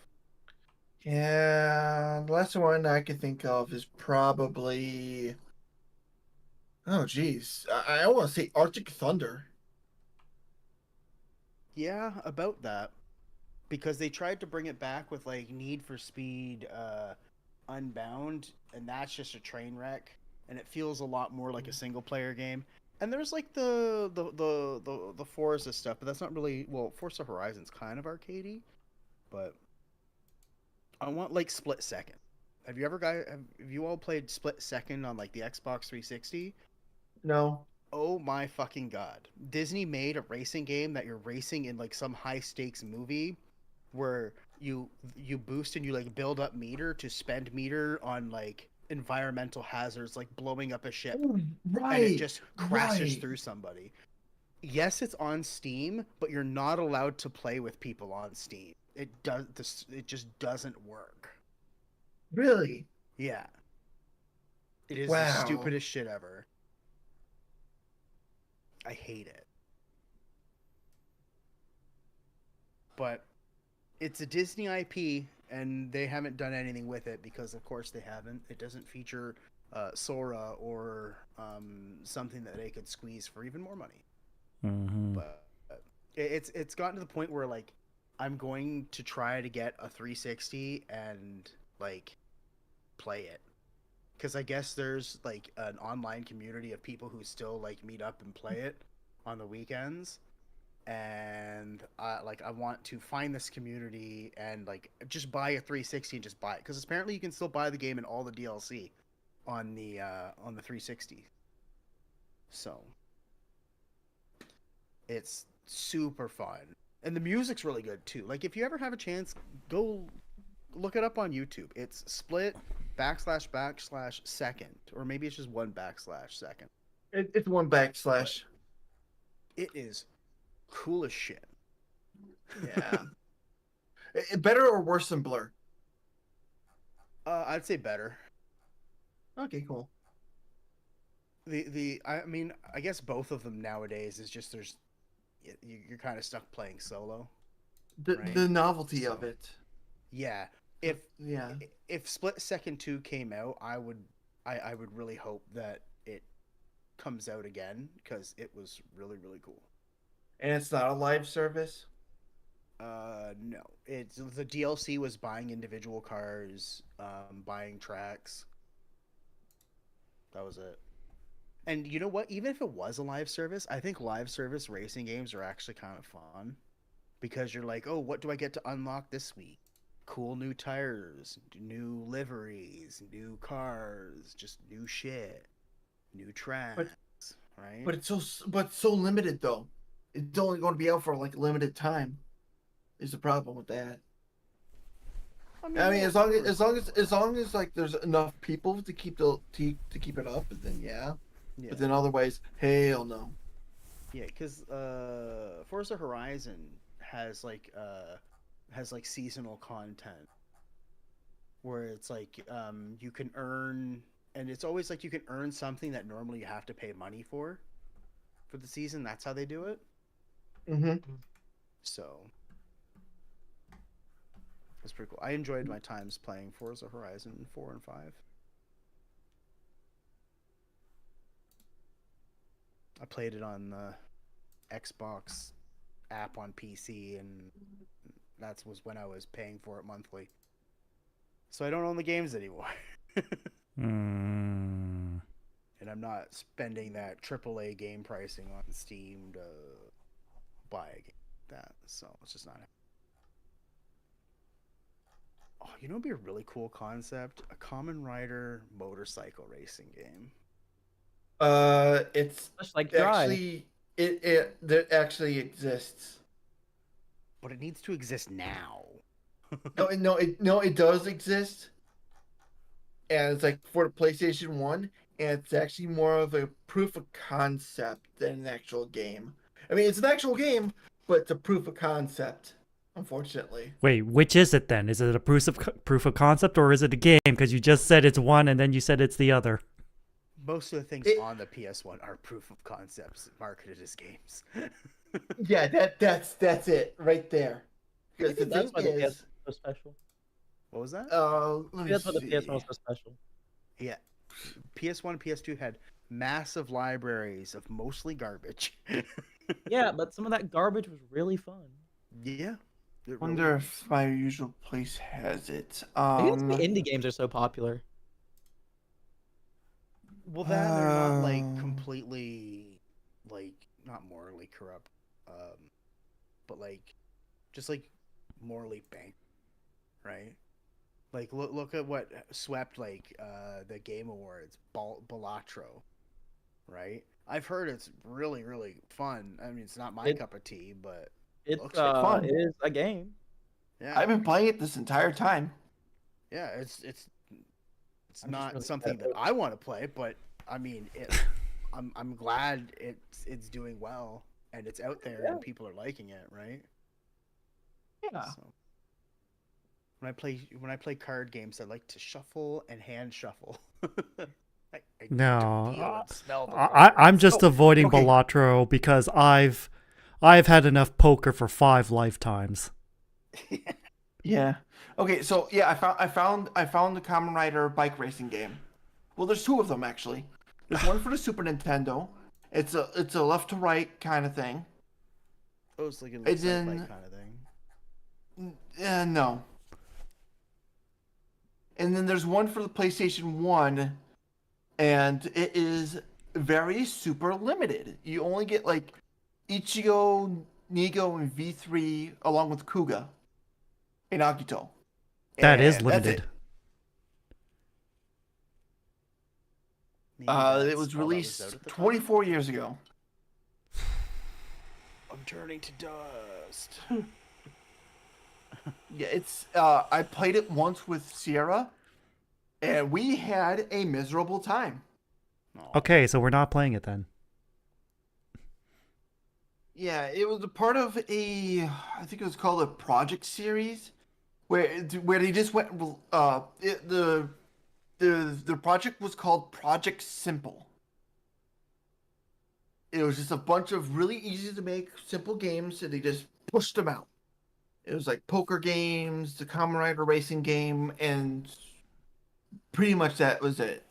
[SPEAKER 2] Yeah, the last one I can think of is probably. Oh, geez. I want to say Arctic Thunder.
[SPEAKER 3] Yeah, about that. Because they tried to bring it back with like Need for Speed Unbound, and that's just a train wreck, and it feels a lot more like a single player game. And there's like the Fourze stuff, but that's not really, well, Forza Horizon's kind of arcadey, but I want like Split Second. Have you all played Split Second on like the Xbox 360?
[SPEAKER 2] No.
[SPEAKER 3] Oh my fucking god. Disney made a racing game that you're racing in like some high stakes movie where you boost and you like build up meter to spend meter on like environmental hazards, like blowing up a ship,
[SPEAKER 2] Right.
[SPEAKER 3] and it just crashes
[SPEAKER 2] right.
[SPEAKER 3] through somebody. Yes, it's on Steam, but you're not allowed to play with people on Steam. It just doesn't work.
[SPEAKER 2] Really?
[SPEAKER 3] Yeah. It is the
[SPEAKER 2] Wow.
[SPEAKER 3] stupidest shit ever. I hate it. But it's a Disney IP, and they haven't done anything with it because, of course, they haven't. It doesn't feature Sora or something that they could squeeze for even more money.
[SPEAKER 4] Mm-hmm.
[SPEAKER 3] But it's gotten to the point where like I'm going to try to get a 360 and like play it, because I guess there's like an online community of people who still like meet up and play it on the weekends, and I want to find this community and like just buy a 360 and just buy it, because apparently you can still buy the game and all the DLC on the 360. So it's super fun, and the music's really good too. Like if you ever have a chance, go look it up on YouTube. It's split / second, or maybe it's just one /second.
[SPEAKER 2] It's one backslash.
[SPEAKER 3] It is cool as shit.
[SPEAKER 2] Yeah. Better or worse than Blur?
[SPEAKER 3] I'd say better.
[SPEAKER 2] Okay, cool.
[SPEAKER 3] I mean, I guess both of them nowadays is just you're kind of stuck playing solo. Right?
[SPEAKER 2] The novelty of it.
[SPEAKER 3] Yeah. If Split Second 2 came out, I would really hope that it comes out again, because it was really, really cool.
[SPEAKER 2] And it's not a live service?
[SPEAKER 3] No. It's the DLC was buying individual cars, buying tracks. That was it. And you know what? Even if it was a live service, I think live service racing games are actually kind of fun, because you're like, oh, what do I get to unlock this week? Cool new tires, new liveries, new cars, just new shit, new tracks, right?
[SPEAKER 2] But it's so limited though. It's only going to be out for like a limited time. Is the problem with that? I mean, as long as like there's enough people to keep to keep it up, then yeah. But then otherwise, hell no.
[SPEAKER 3] Yeah, because Forza Horizon has like seasonal content where it's like you can earn, and it's always like you can earn something that normally you have to pay money for the season. That's how they do it. So it's pretty cool. I enjoyed my times playing Forza Horizon 4 and 5. I played it on the Xbox app on PC, and that was when I was paying for it monthly. So I don't own the games anymore. And I'm not spending that AAA game pricing on Steam to buy a game like that. So it's just not. Oh, you know what'd be a really cool concept? A Kamen Rider motorcycle racing game.
[SPEAKER 2] It's
[SPEAKER 1] Just like Drive.
[SPEAKER 2] actually that actually exists.
[SPEAKER 3] But it needs to exist now.
[SPEAKER 2] No, it does exist, and it's like for the PlayStation 1, and it's actually more of a proof of concept than an actual game. I mean, it's an actual game, but it's a proof of concept, unfortunately.
[SPEAKER 4] Wait, which is it then? Is it a proof of concept, or is it a game? Because you just said it's one and then you said it's the other.
[SPEAKER 3] Most of the things on the PS1 are proof of concepts marketed as games.
[SPEAKER 2] Yeah, that's it right there. Because the
[SPEAKER 1] That's why
[SPEAKER 2] thing
[SPEAKER 1] the PS
[SPEAKER 2] is,
[SPEAKER 1] was so special.
[SPEAKER 3] What was that?
[SPEAKER 1] That's why the PS1 was so special.
[SPEAKER 3] Yeah. PS1 and PS2 had massive libraries of mostly garbage.
[SPEAKER 1] Yeah, but some of that garbage was really fun.
[SPEAKER 3] Yeah.
[SPEAKER 2] I wonder if my usual place has it.
[SPEAKER 1] Maybe that's why indie games are so popular.
[SPEAKER 3] Well, that they're not like completely, like, not morally corrupt, but like, just like morally banked, right? Like, look at what swept like the Game Awards, Balatro, right? I've heard it's really, really fun. I mean, it's not my cup of tea, but
[SPEAKER 1] It's
[SPEAKER 3] looks like fun.
[SPEAKER 1] It is a game.
[SPEAKER 3] Yeah,
[SPEAKER 2] I've been playing it this entire time.
[SPEAKER 3] yeah, it's
[SPEAKER 1] I'm
[SPEAKER 3] not
[SPEAKER 1] really
[SPEAKER 3] something that I want to play, but I mean, I'm glad it's doing well and it's out there and people are liking it, right?
[SPEAKER 2] Yeah.
[SPEAKER 3] So, when I play card games, I like to shuffle and hand shuffle. I
[SPEAKER 4] No,
[SPEAKER 3] feel and smell the
[SPEAKER 4] I'm
[SPEAKER 3] cards.
[SPEAKER 4] just avoiding
[SPEAKER 2] okay.
[SPEAKER 4] Balatro because I've had enough poker for 5 lifetimes.
[SPEAKER 2] Yeah. Okay, so yeah, I found the Kamen Rider bike racing game. Well, there's 2 of them actually. There's one for the Super Nintendo. It's a left to right kind of thing.
[SPEAKER 3] Oh, it's like a
[SPEAKER 2] It's
[SPEAKER 3] sci-fi
[SPEAKER 2] in-
[SPEAKER 3] kind of thing.
[SPEAKER 2] No. And then there's one for the PlayStation 1 and it is very super limited. You only get like Ichigo, Nigo, and V3 along with Kuga and Agito.
[SPEAKER 4] That is
[SPEAKER 2] And that's
[SPEAKER 4] limited.
[SPEAKER 3] Maybe
[SPEAKER 2] It
[SPEAKER 3] that's
[SPEAKER 2] was
[SPEAKER 3] all that
[SPEAKER 2] released
[SPEAKER 3] out at the time.
[SPEAKER 2] 24 years ago.
[SPEAKER 3] I'm turning to dust.
[SPEAKER 2] Yeah, it's I played it once with Sierra, and we had a miserable time.
[SPEAKER 4] Okay, so we're not playing it then.
[SPEAKER 2] Yeah, it was a part of I think it was called a project series, where they just went. The project was called Project Simple. It was just a bunch of really easy to make simple games, and they just pushed them out. It was like poker games, the Kamen Rider racing game, and pretty much that was it.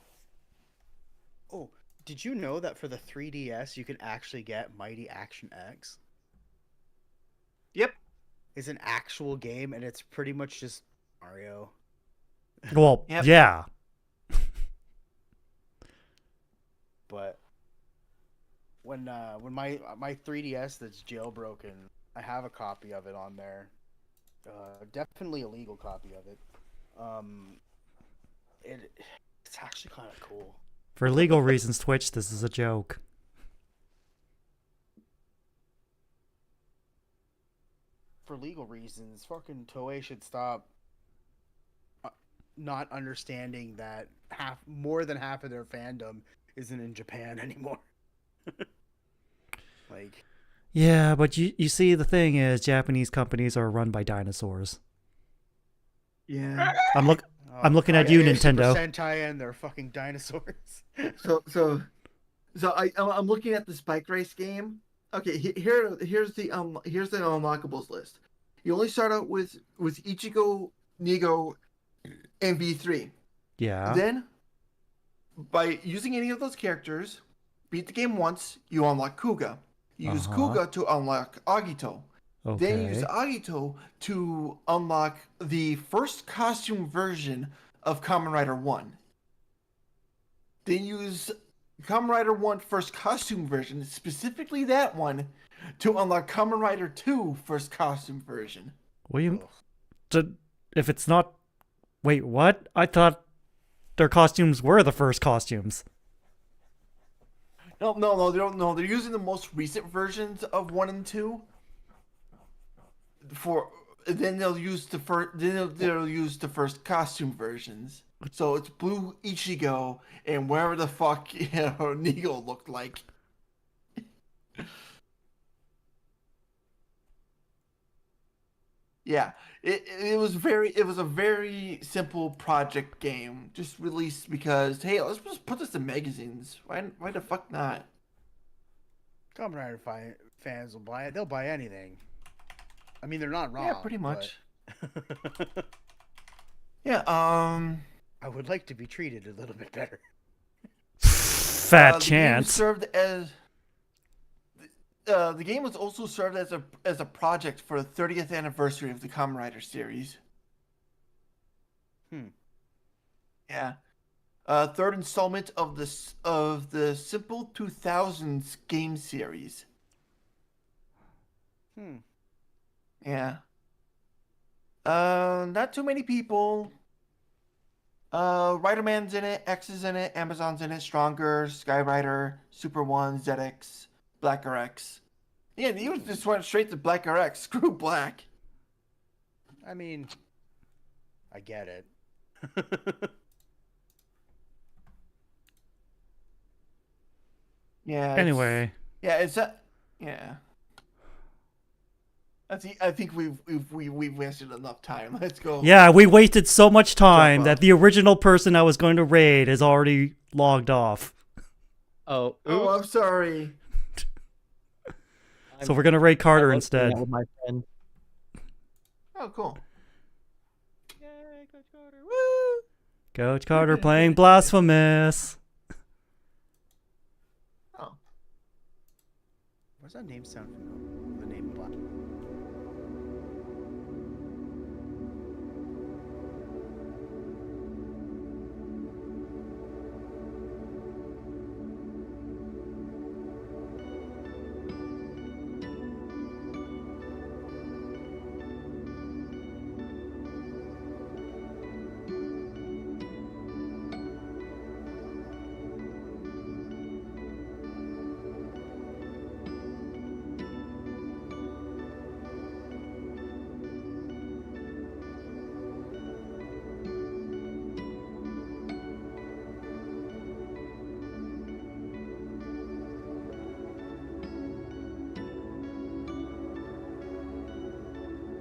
[SPEAKER 3] Oh, did you know that for the 3DS you can actually get Mighty Action X?
[SPEAKER 2] Yep.
[SPEAKER 3] It's an actual game, and it's pretty much just Mario.
[SPEAKER 4] Well,
[SPEAKER 2] Yep.
[SPEAKER 4] yeah.
[SPEAKER 3] But when my 3DS that's jailbroken, I have a copy of it on there. Definitely a legal copy of it. It's actually kind of cool.
[SPEAKER 4] For legal reasons, Twitch, this is a joke.
[SPEAKER 3] For legal reasons, fucking Toei should stop not understanding that more than half of their fandom isn't in Japan anymore. Like,
[SPEAKER 4] Yeah, but you see, the thing is, Japanese companies are run by dinosaurs.
[SPEAKER 2] Yeah.
[SPEAKER 4] I'm looking at you,
[SPEAKER 3] Super
[SPEAKER 4] Nintendo.
[SPEAKER 3] Sentai and their fucking dinosaurs.
[SPEAKER 2] So I'm looking at the Spike Race game. Okay, here's the unlockables list. You only start out with Ichigo, Nigo, and V3.
[SPEAKER 4] Yeah.
[SPEAKER 2] Then, by using any of those characters, beat the game once, you unlock Kuga. You use Kuga to unlock Agito. Then you use
[SPEAKER 4] Okay.
[SPEAKER 2] Agito to unlock the first costume version of Kamen Rider 1. Then use Kamen Rider 1 first costume version, specifically that one, to unlock Kamen Rider 2 first costume version.
[SPEAKER 4] What do you... If it's not... Wait, what? I thought their costumes were the first costumes.
[SPEAKER 2] No, they don't. No, they're using the most recent versions of 1 and 2. Then they'll use the first. Then they'll use the first costume versions. So it's Blue Ichigo and wherever the fuck Nigo looked like. Yeah, it was a very simple project game, just released because hey, let's just put this in magazines. Why the fuck not?
[SPEAKER 3] Kamen Rider fans will buy it. They'll buy anything. I mean, they're not wrong.
[SPEAKER 2] Yeah, pretty much.
[SPEAKER 3] but-
[SPEAKER 2] Yeah.
[SPEAKER 3] I would like to be treated a little bit better.
[SPEAKER 4] Fat
[SPEAKER 2] The game
[SPEAKER 4] chance.
[SPEAKER 2] served as. The game was also served as a project for the 30th anniversary of the Kamen Rider series. Yeah. Third installment of the Simple 2000s game series. Yeah. Not too many people. Rider Man's in it, X is in it, Amazon's in it, Stronger, Skyrider, Super One, ZX, Blacker X. Yeah, you just went straight to Blacker X. Screw Black.
[SPEAKER 3] I mean, I get it.
[SPEAKER 2] Yeah.
[SPEAKER 4] Anyway.
[SPEAKER 2] Yeah. I think we've wasted enough time. Let's go.
[SPEAKER 4] Yeah, we wasted so much time
[SPEAKER 2] Jump
[SPEAKER 4] that
[SPEAKER 2] off.
[SPEAKER 4] the original person I was going to raid is already logged off.
[SPEAKER 1] Oh,
[SPEAKER 2] Oh, I'm
[SPEAKER 1] oops.
[SPEAKER 2] sorry.
[SPEAKER 4] So we're going to raid Carter
[SPEAKER 1] I love
[SPEAKER 4] instead.
[SPEAKER 1] that with my friend.
[SPEAKER 2] Oh, cool.
[SPEAKER 1] Yay, Coach Carter! Woo!
[SPEAKER 4] Coach Carter playing Blasphemous.
[SPEAKER 2] Oh.
[SPEAKER 3] Where's that name sound from?